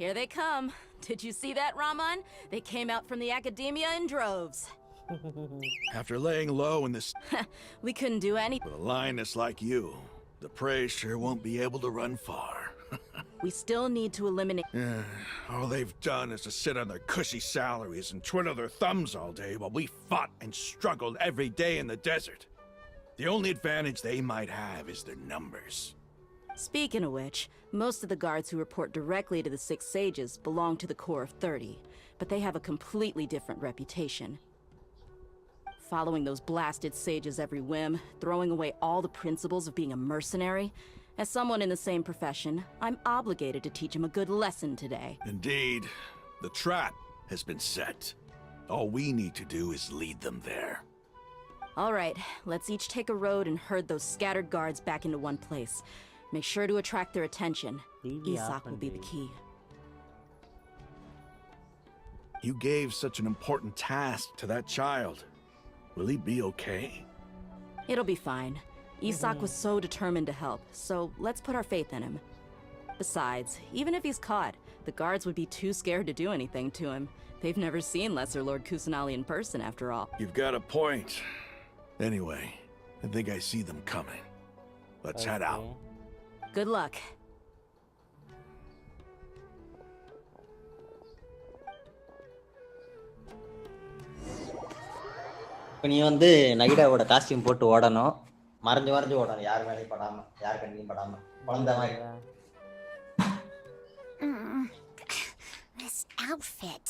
Here they come. Did you see that, Raman? They came out from the academia in droves. After laying low in this... We couldn't do anything. With a lioness like you, the prey sure won't be able to run far. We still need to eliminate... All they've done is to sit on their cushy salaries and twiddle their thumbs all day while we fought and struggled every day in the desert. The only advantage they might have is their numbers. Speaking of which, most of the guards who report directly to the Six Sages belong to the Corps of 30, but they have a completely different reputation. Following those blasted sages every whim, throwing away all the principles of being a mercenary, as someone in the same profession, I'm obligated to teach him a good lesson today. Indeed. The trap has been set. All we need to do is lead them there. All right, let's each take a road and herd those scattered guards back into one place. Make sure to attract their attention. Isak will be the key. You gave such an important task to that child. Will he be okay? It'll be fine. Isak was so determined to help, so let's put our faith in him. Besides, even if he's caught, the guards would be too scared to do anything to him. They've never seen Lesser Lord Kusanali in person, after all. You've got a point. Anyway, I think I see them coming. Let's head out. Good luck. இப்போ நீ வந்து நகிடாவோட costume போட்டு ஓடணும். மறைஞ்சு மறைஞ்சு ஓடணும், யார் மேலேயும் படாம, யார் கண்ணியும் படாம. குழந்தை மாதிரி. This outfit.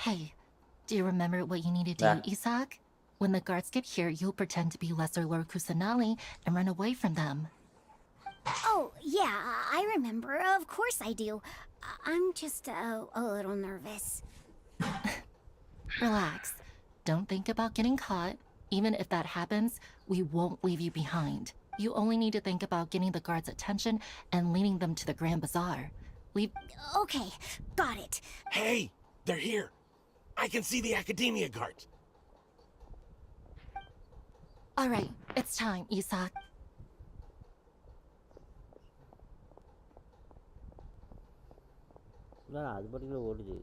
Hey, do you remember what you need to do, Isak? When the guards get here, you'll pretend to be Lesser Lord Kusanali and run away from them. Oh, yeah, I remember. Of course I do. I'm just a little nervous. Relax. Don't think about getting caught. Even if that happens, we won't leave you behind. You only need to think about getting the guards' attention and leading them to the Grand Bazaar. Okay, got it. Hey, they're here. I can see the Academia guards. All right, it's time, Isak. அது பாட்டுக்குள்ள ஓடுது.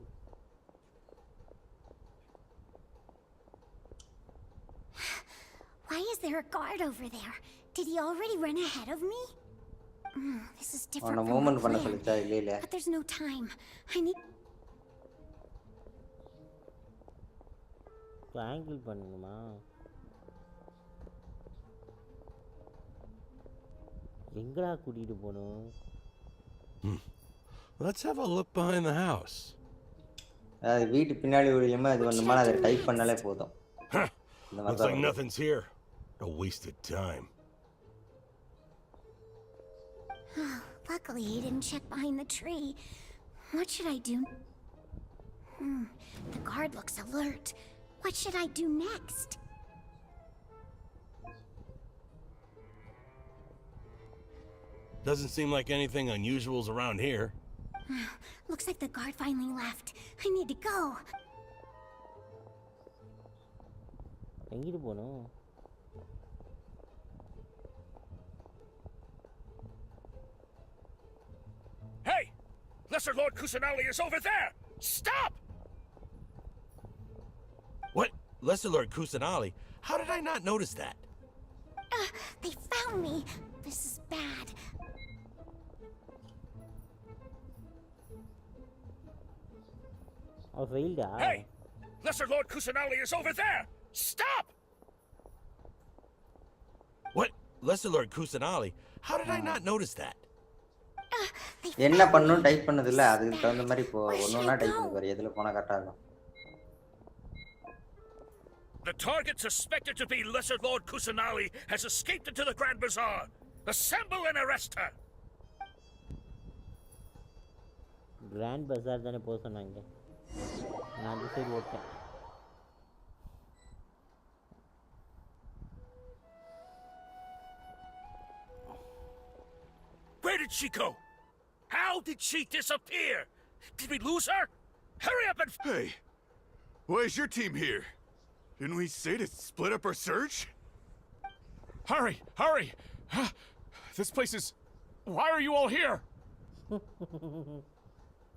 Why is there a guard over there? Did he already run ahead of me? This is different from my plan. But there's no time. I need... Triangle பண்ணணுமா? எங்கடா கூட்டிட்டு போணும்? Let's have a look behind the house. அது வீட்டு பின்னாடி ஒளியமா அது வந்துமா அதை டைப் பண்ணாலே போதும். Looks like nothing's here. A wasted time. Luckily, he didn't check behind the tree. What should I do? The guard looks alert. What should I do next? Doesn't seem like anything unusual's around here. Looks like the guard finally left. I need to go. எங்கிட்டு போணும்? Hey! Lesser Lord Kusanali is over there! Stop! What? Lesser Lord Kusanali? How did I not notice that? They found me. This is bad. Oh, failed. Hey! Lesser Lord Kusanali is over there! Stop! What? Lesser Lord Kusanali? How did I not notice that? என்ன பண்ணனும் type பண்ணது இல்ல அதுக்கு தகுந்த மாதிரி இப்போ ஒவ்வொண்ணா type பண்ணி பாரு எதுல போனா கரெக்ட்டா இருக்கும். The target suspected to be Lesser Lord Kusanali has escaped into the Grand Bazaar. Assemble and arrest her. Grand Bazaar தானே போக சொன்னாங்க. நான் அந்த side ஓட்டேன். Where did she go? How did she disappear? Did we lose her? Hurry up and... Hey, Why is your team here? Didn't we say to split up our search? Hurry! Hurry! This place is... Why are you all here?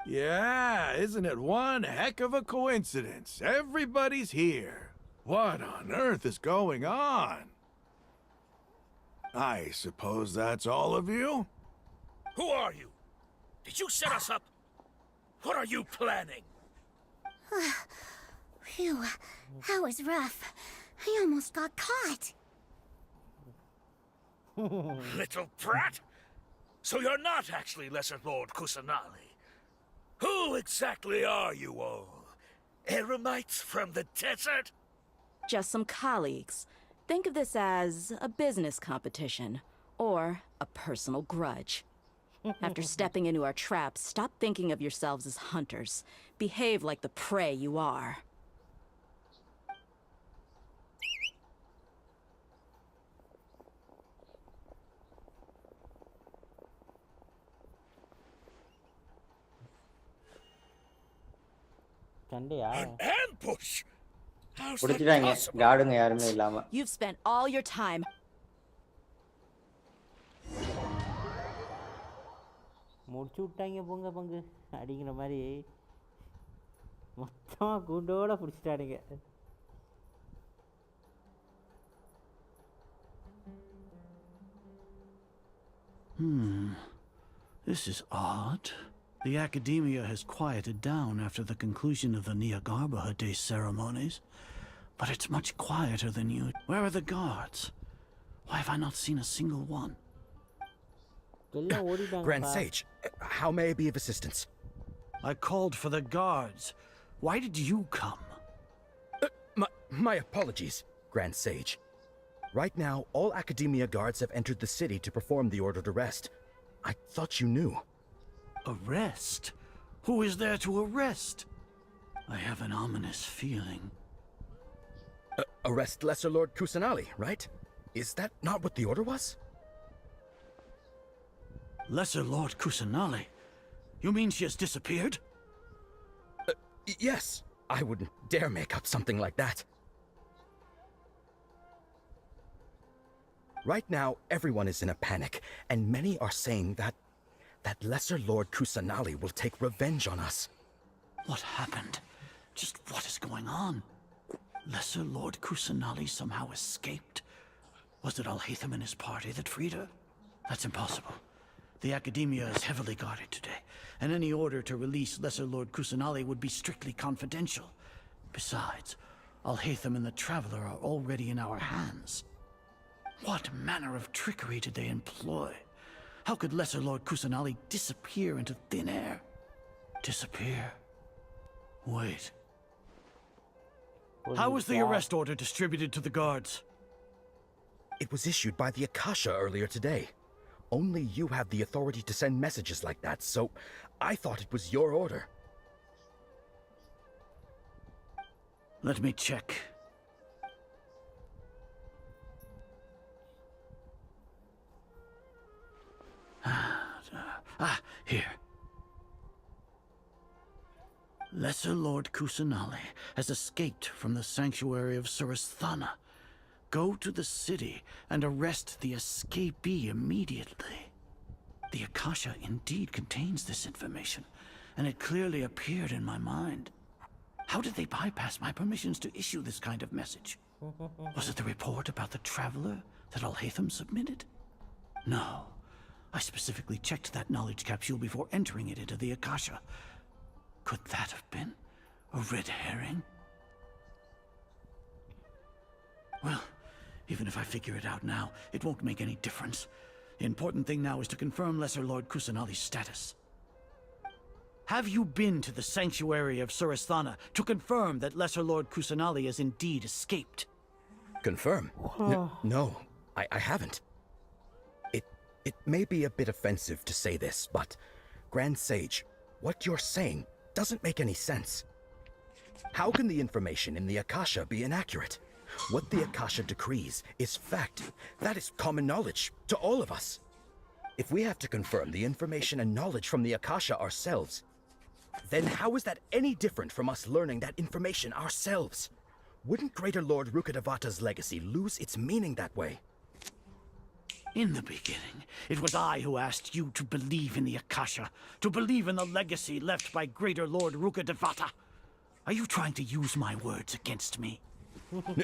Yeah, isn't it one heck of a coincidence? Everybody's here. What on earth is going on? I suppose that's all of you? Who are you? Did you set us up? What are you planning? Phew, that was rough. I almost got caught. Little brat? So you're not actually Lesser Lord Kusanali. Who exactly are you all? Eremites from the desert? Just some colleagues. Think of this as a business competition, or a personal grudge. After stepping into our traps, stop thinking of yourselves as hunters. Behave like the prey you are. An ambush? How's that பிடிச்சிட்டாங்க possible? கார்டுங்க யாருமே இல்லாம. You've spent all your time. முடிச்சு விட்டாங்க பொங்க பங்கு அப்படிங்கிற மாதிரி மொத்தமாக கூண்டோட பிடிச்சிட்டானுங்க. This is odd. The academia has quieted down after the conclusion of the Niagarbaha Day ceremonies, but it's much quieter than you. Where are the guards? Why have I not seen a single one? Grand Sage, how may I be of assistance? I called for the guards. Why did you come? My apologies, Grand Sage. Right now, all Academia guards have entered the city to perform the ordered arrest. I thought you knew. Arrest? Who is there to arrest? I have an ominous feeling. Arrest Lesser Lord Kusanali, right? Is that not what the order was? Lesser Lord Kusanali? You mean she has disappeared? Yes. I wouldn't dare make up something like that. Right now, everyone is in a panic, and many are saying that Lesser Lord Kusanali will take revenge on us. What happened? Just what is going on? Lesser Lord Kusanali somehow escaped? Was it Alhaitham and his party that freed her? That's impossible. The Academia is heavily guarded today, and any order to release Lesser Lord Kusanali would be strictly confidential. Besides, Alhaitham and the Traveler are already in our hands. What manner of trickery did they employ? How could Lesser Lord Kusanali disappear into thin air? Disappear? Wait. How was the arrest order distributed to the guards? It was issued by the Akasha earlier today. Only you have the authority to send messages like that, so I thought it was your order. Let me check. Here. Lesser Lord Kusanali has escaped from the sanctuary of Surasthana. Go to the city and arrest the escapee immediately. The Akasha indeed contains this information, and it clearly appeared in my mind. How did they bypass my permissions to issue this kind of message? Was it the report about the Traveler that Alhaitham submitted? No. I specifically checked that knowledge capsule before entering it into the Akasha. Could that have been a red herring? Well, even if I figure it out now, it won't make any difference. The important thing now is to confirm Lesser Lord Kusanali's status. Have you been to the sanctuary of Surasthana to confirm that Lesser Lord Kusanali has indeed escaped? Confirm? No, I haven't. It may be a bit offensive to say this, but Grand Sage, what you're saying doesn't make any sense. How can the information in the Akasha be inaccurate? What the Akasha decrees is fact. That is common knowledge to all of us. If we have to confirm the information and knowledge from the Akasha ourselves, Then how is that any different from us learning that information ourselves? Wouldn't Greater Lord Rukkhadevata's legacy lose its meaning that way? In the beginning, it was I who asked you to believe in the Akasha, to believe in the legacy left by Greater Lord Rukkhadevata. Are you trying to use my words against me?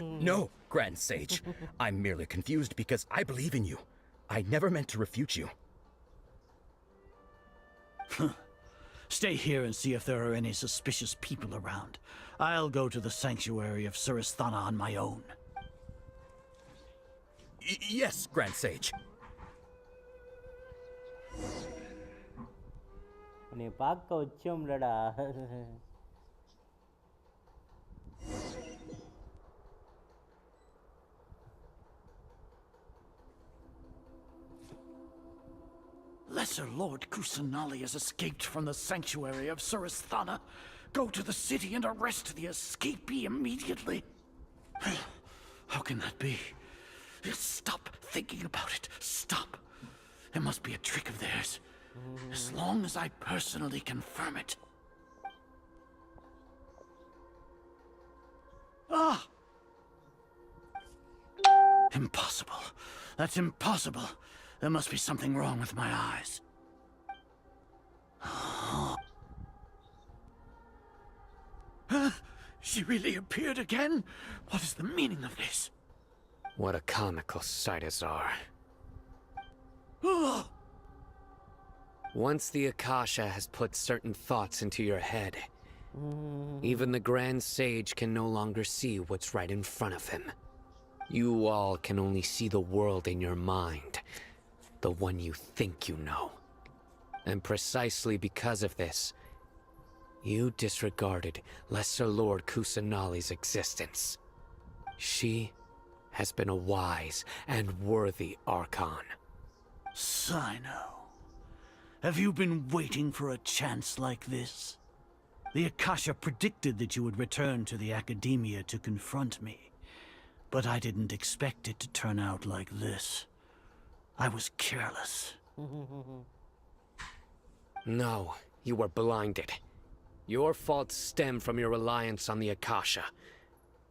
No, Grand Sage. I'm merely confused because I believe in you. I never meant to refute you. Stay here and see if there are any suspicious people around. I'll go to the sanctuary of Surasthana on my own. Yes, Grand Sage. உன்னை பார்க்க வச்சோம்லடா. Lesser Lord Kusanali has escaped from the sanctuary of Surasthana. Go to the city and arrest the escapee immediately. How can that be? Stop thinking about it. Stop. It must be a trick of theirs. As long as I personally confirm it. Ah! Impossible. That's impossible. There must be something wrong with my eyes. She really appeared again? What is the meaning of this? What a comical sight is our. Once the Akasha has put certain thoughts into your head, even the Grand Sage can no longer see what's right in front of him. You all can only see the world in your mind, the one you think you know. And precisely because of this, you disregarded Lesser Lord Kusanali's existence. She has been a wise and worthy Archon. Sino, have you been waiting for a chance like this? The Akasha predicted that you would return to the Academia to confront me, but I didn't expect it to turn out like this. I was careless. No, you were blinded. Your faults stem from your reliance on the Akasha.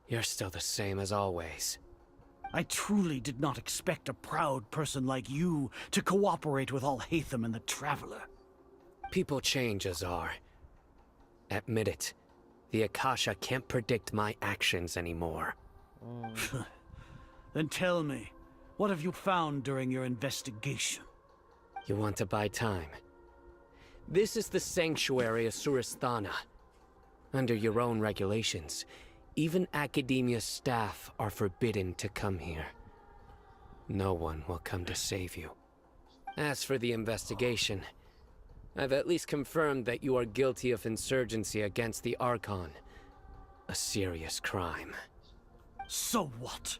You're still the same as always. I truly did not expect a proud person like you to cooperate with Alhaitham and the Traveler. People change, Azar. Admit it. The Akasha can't predict my actions anymore. Then tell me, what have you found during your investigation? You want to buy time? This is the sanctuary of Surasthana. Under your own regulations, even Academia staff are forbidden to come here. No one will come to save you. As for the investigation, I've at least confirmed that you are guilty of insurgency against the Archon. A serious crime. So what?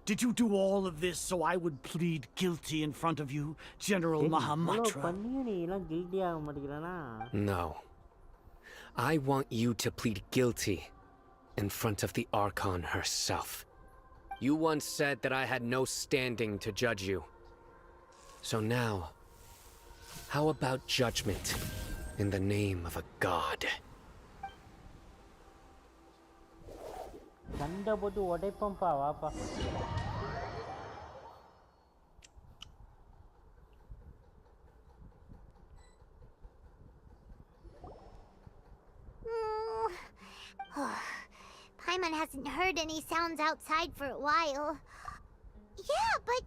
Did you do all of this so I would plead guilty in front of you, General Mahamatra? No. I want you to plead guilty in front of the Archon herself. You once said that I had no standing to judge you. So now, how about judgment in the name of a god? சண்டை போட்டு உடைப்பம்பா வாப்பா. Paimon hasn't heard any sounds outside for a while. Yeah, but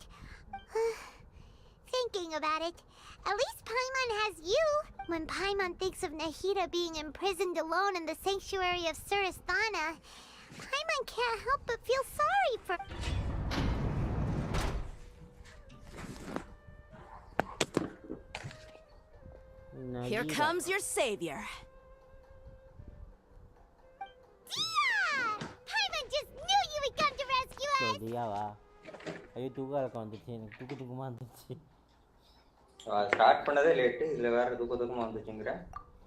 thinking about it, at least Paimon has you. When Paimon thinks of Nahida being imprisoned alone in the sanctuary of Surasthana, Paimon can't help but feel sorry for... Here comes your savior. Dia! Paimon just knew you would come to rescue us! தியாவா? ஐயோ தூக்கம் வந்துச்சு, எனக்கு தூக்கமா வந்துச்சு. Start பண்ணதே late, இதுல வேற தூக்கமா வந்துச்சுங்கற.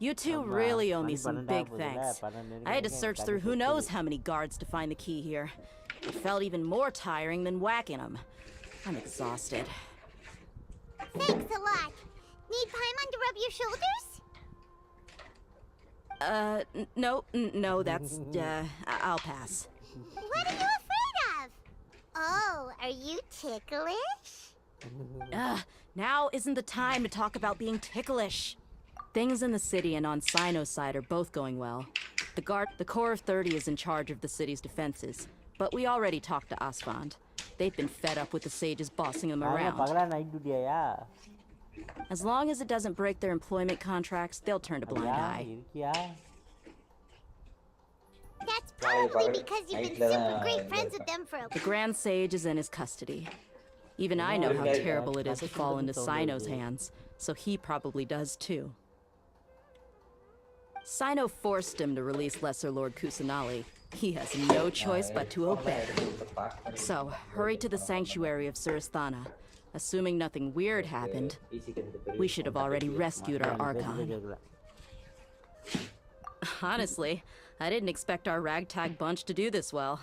You two really owe me some big thanks. I had to search through who knows how many guards to find the key here. It felt even more tiring than whacking them. I'm exhausted. Thanks a lot. Need Paimon to rub your shoulders? No, that's, I'll pass. What are you afraid of? Oh, are you ticklish? Now isn't the time to talk about being ticklish. Things in the city and on Sino's side are both going well. The Corps of 30 is in charge of the city's defenses, but we already talked to Asfand. They've been fed up with the sages bossing them around. As long as it doesn't break their employment contracts, they'll turn a blind eye. That's probably because you've been super great friends with them for a The Grand Sage is in his custody. Even I know how terrible it is to fall into Sino's hands, so he probably does too. Sino forced him to release Lesser Lord Kusanali. He has no choice but to obey. So, hurry to the sanctuary of Surasthana. Assuming nothing weird happened, we should have already rescued our Archon. Honestly, I didn't expect our ragtag bunch to do this well.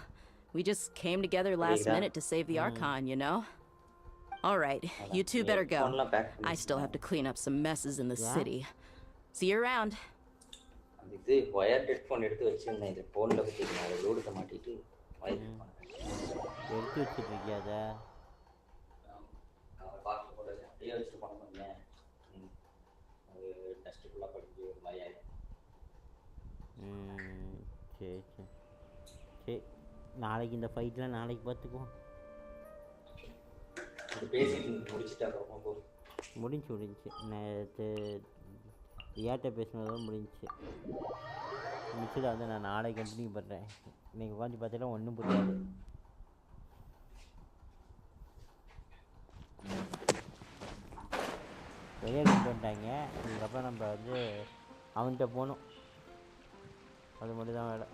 We just came together last minute to save the Archon, you know? Alright, you two better go. I still have to clean up some messes in the city. See you around. இது wired headphone எடுத்து வச்சிருந்தேன் இது ஃபோன்ல வச்சிருக்கேன் அதை லோடுக்க மாட்டிட்டு எடுத்து வச்சிருக்கியா அதை பாக்ஸ் போட்டு அப்படியே வச்சுட்டு போன பண்ணேன் அது டஸ்ட் ஃபுல்லாக படிச்சு ஒரு மாதிரி ஆயிடும் சரி சரி சரி நாளைக்கு இந்த ஃபைட்லாம் நாளைக்கு பார்த்துக்குவோம் இது பேசிட்டு முடிச்சுட்டு அப்புறமா போ முடிஞ்சு நேற்று ஏட்ட பேசினதும் முடிஞ்சிச்சு மிச்சத்தை வந்து நான் நாளைக்கு கண்டினியூ பண்ணுறேன் இன்றைக்கி உட்காந்து பார்த்தீங்கன்னா ஒன்றும் புரியாது வெளியே கொண்டு வந்துட்டாங்க இதுக்கப்புறம் நம்ம வந்து அவன்கிட்ட போகணும் அது மட்டும் தான் வேலை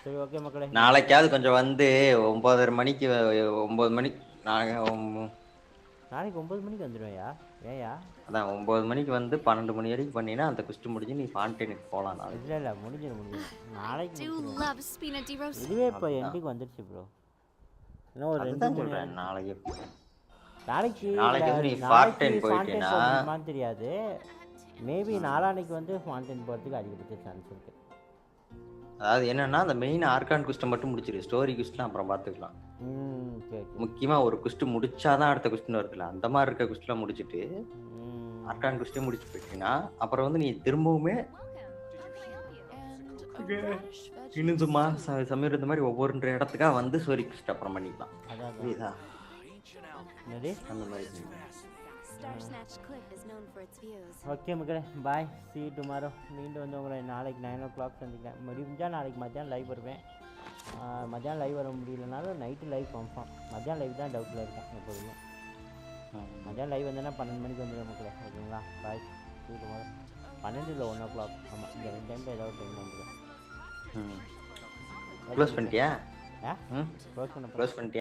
சரி ஓகே மக்களே நாளைக்காவது கொஞ்சம் வந்து 9:30 மணிக்கு 9 மணிக்கு நாளைக்கு 9 மணிக்கு வந்துடுவேயா ஏயா அதான் 9 மணிக்கு வந்து 12 மணி வரைக்கும் பண்ணினா அந்த குஸ்ட் முடிஞ்சு நீ ஃபாண்டனுக்கு போகலாம் நாளைக்கு இல்லை முடிஞ்சிடும் நாளைக்கு இதுவே இப்போ எண்டுக்கு வந்துடுச்சு ப்ரோ இன்னும் ஒரு 2 சொல்கிறேன் நாளைக்கு நீ ஃபாண்டன் போயிட்டேன்னா தெரியாது மேபி நாளானைக்கு வந்து ஃபாண்டன் போகிறதுக்கு அதிகபட்ச சான்ஸ் இருக்குது அதாவது என்னன்னா அந்த மெயின் ஆர்கான் குஸ்ட்டை மட்டும் முடிச்சிரு ஸ்டோரி குஸ்ட்லாம் அப்புறம் பார்த்துக்கலாம் முக்கியமாக ஒரு குஸ்ட் முடிச்சாதான் அடுத்த குஸ்ட்னு வருதுல்ல அந்த மாதிரி இருக்க குஸ்ட்லாம் முடிச்சுட்டு ஆர்கான் குஸ்ட்டே முடிச்சு போயிட்டீங்கன்னா அப்புறம் வந்து நீ திரும்பவுமே இன்னும் சும்மா சமீர் இந்த மாதிரி ஒவ்வொரு இடத்துக்காக வந்து ஸ்டோரி குஸ்ட் அப்புறம் பண்ணிக்கலாம் புரியுதா அந்த மாதிரி ஓகே மக்களே பாய் see you tomorrow மீண்டும் வந்து உங்களை நாளைக்கு 9 o'clock சந்திக்கிறேன் முடிஞ்சால் நாளைக்கு மத்தியானம் லைவ் வருவேன் மத்தியானம் லைவ் வர முடியலனாலும் நைட்டு லைவ் கன்ஃபார்ம் மத்தியானம் லைவ் தான் டவுட்டில் இருக்கேன் எப்போதுமே மத்தியானம் லைவ் வந்தேன்னா 12 மணிக்கு வந்துடுவேன் மக்களே ஓகேங்களா பாய் see you tomorrow 12 இல்லை 1 o'clock ஆமாம் இந்த 2 டைமில் ஏதாவது டைம் வந்துடுவேன் க்ளோஸ் பண்ணிட்டியா க்ளோஸ் பண்ணிட்டியா